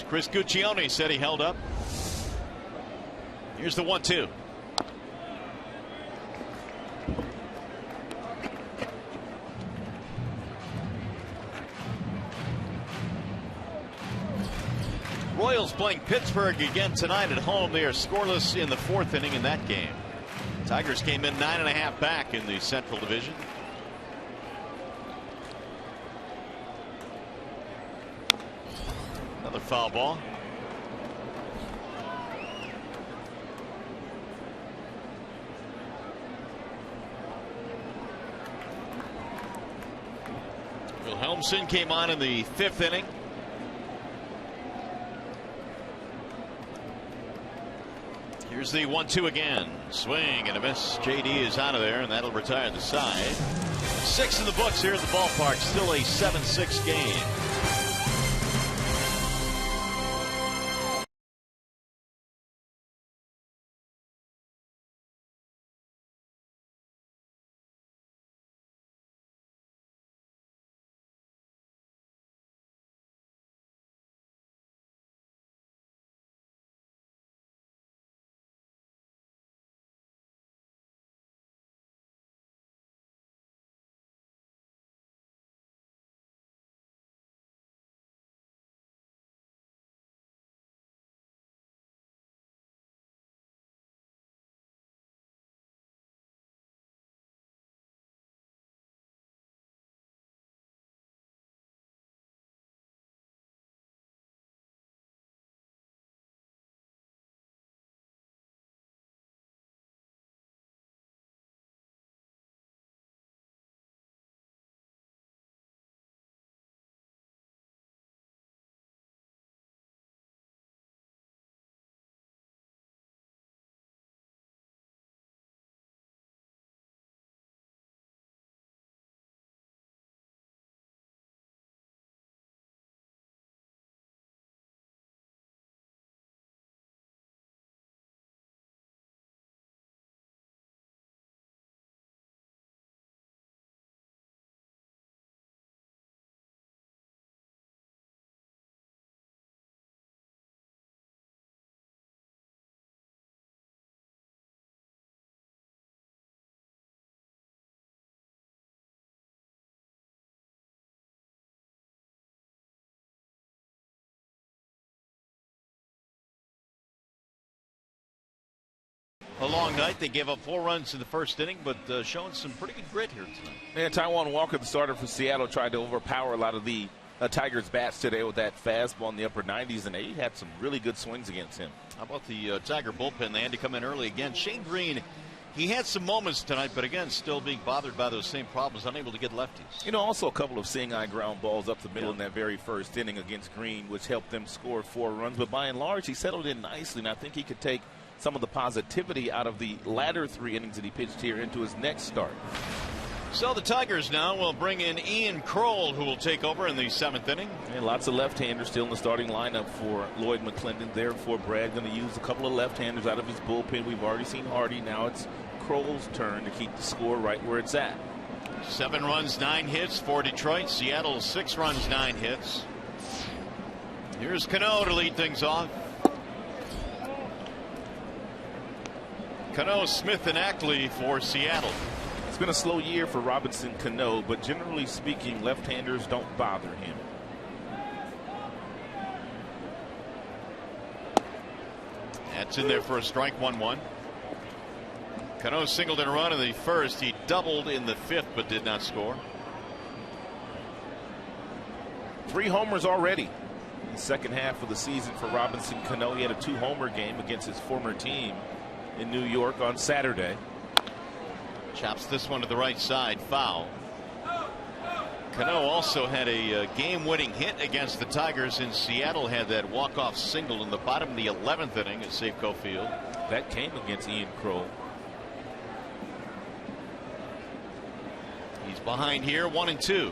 Chris Guccione said he held up. Here's the 1-2. Royals playing Pittsburgh again tonight at home. They are scoreless in the 4th inning in that game. Tigers came in 9.5 back in the Central Division. Another foul ball. Helmson came on in the 5th inning. Here's the 1-2 again. Swing and a miss. JD is out of there, and that'll retire the side. 6 in the books here at the ballpark. Still a 7-6 game. A long night. They gave up 4 runs in the 1st inning, but showing some pretty good grit here tonight. And Taijuan Walker, the starter for Seattle, tried to overpower a lot of the Tigers' bats today with that fastball in the upper 90s, and they had some really good swings against him. How about the Tiger bullpen? They had to come in early again. Shane Green, he had some moments tonight, but again, still being bothered by those same problems, unable to get lefties. You know, also a couple of seeing-eye ground balls up the middle in that very 1st inning against Green, which helped them score 4 runs. But by and large, he settled in nicely, and I think he could take some of the positivity out of the latter 3 innings that he pitched here into his next start. So the Tigers now will bring in Ian Kroll, who will take over in the 7th inning. And lots of left-handers still in the starting lineup for Lloyd McClendon. Therefore, Brad going to use a couple of left-handers out of his bullpen. We've already seen Hardy. Now it's Kroll's turn to keep the score right where it's at. 7 runs, 9 hits for Detroit. Seattle 6 runs, 9 hits. Here's Cano to lead things off. Cano, Smith, and Ackley for Seattle. It's been a slow year for Robinson Cano, but generally speaking, left-handers don't bother him. That's in there for a strike. 1-1. Cano singled in a run in the 1st. He doubled in the 5th, but did not score. 3 homers already in the 2nd half of the season for Robinson Cano. He had a 2-homer game against his former team in New York on Saturday. Chops this one to the right side, foul. Cano also had a game-winning hit against the Tigers in Seattle. Had that walk-off single in the bottom of the 11th inning at Safeco Field. That came against Ian Kroll. He's behind here, 1-2.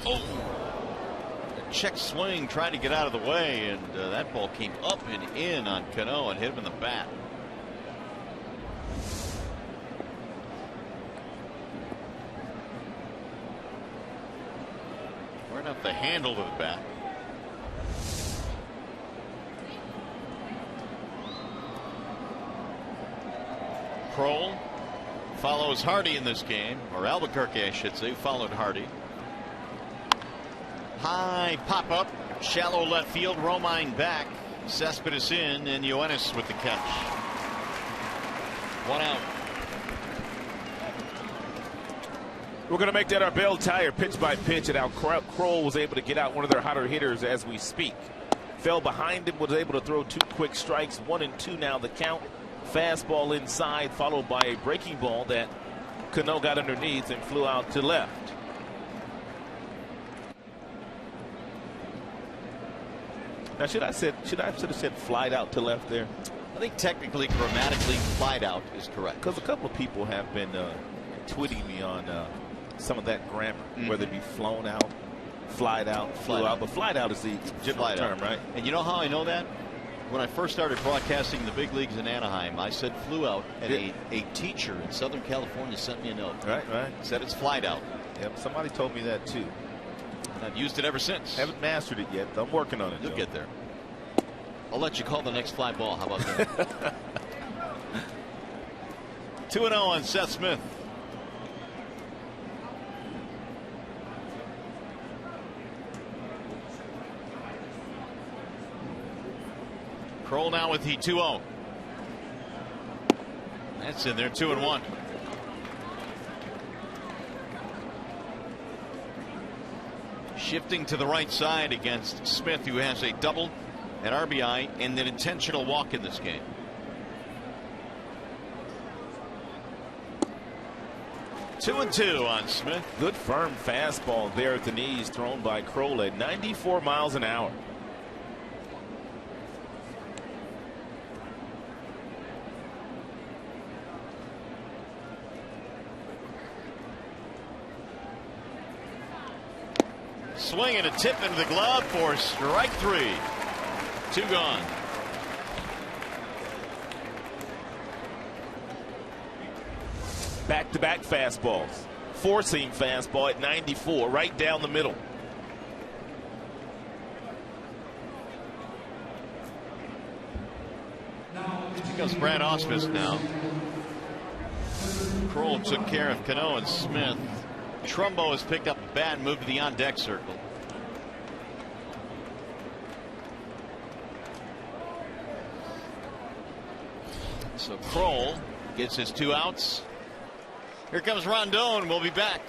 Oh, a check swing, trying to get out of the way, and that ball came up and in on Cano and hit him in the bat. Right off the handle of the bat. Kroll follows Hardy in this game, or Albuquerque, I should say, followed Hardy. High pop up, shallow left field, Romine back, Cespedes in, and Yoenis with the catch. 1 out. We're going to make that our bell tire pitch by pitch, and how Kroll was able to get out one of their hotter hitters as we speak. Fell behind him, was able to throw 2 quick strikes, 1-2 now the count. Fastball inside, followed by a breaking ball that Cano got underneath and flew out to left. Now, should I have said flied out to left there? I think technically, grammatically, flied out is correct. Because a couple of people have been tweeting me on some of that grammar, whether it be flown out, flied out, flew out. But flied out is the general term, right? And you know how I know that? When I first started broadcasting in the big leagues in Anaheim, I said flew out, and a teacher in Southern California sent me a note. Right. Said it's flied out. Yep, somebody told me that too. And I've used it ever since. Haven't mastered it yet. I'm working on it. You'll get there. I'll let you call the next fly ball. How about that? 2-0 on Seth Smith. Kroll now with the 2-0. That's in there, 2-1. Shifting to the right side against Smith, who has a double, an RBI, and an intentional walk in this game. Two and two on Smith. Good firm fastball there at the knees, thrown by Kroll at 94 miles an hour. Swing and a tip into the glove for strike 3. 2 gone. Back-to-back fastballs. Four-seam fastball at 94, right down the middle. Here comes Brad Ausmus now. Kroll took care of Cano and Smith. Trumbo has picked up a bat and moved to the on-deck circle. So Kroll gets his 2 outs. Here comes Rondon. We'll be back.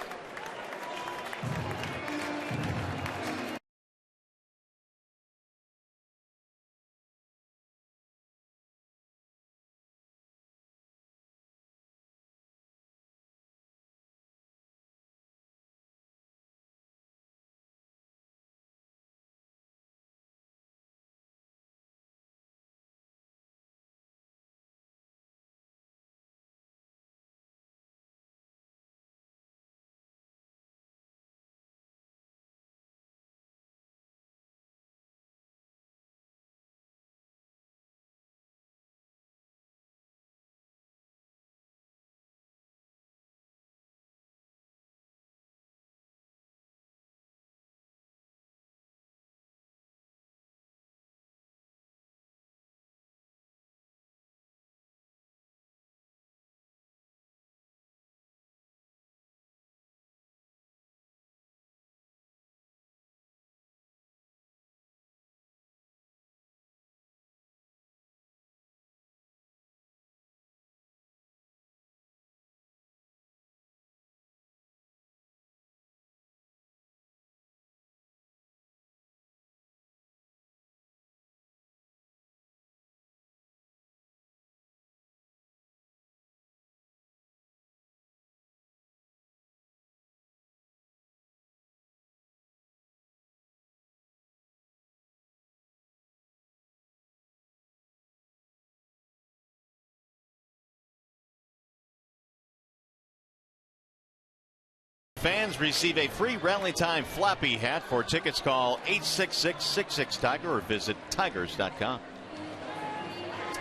Fans receive a free Rally Time Flappy hat. For tickets, call 866-66-TIGER or visit tigers.com.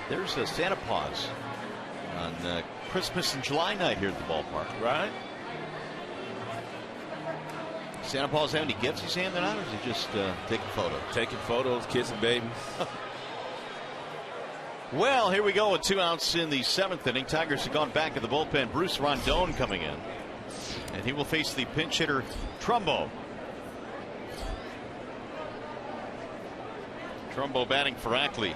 There's a Santa Paws on Christmas and July night here at the ballpark. Right. Santa Paws have any gifts he's handing out, or is he just taking photos? Taking photos, kissing babies. Well, here we go with 2 outs in the 7th inning. Tigers have gone back to the bullpen. Bruce Rondon coming in. And he will face the pinch hitter, Trumbo. Trumbo batting for Ackley.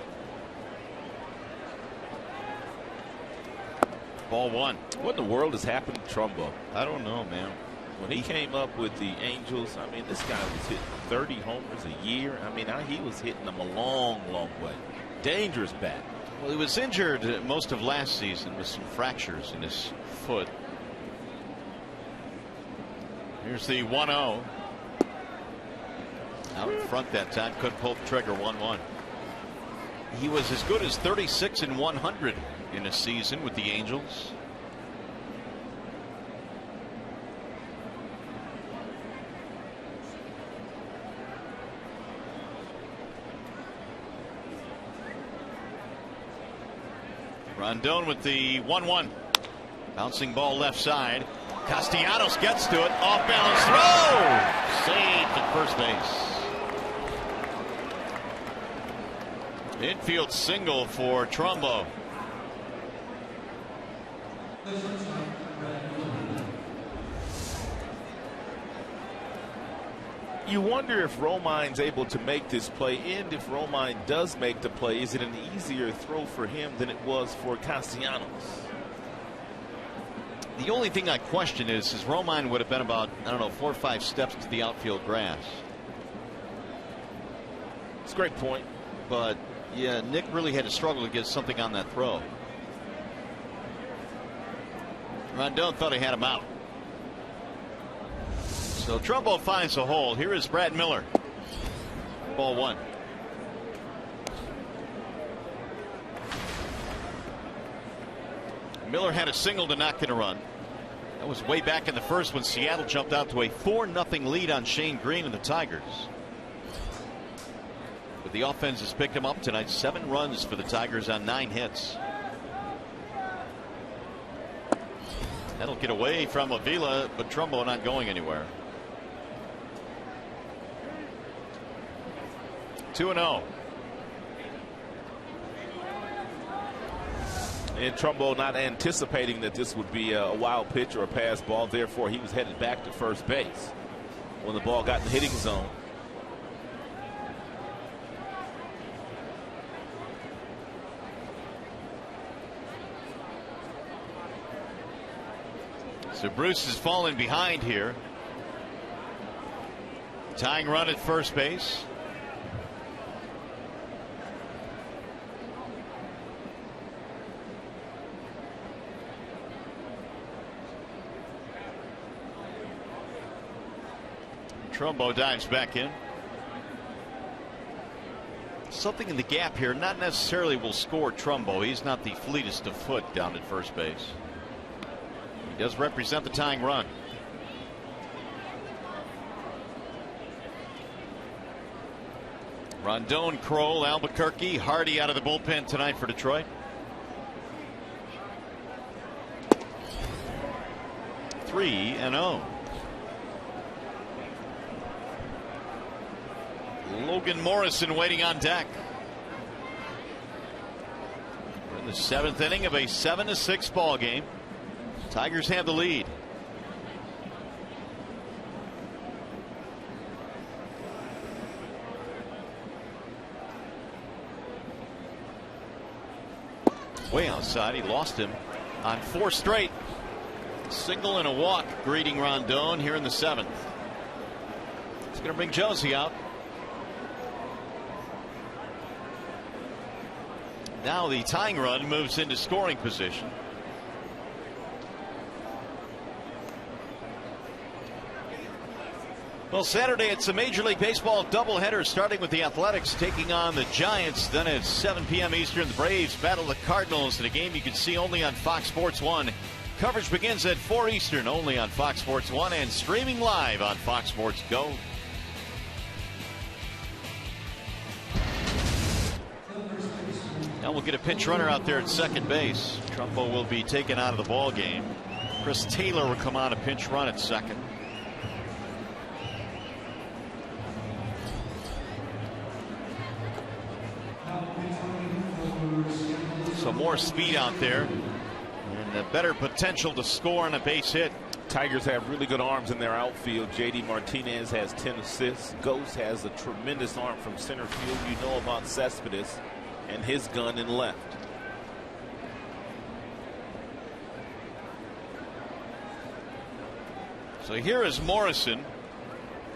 Ball 1. What in the world has happened to Trumbo? I don't know, man. When he came up with the Angels, I mean, this guy was hitting 30 homers a year. I mean, he was hitting them a long, long way. Dangerous bat. Well, he was injured most of last season with some fractures in his foot. Here's the 1-0. Out in front that time, couldn't pull the trigger. 1-1. He was as good as 36 and 100 in a season with the Angels. Rondon with the 1-1. Bouncing ball left side. Castellanos gets to it. Off balance throw. Saved at first base. Infield single for Trumbo. You wonder if Romine's able to make this play, and if Romine does make the play, is it an easier throw for him than it was for Castellanos? The only thing I question is Romine would have been about, I don't know, 4 or 5 steps to the outfield grass. It's a great point. But yeah, Nick really had to struggle to get something on that throw. Rondon thought he had him out. So Trumbo finds a hole. Here is Brad Miller. Ball 1. Miller had a single to knock in a run. That was way back in the first when Seattle jumped out to a 4-0 lead on Shane Green and the Tigers. But the offense has picked him up tonight. 7 runs for the Tigers on 9 hits. That'll get away from Avila, but Trumbo not going anywhere. 2-0. And Trumbo not anticipating that this would be a wild pitch or a pass ball. Therefore, he was headed back to first base when the ball got in the hitting zone. So Bruce has fallen behind here. Tying run at first base. Trumbo dives back in. Something in the gap here not necessarily will score Trumbo. He's not the fleetest of foot down at first base. He does represent the tying run. Rondon, Kroll, Albuquerque, Hardy out of the bullpen tonight for Detroit. 3-0. Logan Morrison waiting on deck. We're in the 7th inning of a 7-6 ball game. Tigers have the lead. Way outside, he lost him on 4 straight. Single and a walk greeting Rondon here in the 7th. It's going to bring Josie out. Now the tying run moves into scoring position. Well, Saturday it's a Major League Baseball doubleheader starting with the Athletics taking on the Giants. Then at 7 p.m. Eastern, the Braves battle the Cardinals in a game you can see only on Fox Sports 1. Coverage begins at 4 Eastern only on Fox Sports 1 and streaming live on Fox Sports Go. Now we'll get a pinch runner out there at second base. Trumbo will be taken out of the ball game. Chris Taylor will come on a pinch run at second. So more speed out there and a better potential to score on a base hit. Tigers have really good arms in their outfield. J.D. Martinez has 10 assists. Ghost has a tremendous arm from center field. You know about Cespedes and his gun in left. So here is Morrison.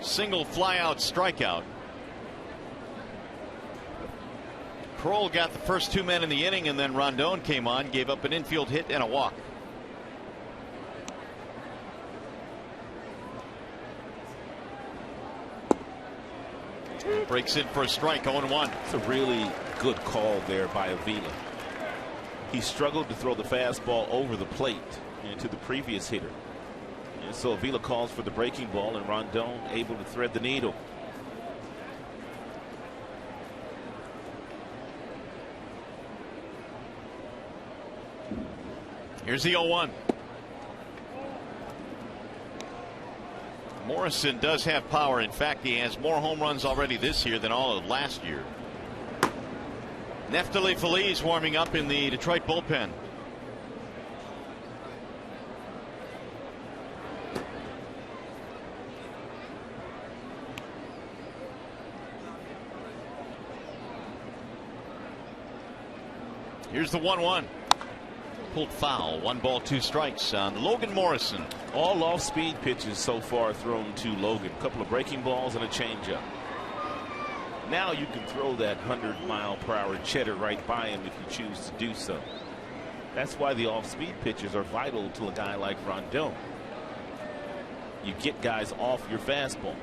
Single flyout strikeout. Kroll got the first 2 men in the inning, and then Rondon came on, gave up an infield hit and a walk. Breaks in for a strike, 0-1. It's a really good call there by Avila. He struggled to throw the fastball over the plate into the previous hitter. And so Avila calls for the breaking ball, and Rondon able to thread the needle. Here's the 0-1. Morrison does have power. In fact, he has more home runs already this year than all of last year. Neftali Feliz warming up in the Detroit bullpen. Here's the 1-1. Pulled foul. 1 ball, 2 strikes on Logan Morrison. All off-speed pitches so far thrown to Logan. A couple of breaking balls and a changeup. Now you can throw that 100-mile-per-hour cheddar right by him if you choose to do so. That's why the off-speed pitches are vital to a guy like Rondon. You get guys off your fastball.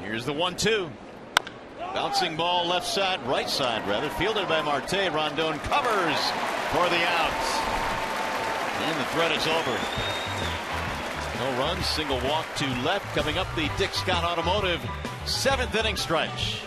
Here's the 1-2. Bouncing ball left side, right side rather, fielded by Marte. Rondon covers for the out. And the threat is over. No runs, single walk to left. Coming up, the Dick Scott Automotive 7th inning stretch.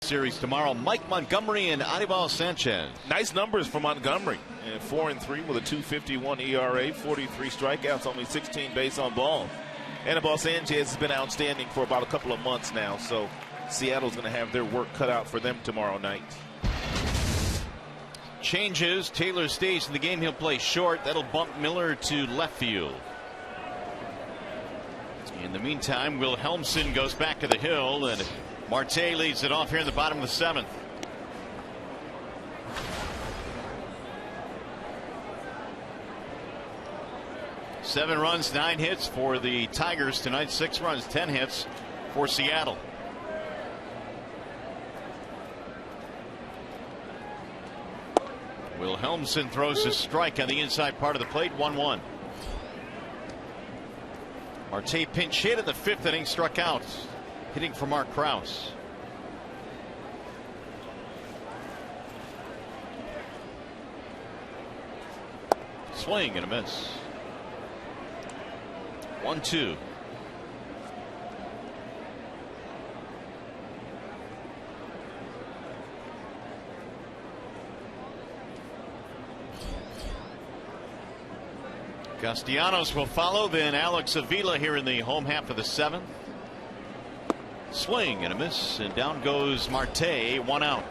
Series tomorrow. Mike Montgomery and Anibal Sanchez. Nice numbers for Montgomery. 4-3 with a 2.51 ERA, 43 strikeouts, only 16 base on balls. Anibal Sanchez has been outstanding for about a couple of months now, so Seattle's going to have their work cut out for them tomorrow night. Changes. Taylor stays in the game. He'll play short. That'll bump Miller to left field. In the meantime, Wilhelmsen goes back to the hill, and Marte leads it off here in the bottom of the 7th. Seven runs, 9 hits for the Tigers tonight. 6 runs, 10 hits for Seattle. Wilhelmsen throws a strike on the inside part of the plate. 1-1. Marte pinch hit in the 5th inning, struck out, hitting for Mark Krause. Swing and a miss. 1-2. Castellanos will follow, then Alex Avila here in the home half of the 7th. Swing and a miss, and down goes Marte, 1 out.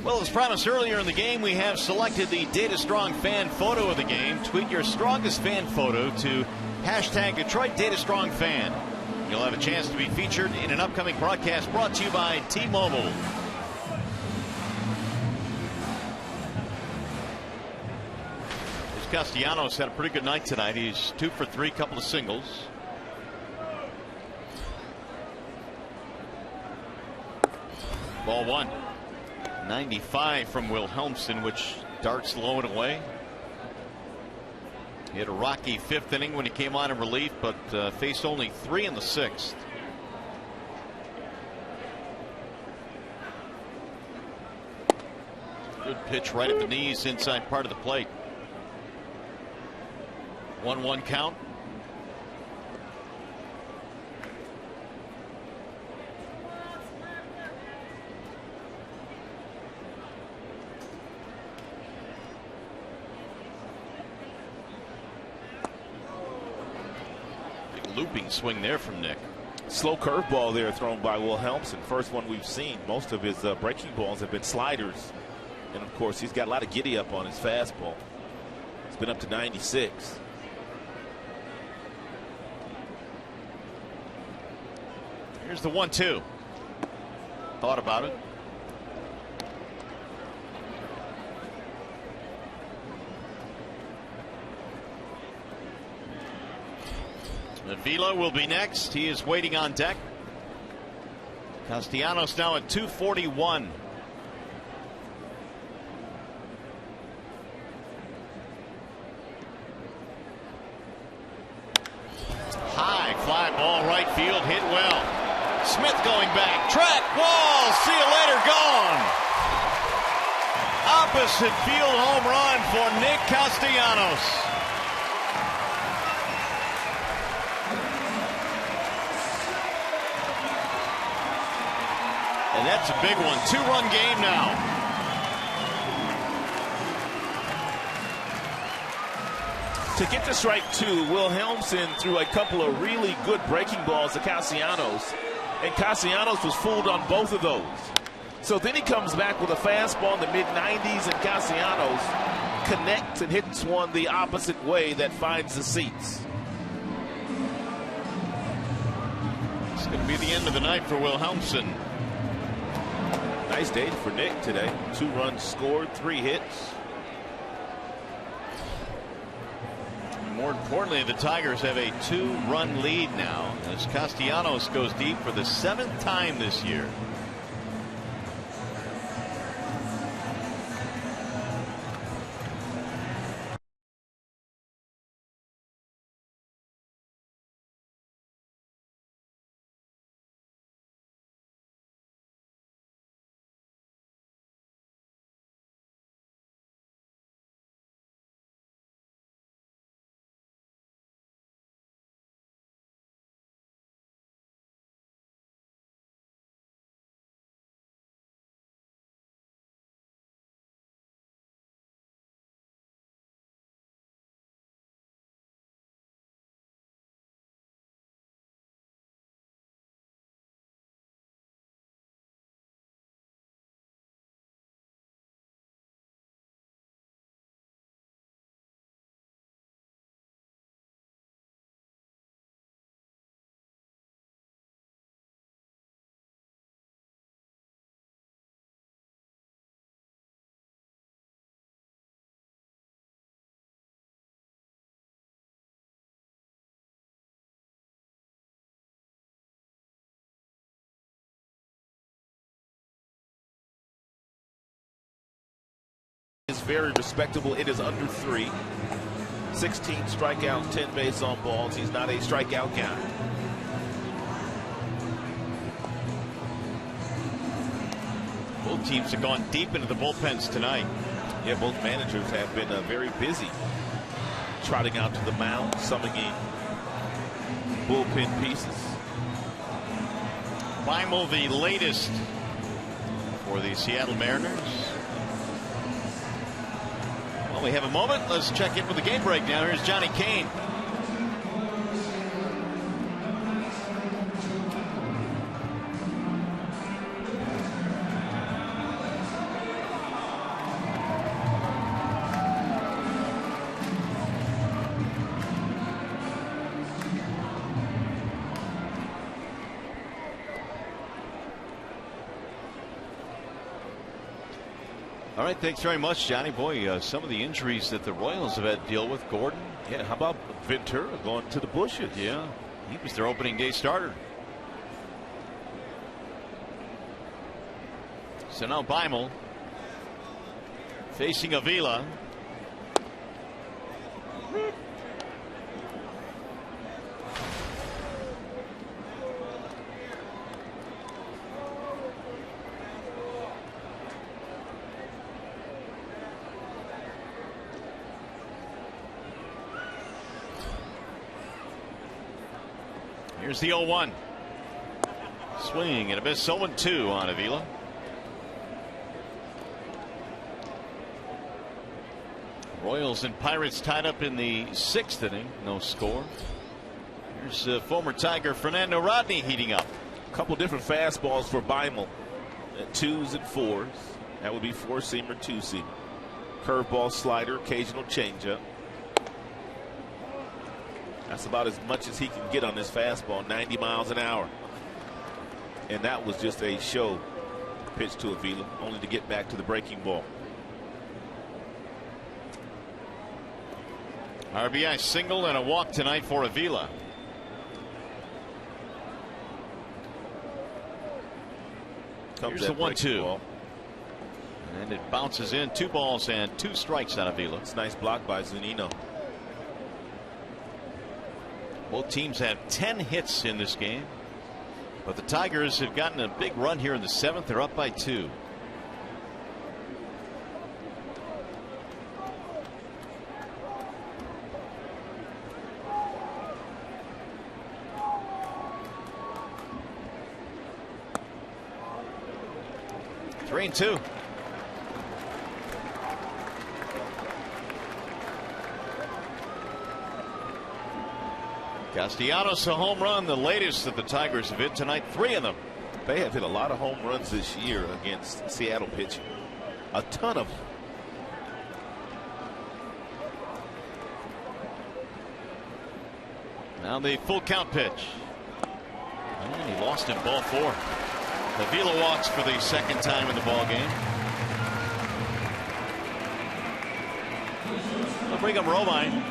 Well, as promised earlier in the game, we have selected the Data Strong fan photo of the game. Tweet your strongest fan photo to hashtag Detroit Data Strong Fan. You'll have a chance to be featured in an upcoming broadcast brought to you by T-Mobile. Castellanos had a pretty good night tonight. He's 2 for 3, couple of singles. Ball 1. 95 from Wilhelmsen, which darts low and away. He had a rocky 5th inning when he came on in relief, but faced only 3 in the 6th. Good pitch right at the knees, inside part of the plate. 1-1 count. Big looping swing there from Nick. Slow curveball there thrown by Wilhelmsen. First one we've seen. Most of his breaking balls have been sliders. And of course, he's got a lot of giddy up on his fastball. It's been up to 96. Here's the 1-2. Thought about it. Avila will be next. He is waiting on deck. Castellanos now at 241. High fly ball right field, hit well. Smith going back, track, wall, see you later, gone. Opposite field home run for Nick Castellanos. And that's a big one. 2-run game now. To get to strike 2, Wilhelmsen threw a couple of really good breaking balls to Castellanos, and Castellanos was fooled on both of those. So then he comes back with a fastball in the mid-90s, and Castellanos connects and hits one the opposite way that finds the seats. It's going to be the end of the night for Wilhelmsen. Nice day for Nick today. 2 runs scored, 3 hits. More importantly, the Tigers have a 2-run lead now as Castellanos goes deep for the 7th time this year. Is very respectable. It is under 3. 16 strikeouts, 10 base on balls. He's not a strikeout guy. Both teams have gone deep into the bullpens tonight. Yeah, both managers have been very busy trotting out to the mound, summoning bullpen pieces. Beimel, the latest for the Seattle Mariners. Well, we have a moment. Let's check in with the game breakdown. Here's Johnny Kane. All right, thanks very much, Johnny. Boy, some of the injuries that the Royals have had to deal with. Gordon. Yeah, how about Ventura going to the bushes? Yeah, he was their opening day starter. So now Beimel facing Avila. Here's the 0-1. Swing and a miss. 0-2 on Avila. Royals and Pirates tied up in the 6th inning. No score. Here's former Tiger Fernando Rodney heating up. A couple different fastballs for Beimel at 2s and 4s. That would be 4-seamer, 2-seamer. Curveball, slider, occasional changeup. That's about as much as he can get on this fastball, 90 miles an hour. And that was just a show pitch to Avila, only to get back to the breaking ball. RBI single and a walk tonight for Avila. Here's the 1-2. And it bounces in. 2 balls and 2 strikes on Avila. It's a nice block by Zunino. Both teams have 10 hits in this game, but the Tigers have gotten a big run here in the 7th. They're up by 2. Three and 2. Castellanos a home run, the latest that the Tigers have hit tonight. 3 of them. They have hit a lot of home runs this year against Seattle pitching. A ton of them. Now the full count pitch. And he lost it, ball 4. Avila walks for the 2nd time in the ball game. They'll bring up Romine.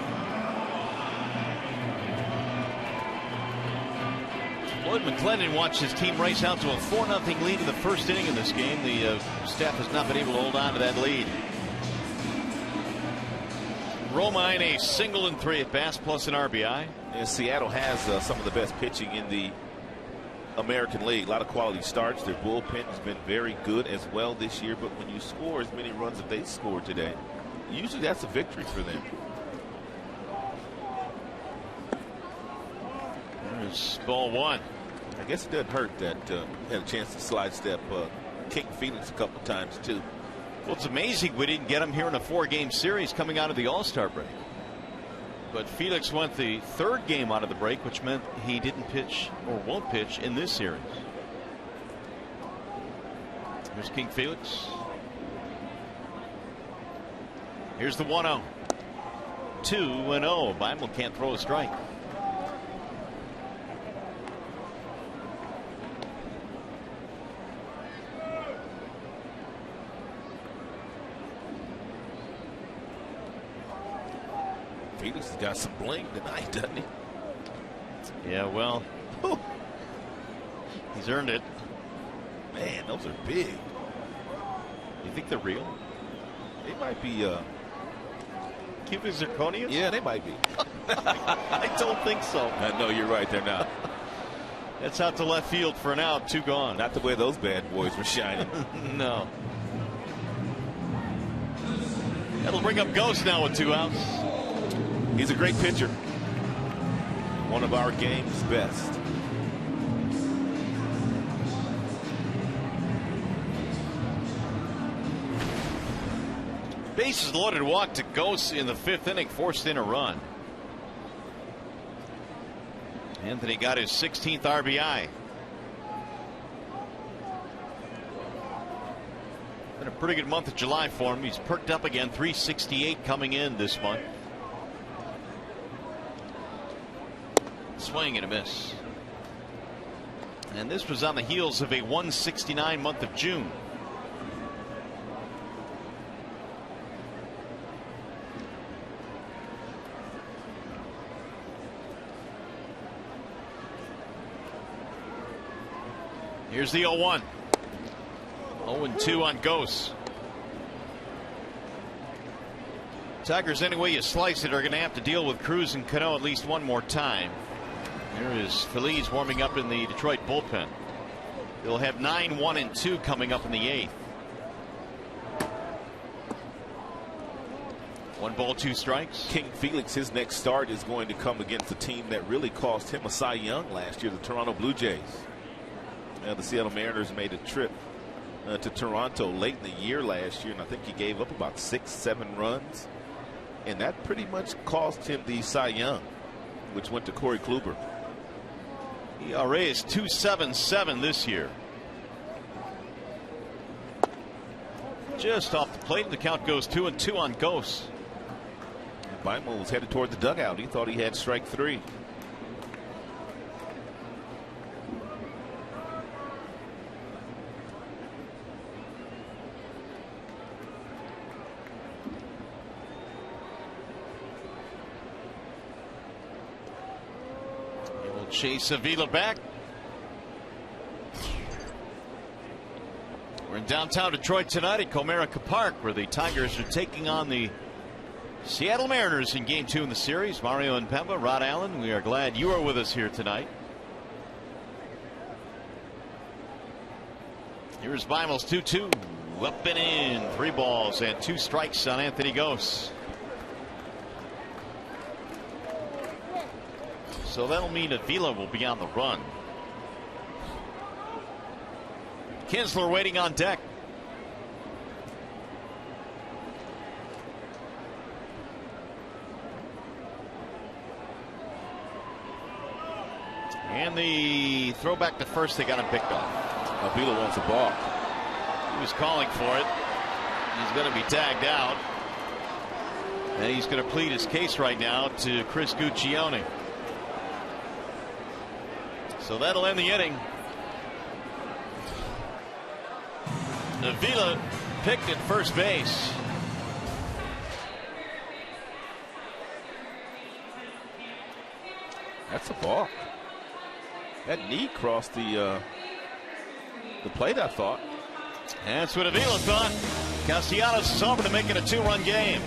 Lloyd McClendon watched his team race out to a 4-0 lead in the 1st inning of this game. The staff has not been able to hold on to that lead. Romine a single and 3 at bats plus an RBI. And Seattle has some of the best pitching in the American League. A lot of quality starts. Their bullpen has been very good as well this year. But when you score as many runs as they scored today, usually that's a victory for them. There's ball 1. I guess it doesn't hurt that had a chance to slide step King Felix a couple times too. Well, it's amazing we didn't get him here in a 4-game series coming out of the All-Star break. But Felix went the 3rd game out of the break, which meant he didn't pitch or won't pitch in this series. Here's King Felix. Here's the 1-0. 2-0. Beimel can't throw a strike. Felix has got some bling tonight, doesn't he? Yeah, well, he's earned it. Man, those are big. You think they're real? They might be Cuban zirconias? Yeah, they might be. I don't think so. No, you're right, they're not. That's out to left field for an out, 2 gone. Not the way those bad boys were shining. No. That'll bring up Ghost now with 2 outs. He's a great pitcher. One of our game's best. Bases loaded walk to Ghost in the 5th inning, forced in a run. Anthony got his 16th RBI. Been a pretty good month of July for him. He's perked up again, 368 coming in this month. Swing and a miss. And this was on the heels of a 169 month of June. Here's the 0-1. 0-2 on Ghost. Tigers, any way you slice it, are going to have to deal with Cruz and Cano at least one more time. Here is Phillies warming up in the Detroit bullpen. They'll have 9-1-2 coming up in the 8th. 1 ball, 2 strikes. King Felix, his next start is going to come against a team that really cost him a Cy Young last year, the Toronto Blue Jays. The Seattle Mariners made a trip to Toronto late in the year last year, and I think he gave up about 6-7 runs, and that pretty much cost him the Cy Young, which went to Corey Kluber. ERA is 2.77 this year. Just off the plate, the count goes 2-2 on Ghost. Beimel was headed toward the dugout. He thought he had strike 3. Chase Avila back. We're in downtown Detroit tonight at Comerica Park, where the Tigers are taking on the Seattle Mariners in Game 2 in the series. Mario and Pemba, Rod Allen, we are glad you are with us here tonight. Here's Beimel's 2-2. Up and in. 3 balls and 2 strikes on Anthony Ghost. So that'll mean Avila will be on the run. Kinsler waiting on deck. And the throw back to first, they got him picked off. Avila wants a ball. He was calling for it. He's going to be tagged out. And he's going to plead his case right now to Chris Guccione. So that'll end the inning. Avila picked at first base. That's a ball. That knee crossed the plate, I thought. That's what Avila thought. Castellanos is over to make it a 2-run game.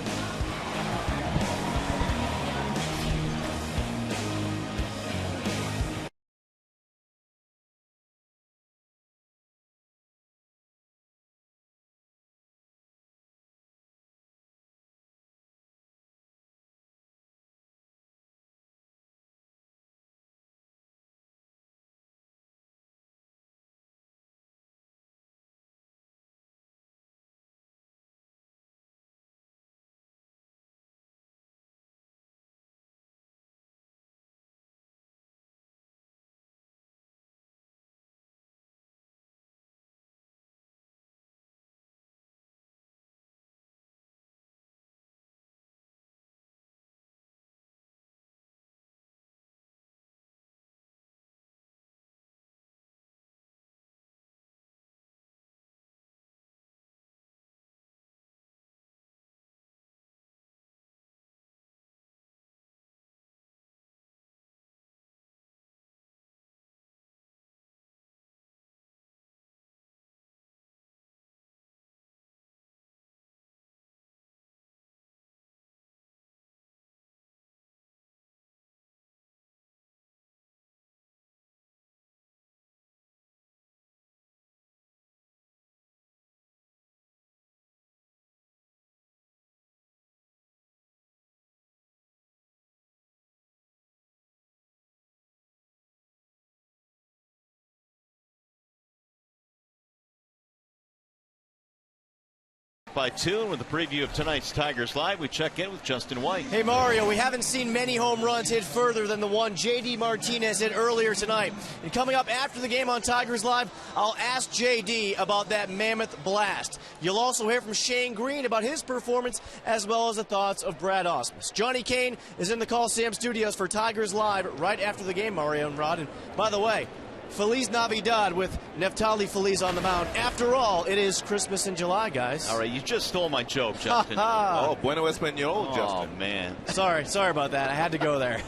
by 2. And with the preview of tonight's Tigers Live, we check in with Justin White. Hey, Mario, we haven't seen many home runs hit further than the one J.D. Martinez hit earlier tonight. And coming up after the game on Tigers Live, I'll ask J.D. about that mammoth blast. You'll also hear from Shane Green about his performance, as well as the thoughts of Brad Ausmus. Johnny Kane is in the Coliseum studios for Tigers Live right after the game, Mario and Rod. And by the way, Feliz Navidad with Neftali Feliz on the mound. After all, it is Christmas in July, guys. All right, you just stole my joke, Justin. Oh, bueno espanol, Justin. Oh, man. Sorry about that. I had to go there.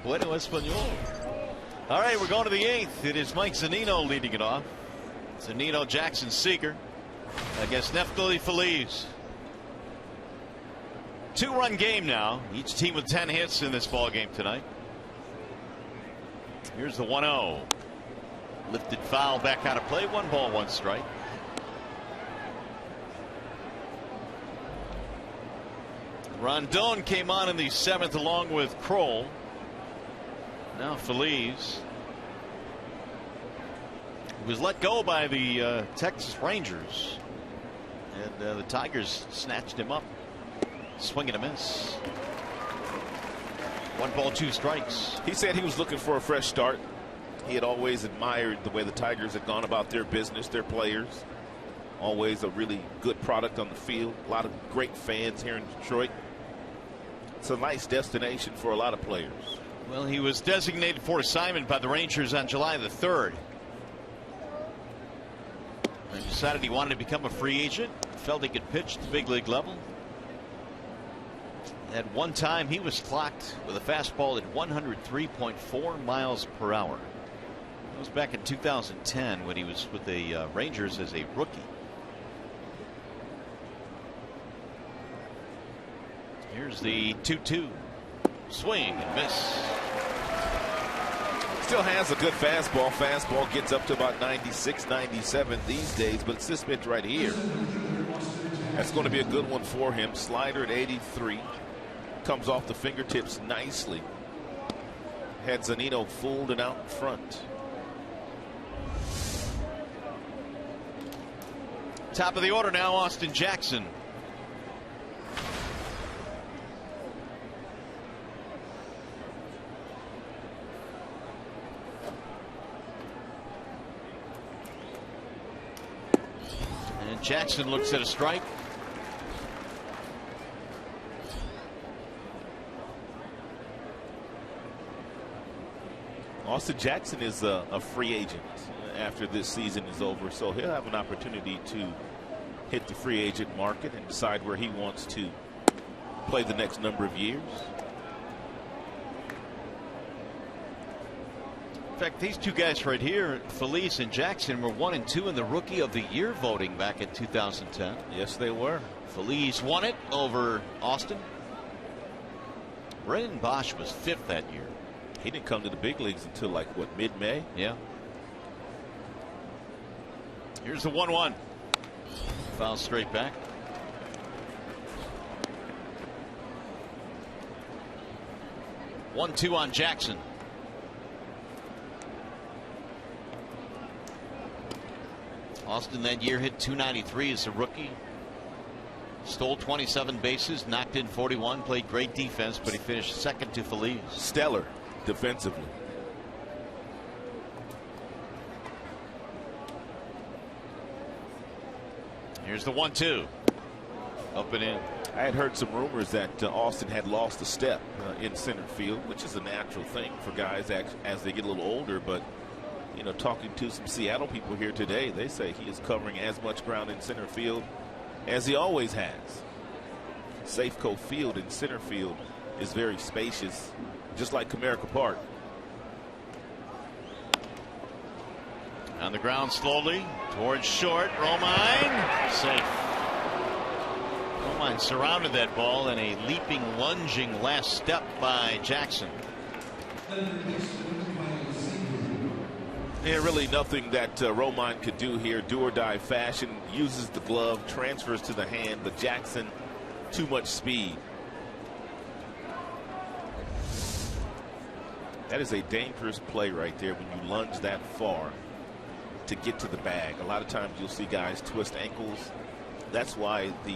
Bueno espanol. All right, we're going to the 8th. It is Mike Zunino leading it off. Zunino, Jackson, Seager against Neftali Feliz. 2-run game now. Each team with 10 hits in this ball game tonight. Here's the 1-0. Lifted foul back out of play. 1 ball, 1 strike. Rondon came on in the 7th along with Kroll. Now Feliz. He was let go by the Texas Rangers. And the Tigers snatched him up. Swing and a miss. 1 ball, 2 strikes. He said he was looking for a fresh start. He had always admired the way the Tigers had gone about their business, their players. Always a really good product on the field. A lot of great fans here in Detroit. It's a nice destination for a lot of players. Well, he was designated for assignment by the Rangers on July the 3rd. And decided he wanted to become a free agent. Felt he could pitch at the big league level. At one time, he was clocked with a fastball at 103.4 miles per hour. That was back in 2010 when he was with the Rangers as a rookie. Here's the 2-2. Swing and miss. Still has a good fastball. Fastball gets up to about 96, 97 these days, but it's this pitch right here. That's going to be a good one for him. Slider at 83. Comes off the fingertips nicely. Had Zunino fooled and out in front. Top of the order now, Austin Jackson. And Jackson looks at a strike. Austin Jackson is a free agent after this season is over, so he'll have an opportunity to hit the free agent market and decide where he wants to play the next number of years. In fact, these two guys right here, Feliz and Jackson, were 1 and 2 in the Rookie of the Year voting back in 2010. Yes, they were. Feliz won it over Austin. Brendan Bosch was 5th that year. He didn't come to the big leagues until like what, mid-May? Yeah. Here's the 1-1. Foul straight back. One-two on Jackson. Austin that year hit .293 as a rookie. Stole 27 bases, knocked in 41, played great defense, but he finished second to Feliz. Stellar defensively. Here's the 1-2. Up and in. I had heard some rumors that Austin had lost a step in center field, which is a natural thing for guys as they get a little older. But, you know, talking to some Seattle people here today, they say he is covering as much ground in center field as he always has. Safeco Field in center field is very spacious, just like Comerica Park. On the ground slowly towards short. Romine safe. Romine surrounded that ball in a leaping, lunging last step by Jackson. Yeah, really nothing that Romine could do here. Do or die fashion. Uses the glove, transfers to the hand, but Jackson, too much speed. That is a dangerous play right there when you lunge that far to get to the bag. A lot of times you'll see guys twist ankles That's why the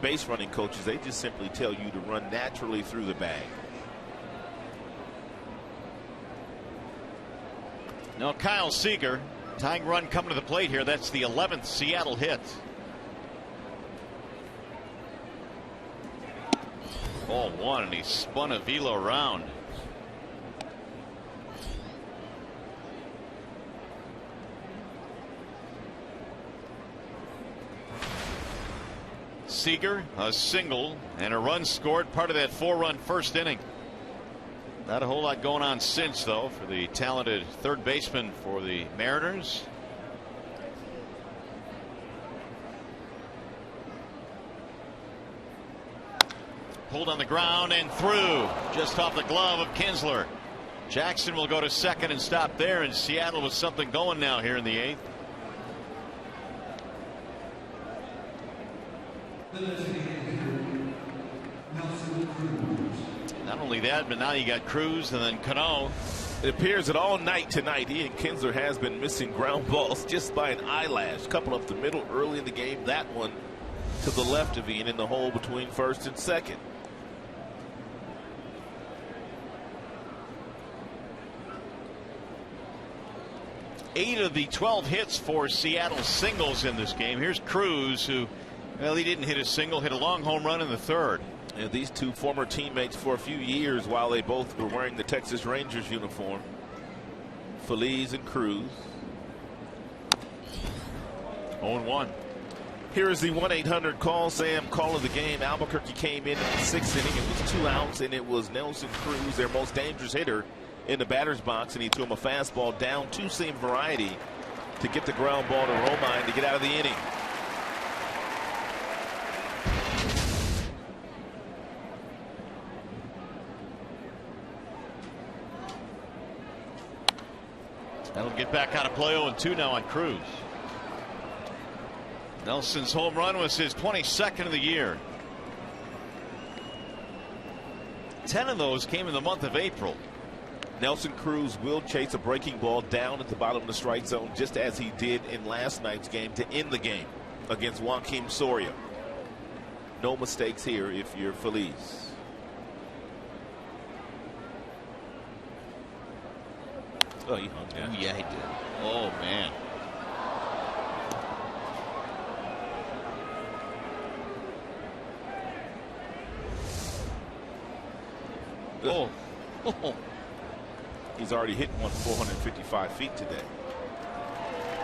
base running coaches, they just simply tell you to run naturally through the bag. Now Kyle Seager, tying run coming to the plate here. That's the 11th Seattle hit. Ball one, and he spun a velo around. Seager, a single and a run scored, part of that 4-run first inning. Not a whole lot going on since, though, for the talented third baseman for the Mariners. Pulled on the ground and through, just off the glove of Kinsler. Jackson will go to second and stop there, and Seattle with something going now here in the 8th. Not only that, but now you got Cruz and then Cano. It appears that all night tonight, Ian Kinsler has been missing ground balls just by an eyelash. Couple up the middle early in the game. That one to the left of Ian in the hole between first and second. Eight of the 12 hits for Seattle singles in this game. Here's Cruz, who, well, he didn't hit a single, hit a long home run in the 3rd. And these two former teammates for a few years while they both were wearing the Texas Rangers uniform. Phillies and Cruz. 0-1. Here is the 1-800 call Sam call of the game. Albuquerque came in the 6th inning. It was 2 outs, and it was Nelson Cruz, their most dangerous hitter, in the batter's box, and he threw him a fastball down, two-seam variety, to get the ground ball to Romine to get out of the inning. That'll get back out of play. 0-2 now on Cruz. Nelson's home run was his 22nd of the year. 10 of those came in the month of April. Nelson Cruz will chase a breaking ball down at the bottom of the strike zone, just as he did in last night's game to end the game against Joakim Soria. No mistakes here if you're Phillies. Oh, he hung down. Yeah, he did. Oh, man. Oh. Oh. He's already hit one 455 feet today.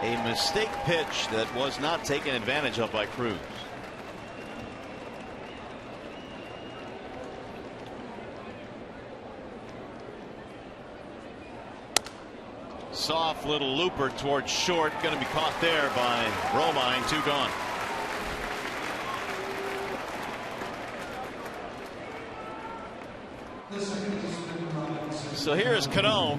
A mistake pitch that was not taken advantage of by Cruz. Soft little looper towards short, going to be caught there by Romine. 2 gone. So here is Cano.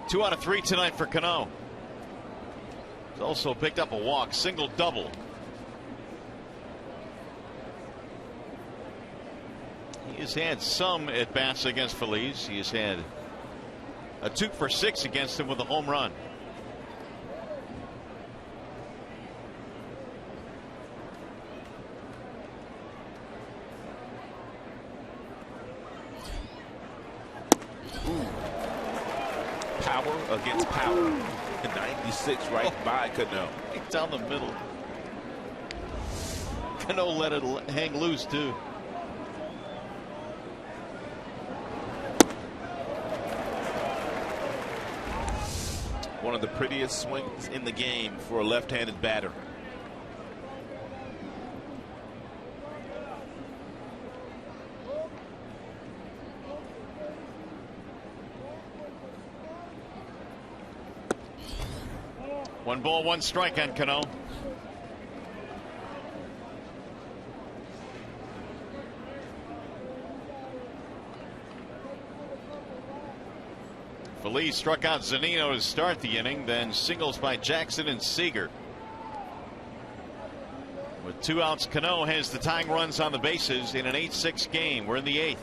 Two out of 3 tonight for Cano. He's also picked up a walk, single, double. He has had some at bats against Phillies. He has had a 2 for 6 against him with a home run. Power against power. 96 right by Cano. Down the middle. Cano let it hang loose too. One of the prettiest swings in the game for a left-handed batter. One ball, 1 strike on Cano. Phillies struck out Zunino to start the inning, then singles by Jackson and Seager. With 2 outs. Cano has the tying runs on the bases in an 8-6 game. We're in the 8th.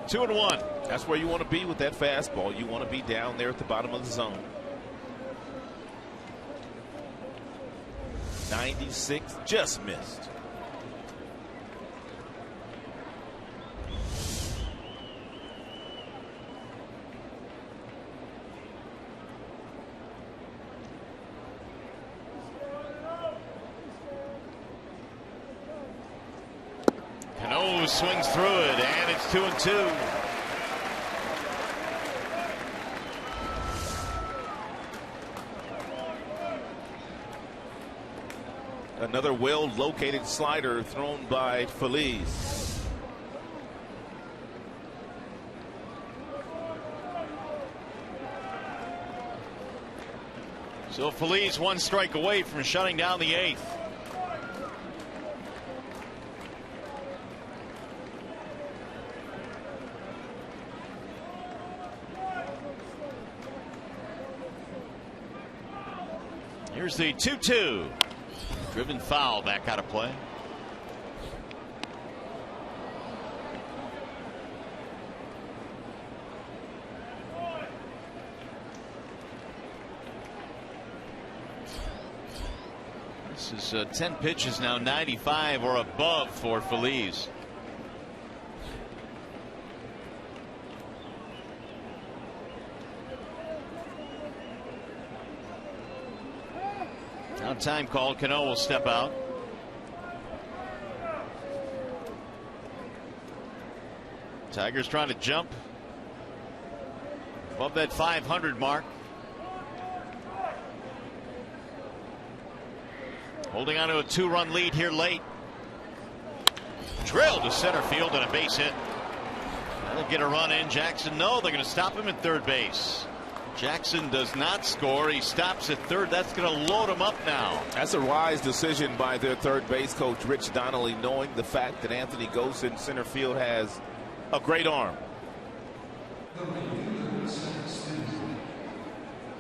Two and one. That's where you want to be with that fastball. You want to be down there at the bottom of the zone. 96, just missed. Cano swings through it, and it's 2-2. Another well-located slider thrown by Phillies. So Phillies 1 strike away from shutting down the 8th. Here's the 2-2. Driven foul, back out of play. This is 10 pitches now, 95 or above for Phillies. Now time called. Cano will step out. Tigers trying to jump above that 500 mark. Holding on to a 2-run lead here late. Drilled to center field and a base hit. They'll get a run in. Jackson, no, they're going to stop him at third base. Jackson does not score. He stops at third. That's going to load him up now. That's a wise decision by their third base coach, Rich Donnelly, knowing the fact that Anthony Gose in center field has a great arm.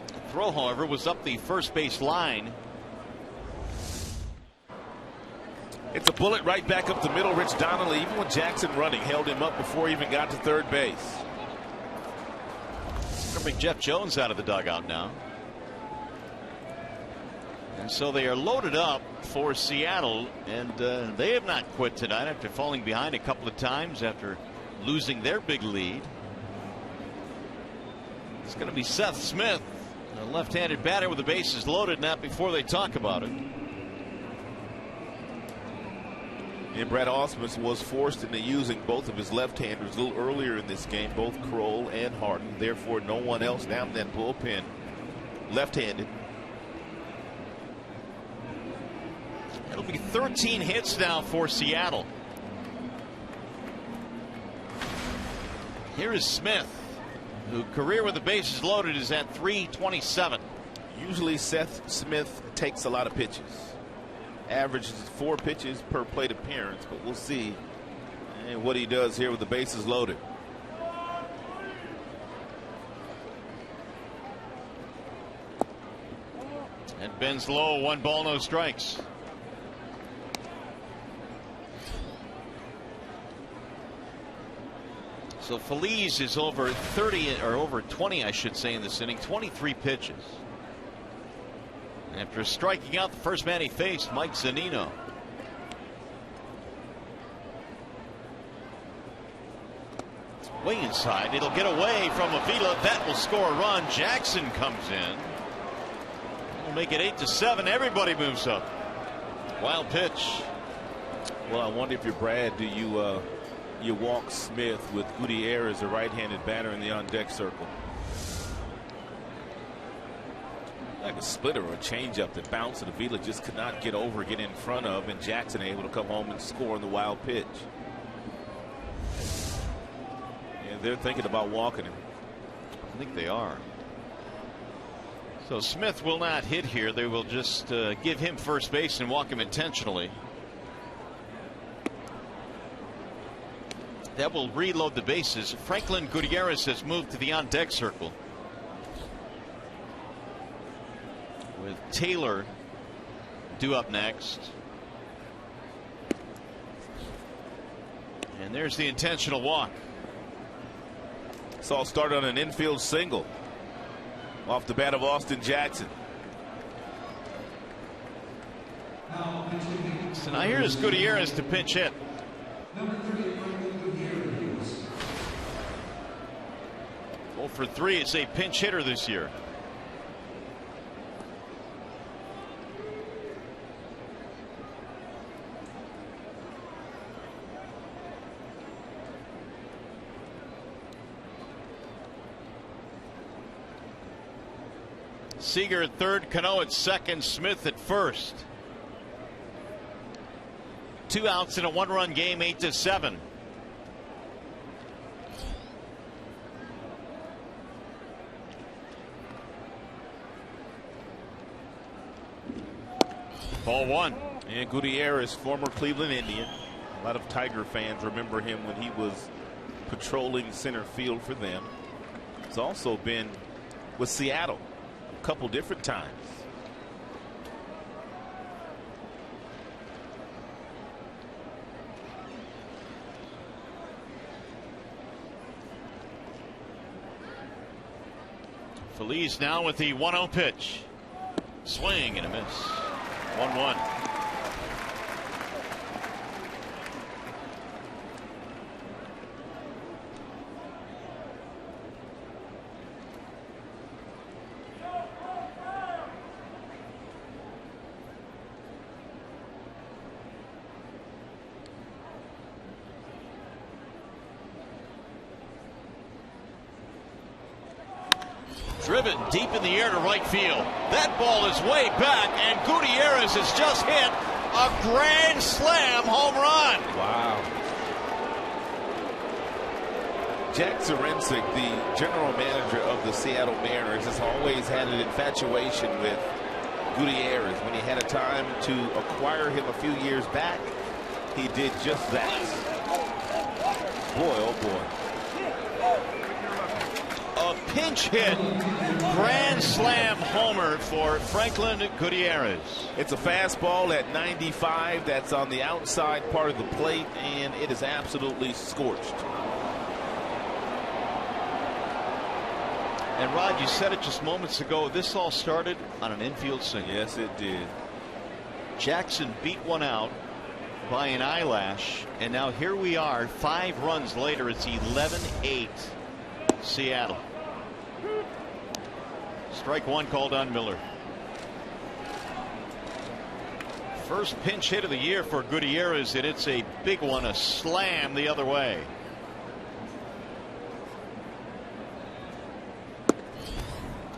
The throw, however, was up the first base line. It's a bullet right back up the middle. Rich Donnelly, even with Jackson running, held him up before he even got to third base. Bring Jeff Jones out of the dugout now. And so they are loaded up for Seattle, and they have not quit tonight after falling behind a couple of times after losing their big lead. It's going to be Seth Smith, a left-handed batter with the bases loaded, not before they talk about it. And Brad Ausmus was forced into using both of his left-handers a little earlier in this game, both Kroll and Harden. Therefore, no one else down that bullpen left-handed. It'll be 13 hits now for Seattle. Here is Smith, who career with the bases loaded is at 327. Usually Seth Smith takes a lot of pitches. Averages 4 pitches per plate appearance, but we'll see what he does here with the bases loaded. And bends low, 1 ball, no strikes. So Feliz is over 30 or over 20, I should say, in this inning. 23 pitches. After striking out the first man he faced, Mike Zunino. Way inside. It'll get away from Avila. That will score a run. Jackson comes in. We'll make it 8-7. Everybody moves up. Wild pitch. Well, I wonder if you're Brad, do you walk Smith with Gutierrez, a right-handed batter, in the on-deck circle? Like a splitter or a changeup that bounced and Avila just could not get in front of, and Jackson able to come home and score on the wild pitch. And they're thinking about walking him. I think they are. So Smith will not hit here. They will just give him first base and walk him intentionally. That will reload the bases. Franklin Gutierrez has moved to the on-deck circle, with Taylor due up next. And there's the intentional walk. This all started on an infield single off the bat of Austin Jackson. So now here's Gutierrez to pinch hit. Well, for 3, it's a pinch hitter this year. Seager at third, Cano at second, Smith at first. 2 outs in a 1-run game, 8-7. Ball 1. And Gutierrez, former Cleveland Indian. A lot of Tiger fans remember him when he was patrolling center field for them. He's also been with Seattle a couple different times. Phillies now with the 1-0 pitch. Swing and a miss. 1-1. Driven deep in the air to right field. That ball is way back, and Gutierrez has just hit a grand slam home run. Wow. Jack Zarincic, the general manager of the Seattle Mariners, has always had an infatuation with Gutierrez. When he had a time to acquire him a few years back, he did just that. Boy, oh boy. A pinch hit grand slam homer for Franklin Gutierrez. It's a fastball at 95 that's on the outside part of the plate, and it is absolutely scorched. And Rod, you said it just moments ago, this all started on an infield single. Yes, it did. Jackson beat one out by an eyelash, and now here we are 5 runs later. It's 11-8 Seattle. Strike 1 called on Miller. First pinch hit of the year for Gutierrez, and it's a big one, a slam the other way.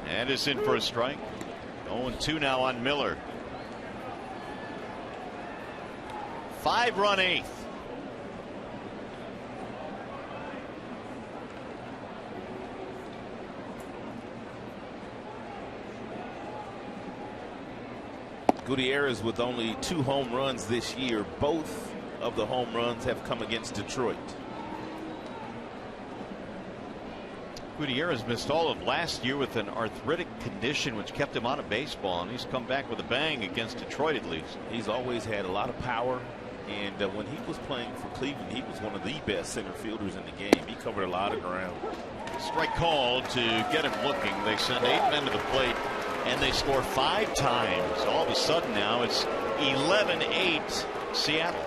And it's in for a strike. 0-2 now on Miller. 5-run 8th. Gutierrez with only 2 home runs this year. Both of the home runs have come against Detroit. Gutierrez missed all of last year with an arthritic condition which kept him out of baseball, and he's come back with a bang against Detroit at least. He's always had a lot of power, and when he was playing for Cleveland, he was one of the best center fielders in the game. He covered a lot of ground. Strike called to get him looking. They send 8 men to the plate, and they score 5 times. All of a sudden now it's 11-8 Seattle.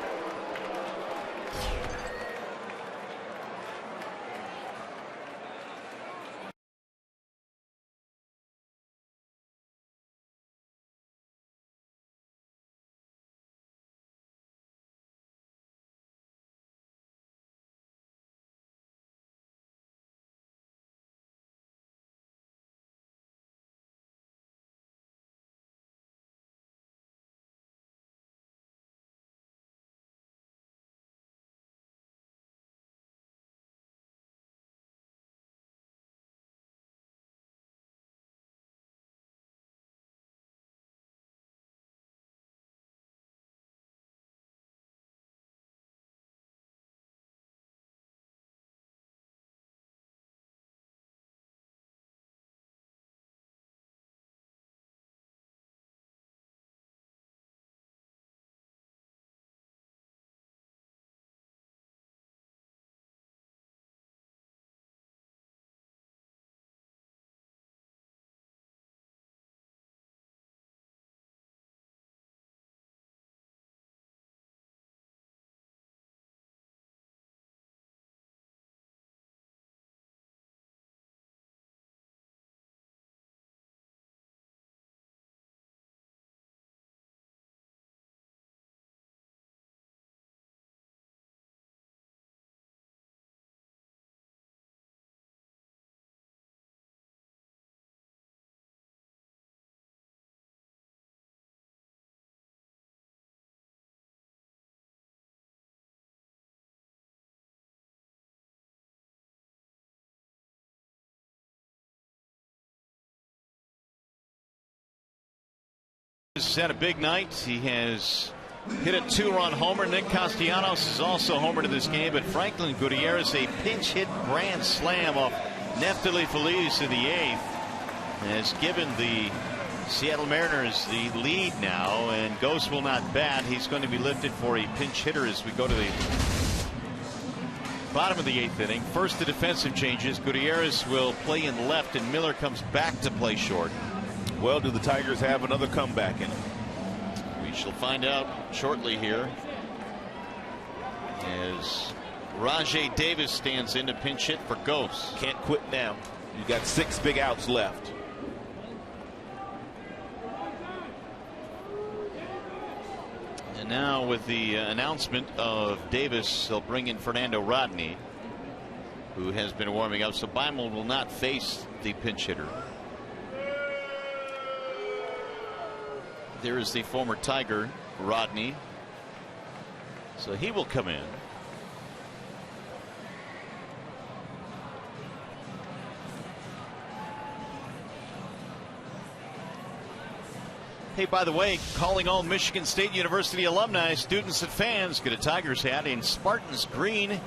Davis has had a big night. He has hit a 2-run homer. Nick Castellanos is also homered in this game, but Franklin Gutierrez, a pinch hit grand slam off Neftali Feliz in the 8th, has given the Seattle Mariners the lead now, and Ghost will not bat. He's going to be lifted for a pinch hitter as we go to the bottom of the 8th inning. First, the defensive changes. Gutierrez will play in left, and Miller comes back to play short. Well, do the Tigers have another comeback in them? We shall find out shortly here as Rajay Davis stands in to pinch hit for Ghost. Can't quit now. You got 6 big outs left. And now with the announcement of Davis, they'll bring in Fernando Rodney, who has been warming up. So Beimel will not face the pinch hitter. There is the former Tiger, Rodney. So he will come in. Hey, by the way, calling all Michigan State University alumni, students and fans, get a Tigers hat in Spartans green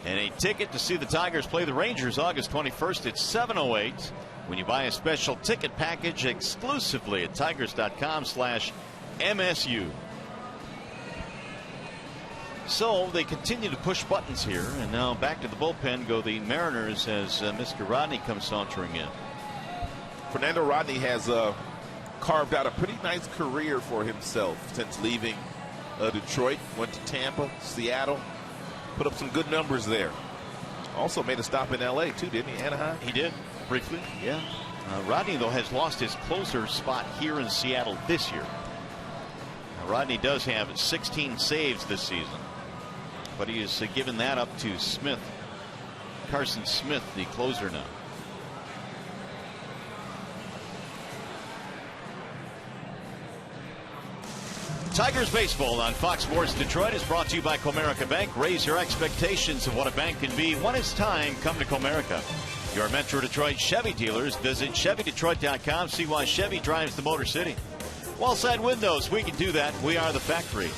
and a ticket to see the Tigers play the Rangers August 21st at 7:08 when you buy a special ticket package exclusively at tigers.com/MSU. So they continue to push buttons here, and now back to the bullpen go the Mariners as Mr. Rodney comes sauntering in. Fernando Rodney has carved out a pretty nice career for himself since leaving Detroit. Went to Tampa, Seattle, put up some good numbers there. Also made a stop in LA too, didn't he? Anaheim? He did, briefly, yeah. Rodney, though, has lost his closer spot here in Seattle this year. Rodney does have 16 saves this season, but he has given that up to Smith, Carson Smith, the closer now. Tigers baseball on Fox Sports Detroit is brought to you by Comerica Bank. Raise your expectations of what a bank can be. When it's time, come to Comerica. Your Metro Detroit Chevy dealers. Visit ChevyDetroit.com. See why Chevy drives the Motor City. Wallside Windows, we can do that. We are the factory.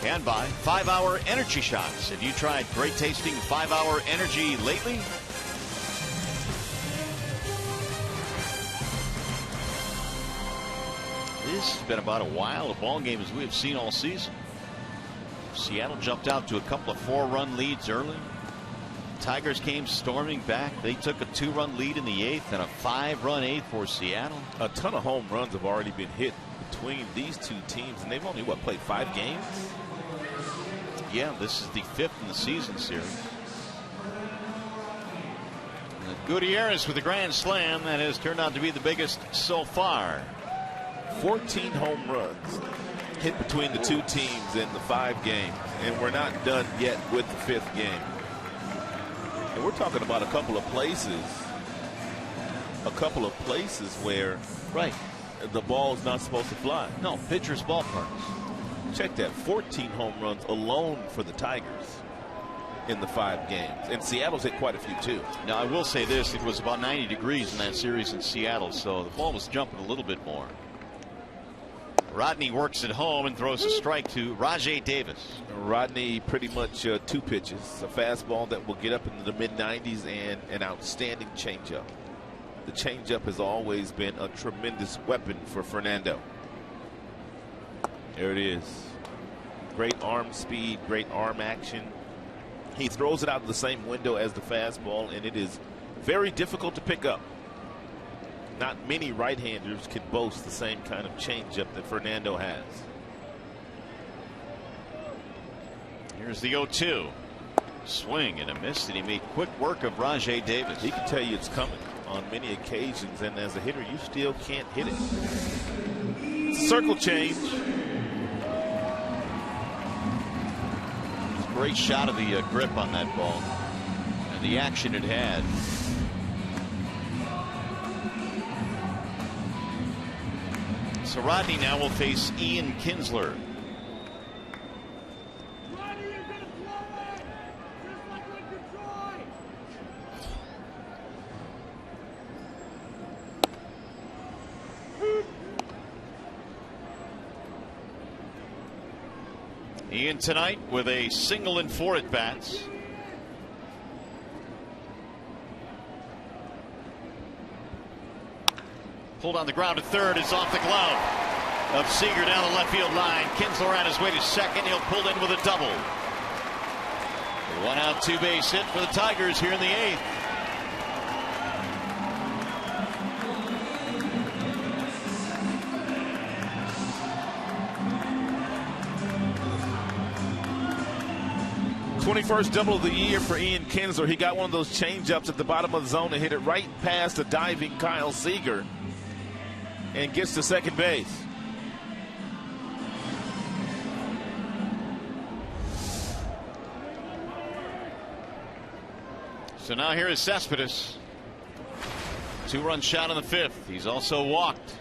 And by 5-Hour Energy Shots. Have you tried great tasting 5-Hour Energy lately? This has been about a while of ball games we have seen all season. Seattle jumped out to a couple of 4-run leads early. Tigers came storming back. They took a 2-run lead in the 8th and a 5-run 8th for Seattle. A ton of home runs have already been hit between these two teams, and they've only, played 5 games? Yeah, this is the 5th in the season series. Gutierrez with a grand slam that has turned out to be the biggest so far. 14 home runs hit between the two teams in the 5 games, and we're not done yet with the 5th game. And we're talking about a couple of places where the ball's not supposed to fly. No, pitcher's ballparks. Check that, 14 home runs alone for the Tigers in the 5 games, and Seattle's hit quite a few too. Now I will say this, it was about 90 degrees in that series in Seattle, so the ball was jumping a little bit more. Rodney works at home and throws a strike to Rajay Davis. Rodney pretty much 2 pitches, a fastball that will get up into the mid-90s and an outstanding changeup. The changeup has always been a tremendous weapon for Fernando. There it is. Great arm speed, great arm action. He throws it out the same window as the fastball, and it is very difficult to pick up. Not many right-handers can boast the same kind of changeup that Fernando has. Here's the 0-2. Swing and a miss, and he made quick work of Rajay Davis. He can tell you it's coming on many occasions, and as a hitter, you still can't hit it. It's a circle change. Great shot of the grip on that ball and the action it had. So Rodney now will face Ian Kinsler. Ian tonight with a single and 4 at bats. Pulled on the ground at third. It's off the glove of Seager down the left field line. Kinsler on his way to second. He'll pull in with a double. 1 out, 2 base hit for the Tigers here in the 8th. First double of the year for Ian Kinsler. He got one of those changeups at the bottom of the zone and hit it right past the diving Kyle Seager and gets to second base. So now here is Cespedes. 2-run shot in the 5th. He's also walked.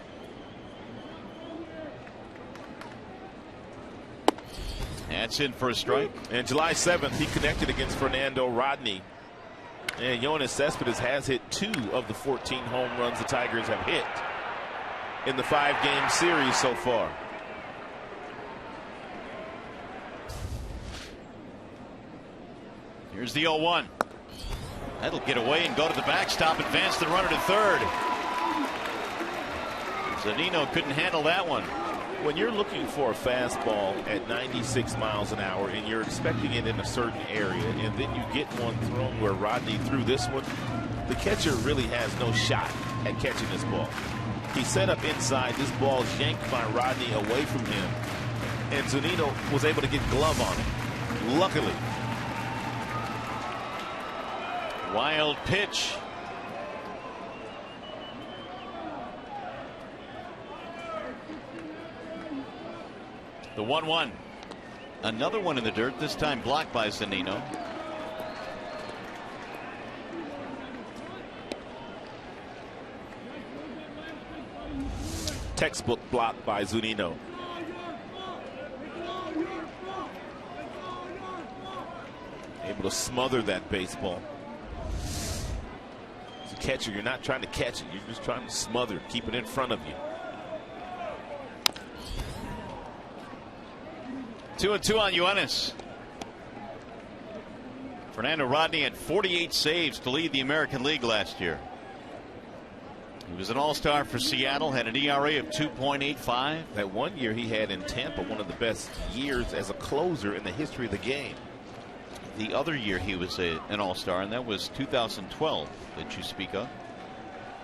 That's in for a strike. And July 7th, he connected against Fernando Rodney. And Yoenis Cespedes has hit 2 of the 14 home runs the Tigers have hit in the 5-game series so far. Here's the 0-1. That'll get away and go to the backstop. Advance the runner to third. Zunino couldn't handle that one. When you're looking for a fastball at 96 miles an hour and you're expecting it in a certain area, and then you get one thrown where Rodney threw this one, the catcher really has no shot at catching this ball. He set up inside. This ball is yanked by Rodney away from him, and Zunino was able to get glove on it. Luckily. Wild pitch. The 1-1. Another one in the dirt, this time blocked by Zunino. Textbook block by Zunino. Able to smother that baseball. As a catcher, you're not trying to catch it. You're just trying to smother, keep it in front of you. 2-2 on Yoenis. Fernando Rodney had 48 saves to lead the American League last year. He was an all-star for Seattle, had an ERA of 2.85. That one year he had in Tampa, one of the best years as a closer in the history of the game. The other year he was an all-star, and that was 2012 that you speak of.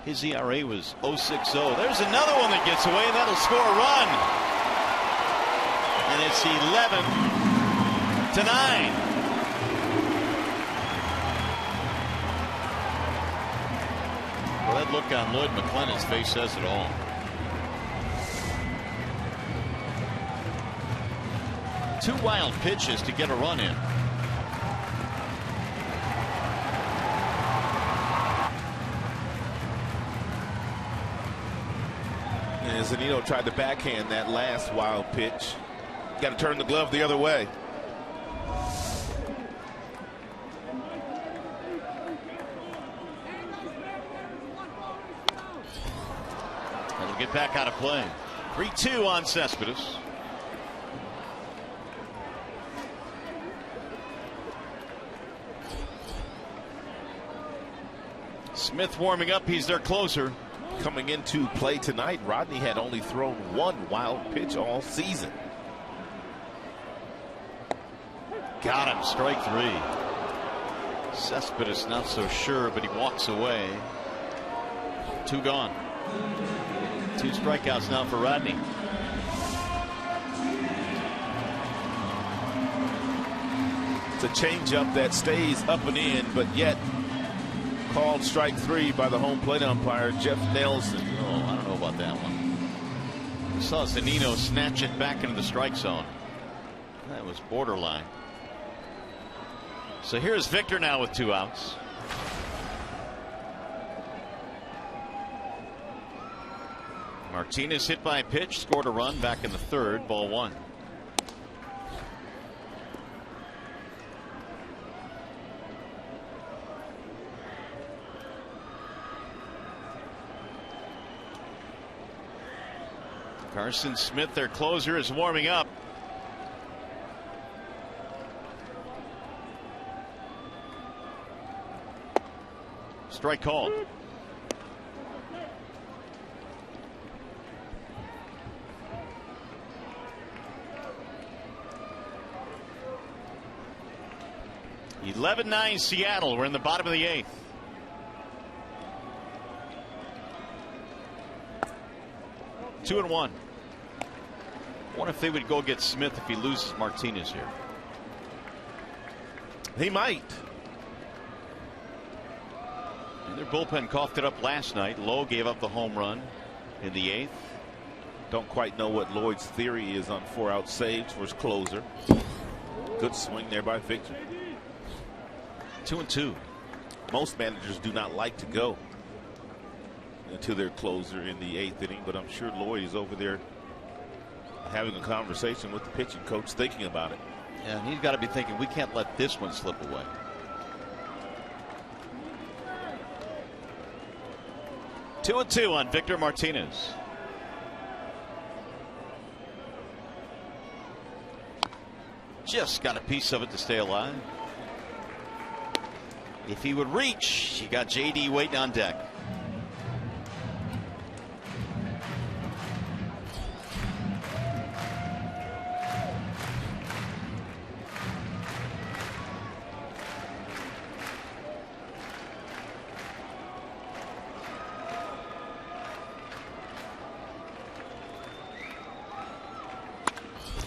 His ERA was 0.60. There's another one that gets away, and that'll score a run. And it's 11-9. Well, that look on Lloyd McClennan's face says it all. Two wild pitches to get a run in. And Zunino tried to backhand that last wild pitch. Got to turn the glove the other way. That'll get back out of play. 3-2 on Cespedes. Smith warming up. He's their closer. Coming into play tonight, Rodney had only thrown one wild pitch all season. Got him. Strike 3. Cespedes not so sure, but he walks away. 2 gone. 2 strikeouts now for Rodney. It's a changeup that stays up and in, but yet called strike 3 by the home plate umpire, Jeff Nelson. Oh, I don't know about that one. We saw Zunino snatch it back into the strike zone. That was borderline. So here's Victor now with 2 outs. Martinez hit by a pitch, scored a run back in the 3rd, ball 1. Carson Smith, their closer, is warming up. Strike called. (11-9) Seattle. We're in the bottom of the 8th. Two and one. I wonder if they would go get Smith if he loses Martinez here. He might. And their bullpen coughed it up last night. Lowe gave up the home run in the 8th. Don't quite know what Lloyd's theory is on 4-out saves for his closer. Good swing there by Victor. 2-2. Most managers do not like to go to their closer in the 8th inning, but I'm sure Lloyd is over there having a conversation with the pitching coach, thinking about it. Yeah, and he's got to be thinking, we can't let this one slip away. Two and two on Victor Martinez. Just got a piece of it to stay alive. If he would reach, you got JD waiting on deck.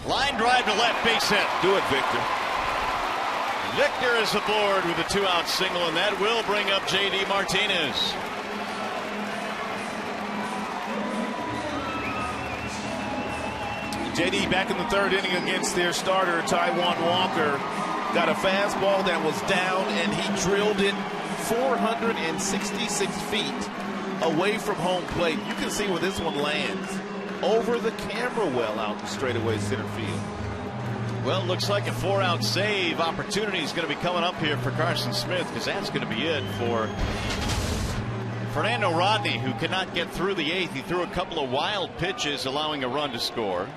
Line drive to left, base hit. Do it, Victor. Victor is aboard with a 2-out single, and that will bring up JD Martinez. JD back in the 3rd inning against their starter, Taijuan Walker. Got a fastball that was down, and he drilled it 466 feet away from home plate. You can see where this one lands. Over the camera well out in straightaway center field. Well, looks like a 4-out save opportunity is going to be coming up here for Carson Smith, because that's going to be it for Fernando Rodney, who cannot get through the 8th. He threw a couple of wild pitches, allowing a run to score.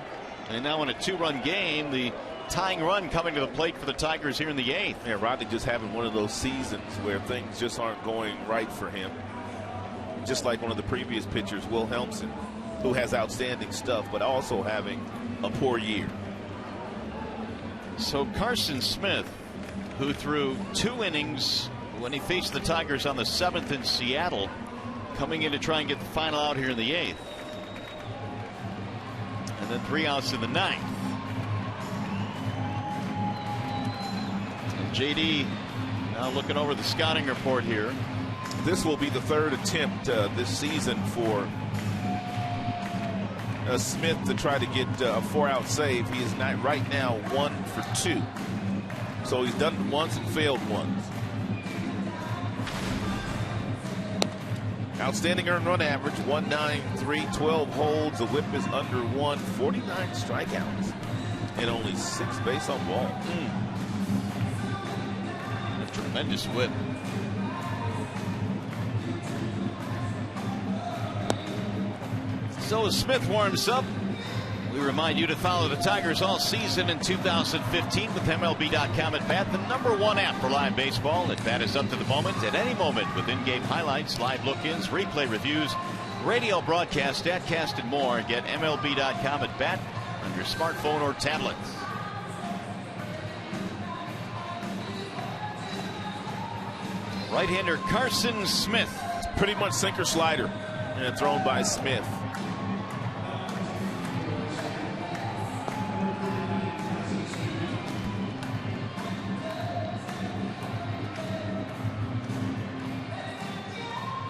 And now in a 2-run game, the tying run coming to the plate for the Tigers here in the 8th. Yeah, Rodney just having one of those seasons where things just aren't going right for him. Just like one of the previous pitchers, Will Helmson, who has outstanding stuff, but also having a poor year. So Carson Smith, who threw 2 innings when he faced the Tigers on the 7th in Seattle, coming in to try and get the final out here in the 8th. And then 3 outs in the 9th. And JD now looking over the scouting report here. This will be the 3rd attempt this season for Smith to try to get a 4-out save. He is not right now 1 for 2. So he's done it once and failed once. Outstanding earned run average 1.93, 12 holds. The whip is under 1, 49 strikeouts, and only 6 base on balls. A tremendous whip. So as Smith warms up, we remind you to follow the Tigers all season in 2015 with MLB.com at Bat, the #1 app for live baseball. At Bat is up to the moment, at any moment, with in-game highlights, live look-ins, replay reviews, radio broadcast, statcast, and more. Get MLB.com at Bat on your smartphone or tablet. Right-hander Carson Smith. It's pretty much sinker slider, and thrown by Smith.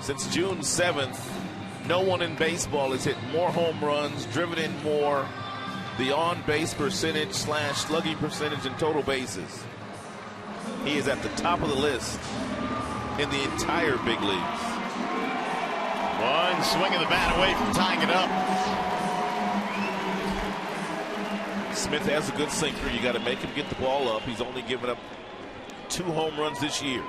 Since June 7th, no one in baseball has hit more home runs, driven in more, the on-base percentage / slugging percentage, and total bases. He is at the top of the list in the entire big leagues. One swing of the bat away from tying it up. Smith has a good sinker. You got to make him get the ball up. He's only given up 2 home runs this year.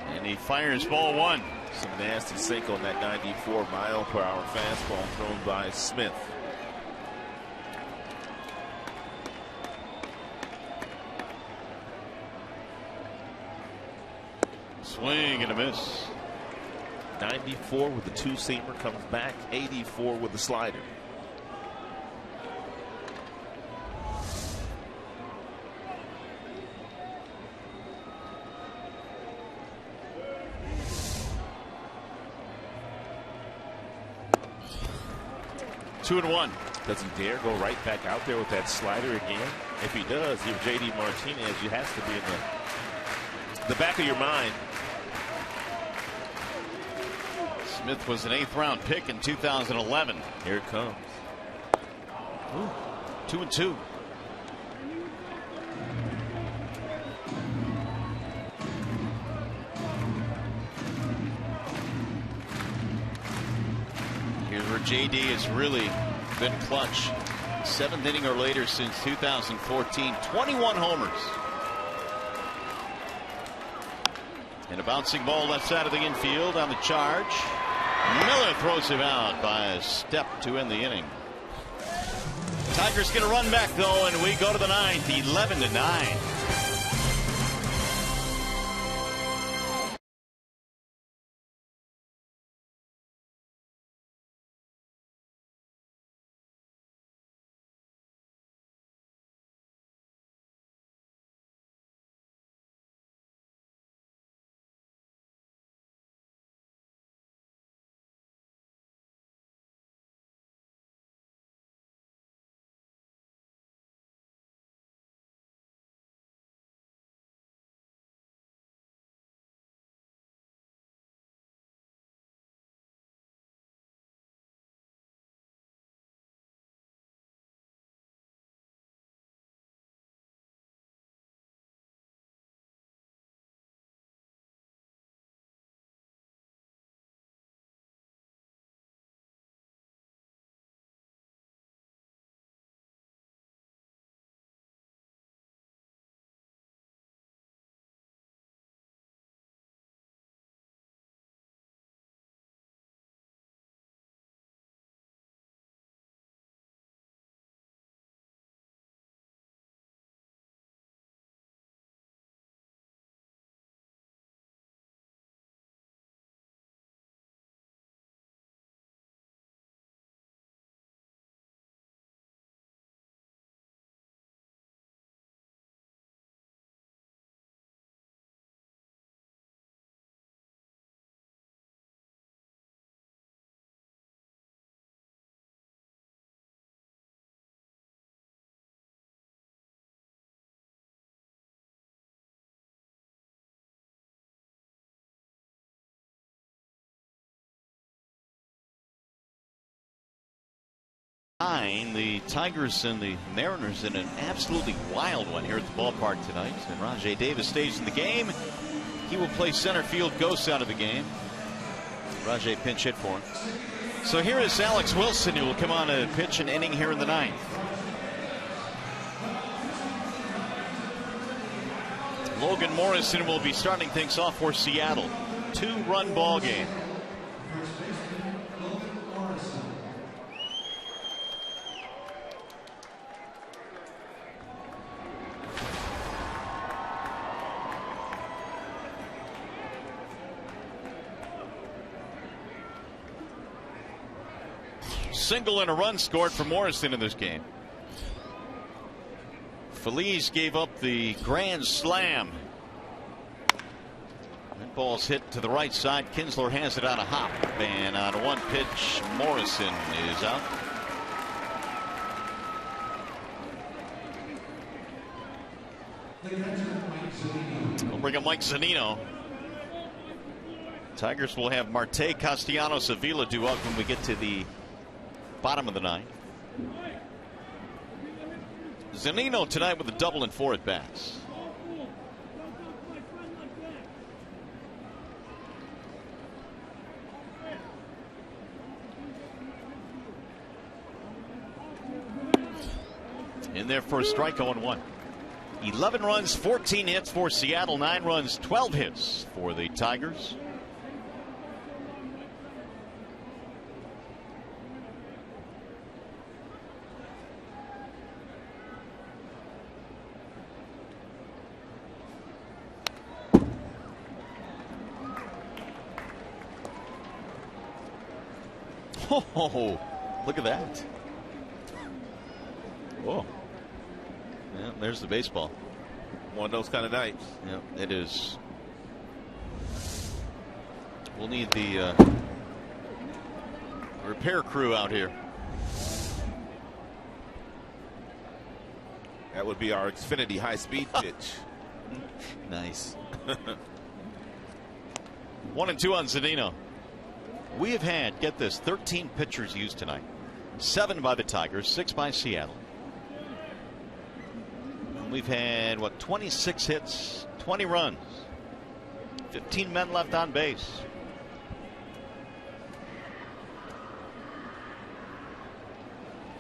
And he fires ball 1. Some nasty sink on that 94-mile-per-hour fastball thrown by Smith. Swing and a miss. 94 with the two-seamer, comes back 84 with the slider. Two and one. Does he dare go right back out there with that slider again? If he does, you're J.D. Martinez. You has to be in the back of your mind. Smith was an 8th round pick in 2011. Here it comes. Ooh, 2 and 2. Here's where JD has really been clutch. 7th inning or later since 2014. 21 homers. And a bouncing ball left side of the infield on the charge. Miller throws him out by a step to end the inning. Tigers get a run back though, and we go to the 9th, 11-9. The Tigers and the Mariners in an absolutely wild one here at the ballpark tonight. And Rajai Davis stays in the game. He will play center field, ghosts out of the game. Rajai pinch hit for him. So here is Alex Wilson, who will come on to pitch an inning here in the 9th. Logan Morrison will be starting things off for Seattle. 2-run ball game. Single and a run scored for Morrison in this game. Phillies gave up the grand slam. That ball's hit to the right side. Kinsler has it on a hop, and on one pitch Morrison is out. We'll bring up Mike Zunino. Tigers will have Marte, Castellanos, Avila due up when we get to the bottom of the 9th. Zunino tonight with a double and 4 at bats. In there for a strike, 0-1. 11 runs, 14 hits for Seattle, 9 runs, 12 hits for the Tigers. Oh, look at that. Oh, Yeah, there's the baseball. one of those kind of nights. Yeah, it is. We'll need the repair crew out here. That would be our Xfinity high-speed pitch. Nice. 1-2 on Zunino. We have had, get this, 13 pitchers used tonight. 7 by the Tigers, 6 by Seattle. And we've had, 26 hits, 20 runs, 15 men left on base.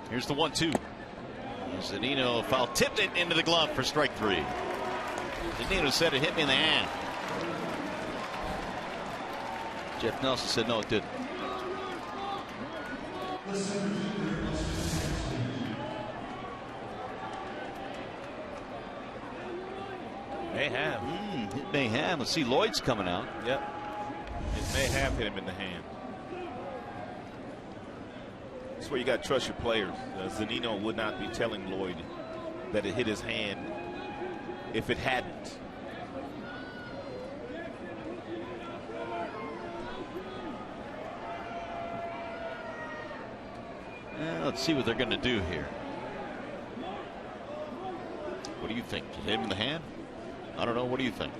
Here's the 1-2. Zunino foul tipped it into the glove for strike 3. Zunino said it hit me in the hand. Jeff Nelson said no, it didn't. May have. It may have. Let's see, Lloyd's coming out. Yep. It may have hit him in the hand. That's where you got to trust your players. Zunino would not be telling Lloyd that it hit his hand if it hadn't. Let's see what they're going to do here. What do you think? Did it hit him in the hand? I don't know. What do you think?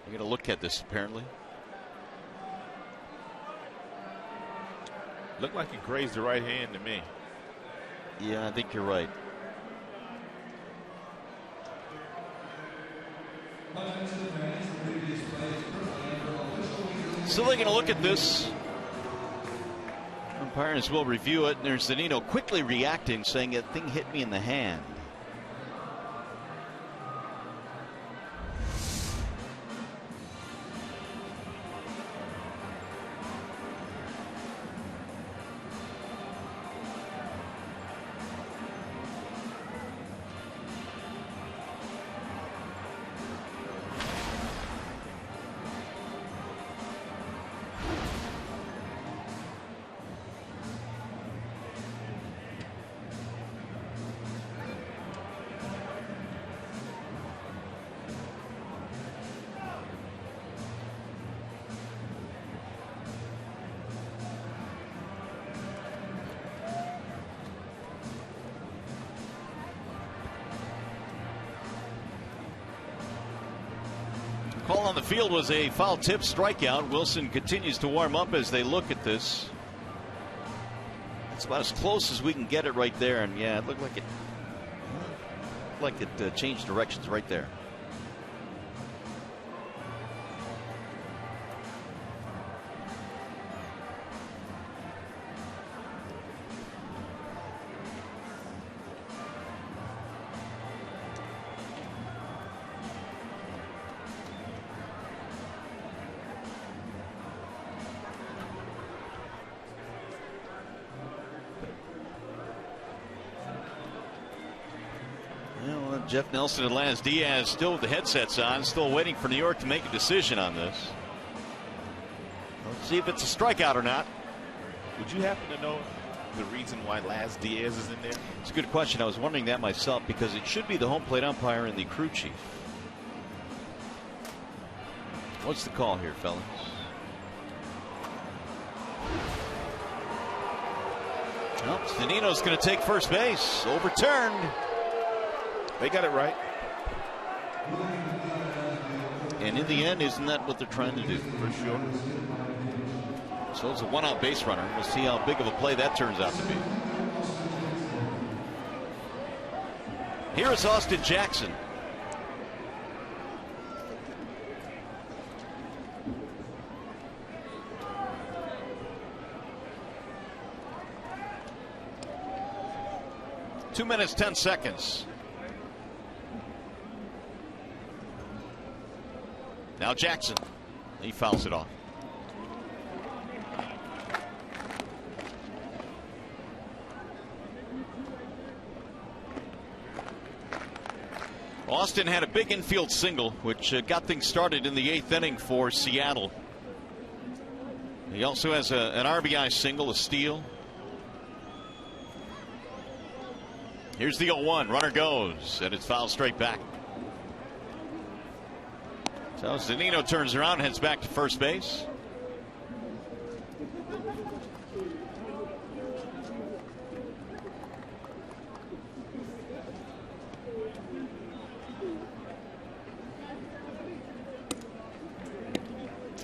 They're going to look at this apparently. Looked like he grazed the right hand to me. Yeah, I think you're right. So they're going to look at this. Umpires will review it. And there's Zunino quickly reacting, saying that thing hit me in the hand. Call on the field was a foul tip strikeout. Wilson continues to warm up as they look at this. It's about as close as we can get it right there. And yeah, it looked like it changed directions right there. Jeff Nelson and Lance Diaz still with the headsets on, still waiting for New York to make a decision on this. Let's see if it's a strikeout or not. Would you happen to know the reason why Lance Diaz is in there? It's a good question. I was wondering that myself because it should be the home plate umpire and the crew chief. What's the call here, fellas? Well, Zunino's going to take first base. Overturned. They got it right. And in the end, isn't that what they're trying to do? For sure. So it's a one-out base runner. We'll see how big of a play that turns out to be. Here is Austin Jackson. Two minutes, 10 seconds. Now Jackson. He fouls it off. Austin had a big infield single, which got things started in the 8th inning for Seattle. He also has an RBI single, a steal. Here's the 0-1. Runner goes, and it's fouled straight back. So Zunino turns around and heads back to first base.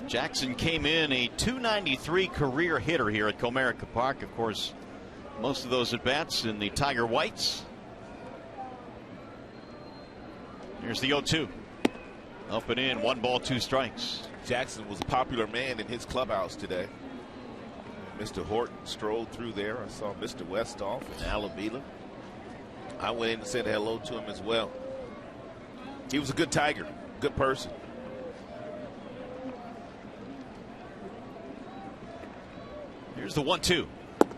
Jackson came in a .293 career hitter here at Comerica Park. Of course, most of those at bats in the Tiger Whites. Here's the 0-2. Up and in, 1 ball, 2 strikes. Jackson was a popular man in his clubhouse today. Mr. Horton strolled through there. I saw Mr. Westhoff and Alavila. I went in and said hello to him as well. He was a good Tiger, good person. Here's the 1-2.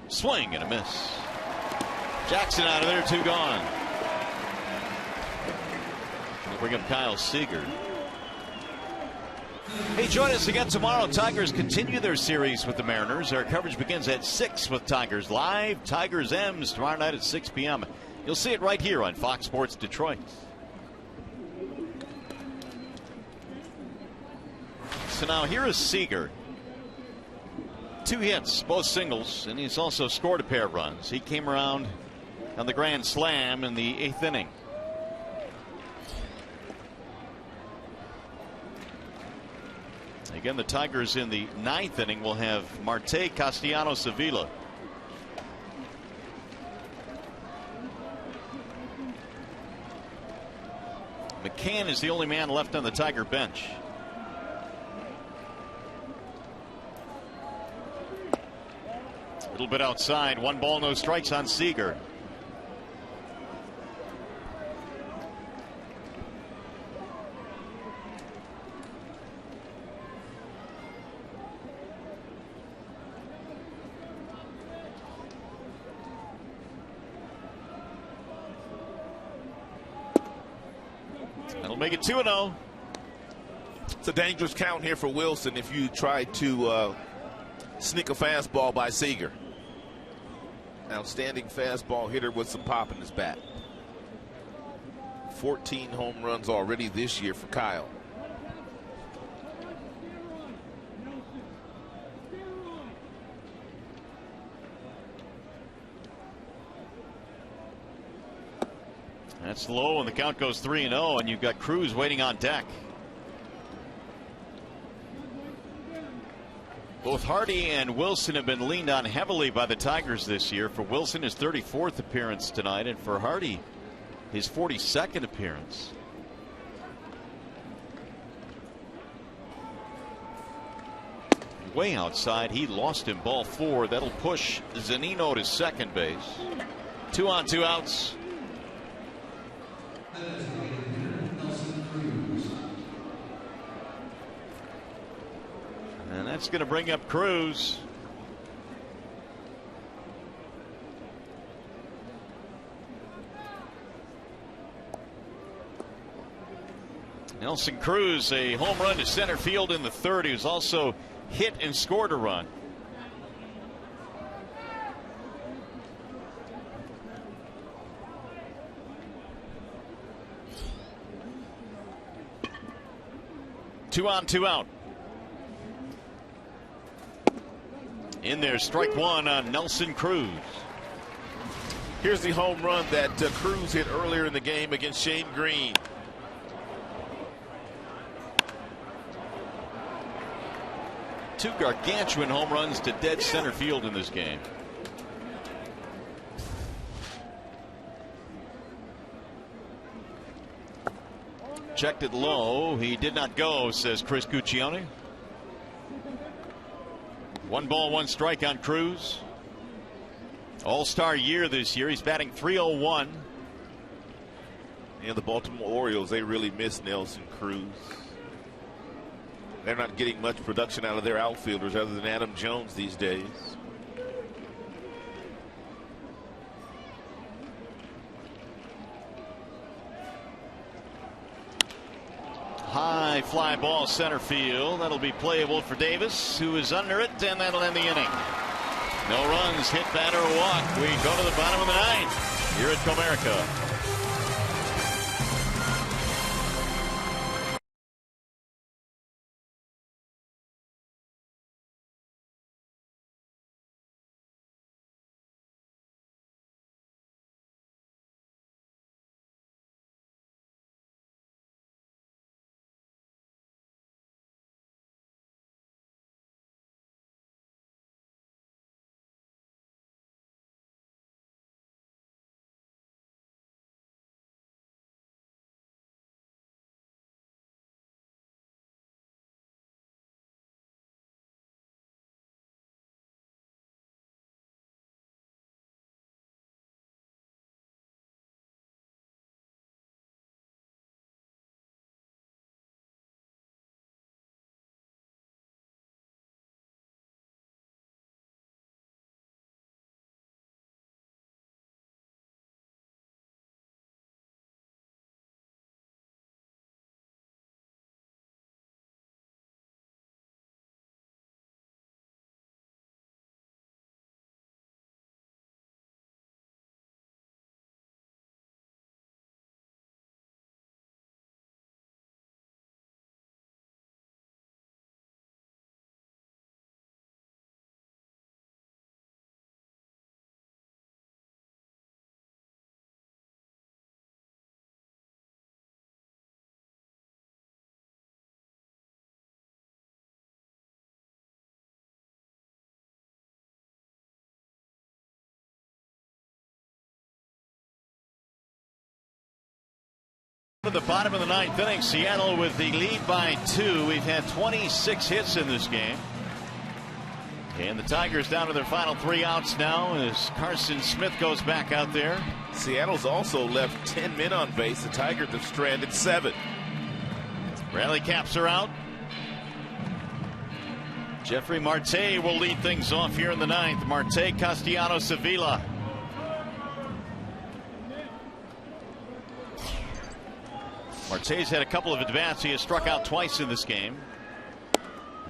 Swing and a miss. Jackson out of there, 2 gone. We'll bring up Kyle Seager. Hey, join us again tomorrow. Tigers continue their series with the Mariners. Our coverage begins at 6 with Tigers Live. Tigers M's tomorrow night at 6 p.m. You'll see it right here on Fox Sports Detroit. So now here is Seager. 2 hits, both singles, and he's also scored a pair of runs. He came around on the grand slam in the 8th inning. Again, the Tigers in the 9th inning will have Marte, Castellanos, Avila. McCann is the only man left on the Tiger bench. A little bit outside. 1 ball, no strikes on Seager. That'll make it 2-0. It's a dangerous count here for Wilson if you try to sneak a fastball by Seager. Outstanding fastball hitter with some pop in his bat. 14 home runs already this year for Kyle. That's low, and the count goes 3-0, and you've got Cruz waiting on deck. Both Hardy and Wilson have been leaned on heavily by the Tigers this year. For Wilson, his 34th appearance tonight, and for Hardy, his 42nd appearance. Way outside, he lost him, ball 4. That'll push Zunino to second base. 2 on, 2 outs. And that's going to bring up Cruz. Nelson Cruz, a home run to center field in the 3rd. He was also hit and scored a run. Two on, 2 out. In there, strike 1 on Nelson Cruz. Here's the home run that Cruz hit earlier in the game against Shane Green. Two gargantuan home runs to dead center field in this game. Checked it low. He did not go, says Chris Cuccione. 1 ball, 1 strike on Cruz. All-star year this year. He's batting .301. And the Baltimore Orioles, they really miss Nelson Cruz. They're not getting much production out of their outfielders other than Adam Jones these days. High fly ball center field. That'll be playable for Davis, who is under it, and that'll end the inning. No runs, hit, batter, or walk. We go to the bottom of the ninth here at Comerica. At the bottom of the ninth inning, Seattle with the lead by 2. We've had 26 hits in this game. And the Tigers down to their final 3 outs now as Carson Smith goes back out there. Seattle's also left 10 men on base. The Tigers have stranded 7. Bradley Caps are out. Jeffrey Marte will lead things off here in the ninth. Marte, Castellanos, Sevilla. Marte's had a couple of at-bats. He has struck out twice in this game.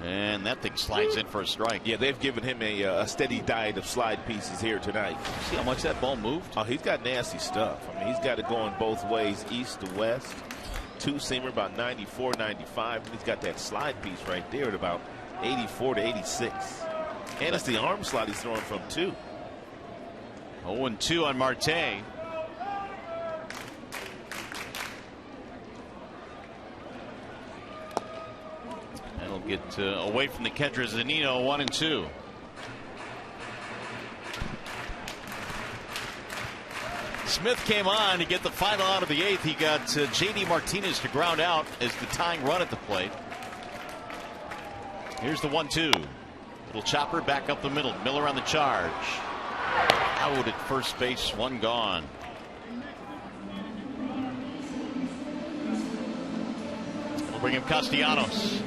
And that thing slides in for a strike. Yeah, they've given him a steady diet of slide pieces here tonight. See how much that ball moved? Oh, he's got nasty stuff. I mean, he's got it going both ways, east to west. Two-seamer about 94, 95. And he's got that slide piece right there at about 84 to 86. And it's the arm slide he's throwing from, too. 0-2 on Marte. That'll get away from the catcher. Zunino. 1-2. Smith came on to get the final out of the 8th. He got JD Martinez to ground out as the tying run at the plate. Here's the 1-2. Little chopper back up the middle. Miller on the charge. Out at first base. One gone. We'll bring him Castellanos.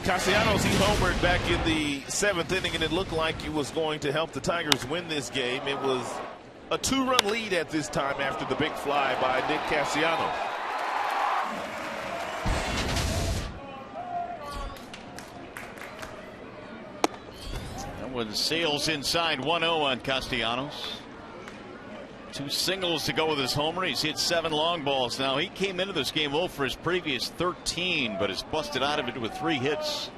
Castellanos, he homered back in the 7th inning, and it looked like it was going to help the Tigers win this game. It was a 2-run lead at this time after the big fly by Nick Castellanos. That one sails inside. 1-0 on Castellanos. 2 singles to go with his homer. He's hit 7 long balls. Now, he came into this game 0 for his previous 13, but has busted out of it with 3 hits.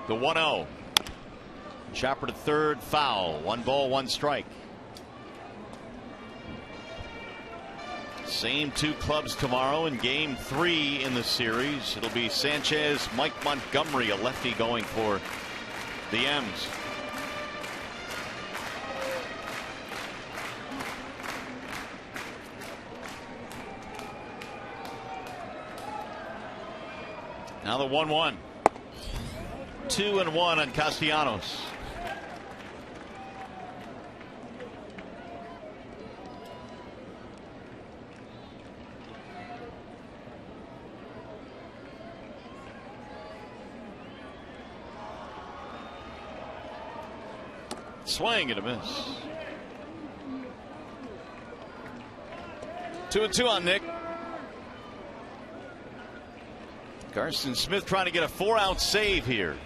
The 1-0. Chopper to third, foul. 1 ball, 1 strike. Same 2 clubs tomorrow in game 3 in the series. It'll be Sanchez, Mike Montgomery, a lefty going for the M's. Now the 1-1. 2-1 on Castellanos. Swing and a miss. 2-2 on Nick. Carson Smith trying to get a 4-out save here.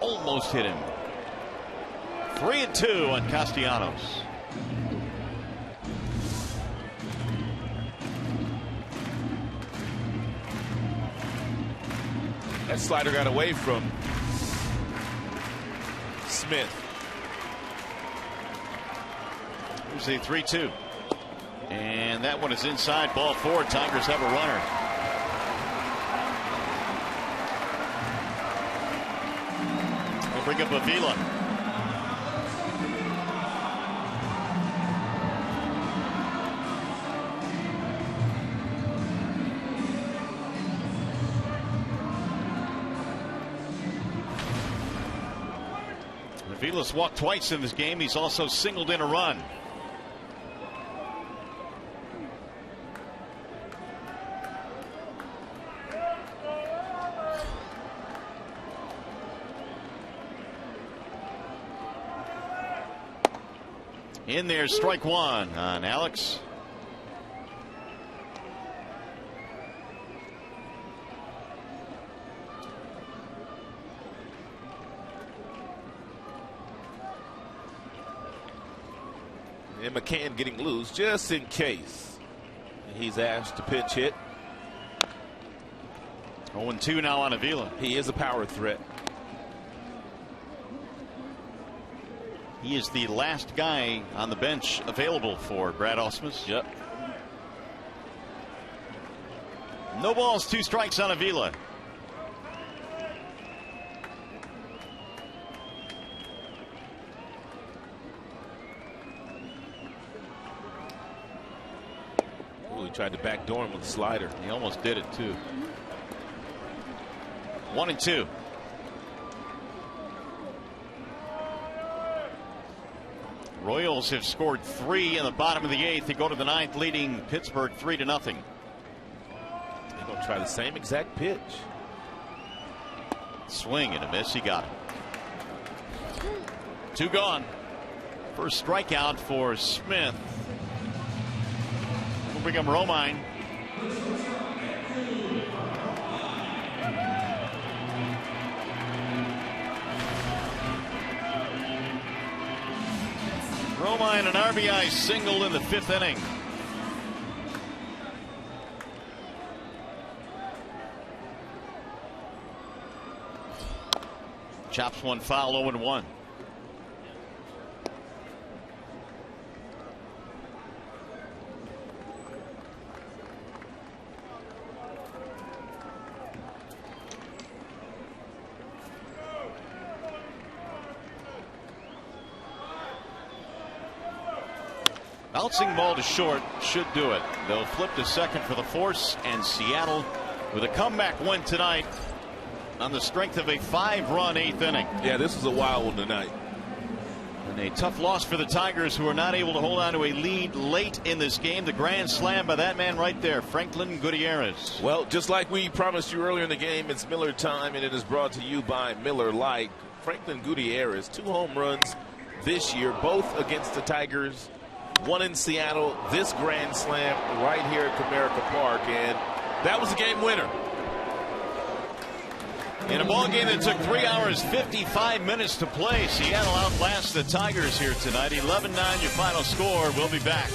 Almost hit him. 3-2 on Castellanos. That slider got away from Smith. Here's a 3-2. And that one is inside, ball 4. Tigers have a runner. They'll bring up Avila. Avila's walked twice in this game. He's also singled in a run. In there, strike 1 on Alex. And McCann getting loose just in case. He's asked to pinch hit. 0-2 now on Avila. He is a power threat. He is the last guy on the bench available for Brad Ausmus. Yep. No balls, 2 strikes on Avila. Ooh, he tried to backdoor him with a slider. He almost did it too. 1-2. Royals have scored 3 in the bottom of the 8th. They go to the 9th, leading Pittsburgh 3-0. They're going to try the same exact pitch. Swing and a miss. He got it. 2 gone. First strikeout for Smith. We'll bring up Romine. Romine, an RBI single in the 5th inning. Chops one foul, 0-1. Bouncing ball to short should do it. They'll flip to second for the force, and Seattle with a comeback win tonight on the strength of a 5-run 8th inning. Yeah, this was a wild one tonight. And a tough loss for the Tigers, who are not able to hold on to a lead late in this game. The grand slam by that man right there, Franklin Gutierrez. Well, just like we promised you earlier in the game, it's Miller time, and it is brought to you by Miller Lite. Franklin Gutierrez, 2 home runs this year, both against the Tigers. 1 in Seattle, this grand slam right here at Comerica Park, and that was a game winner. In a ball game that took 3 hours 55 minutes to play, Seattle outlasts the Tigers here tonight. 11-9 your final score. We'll be back.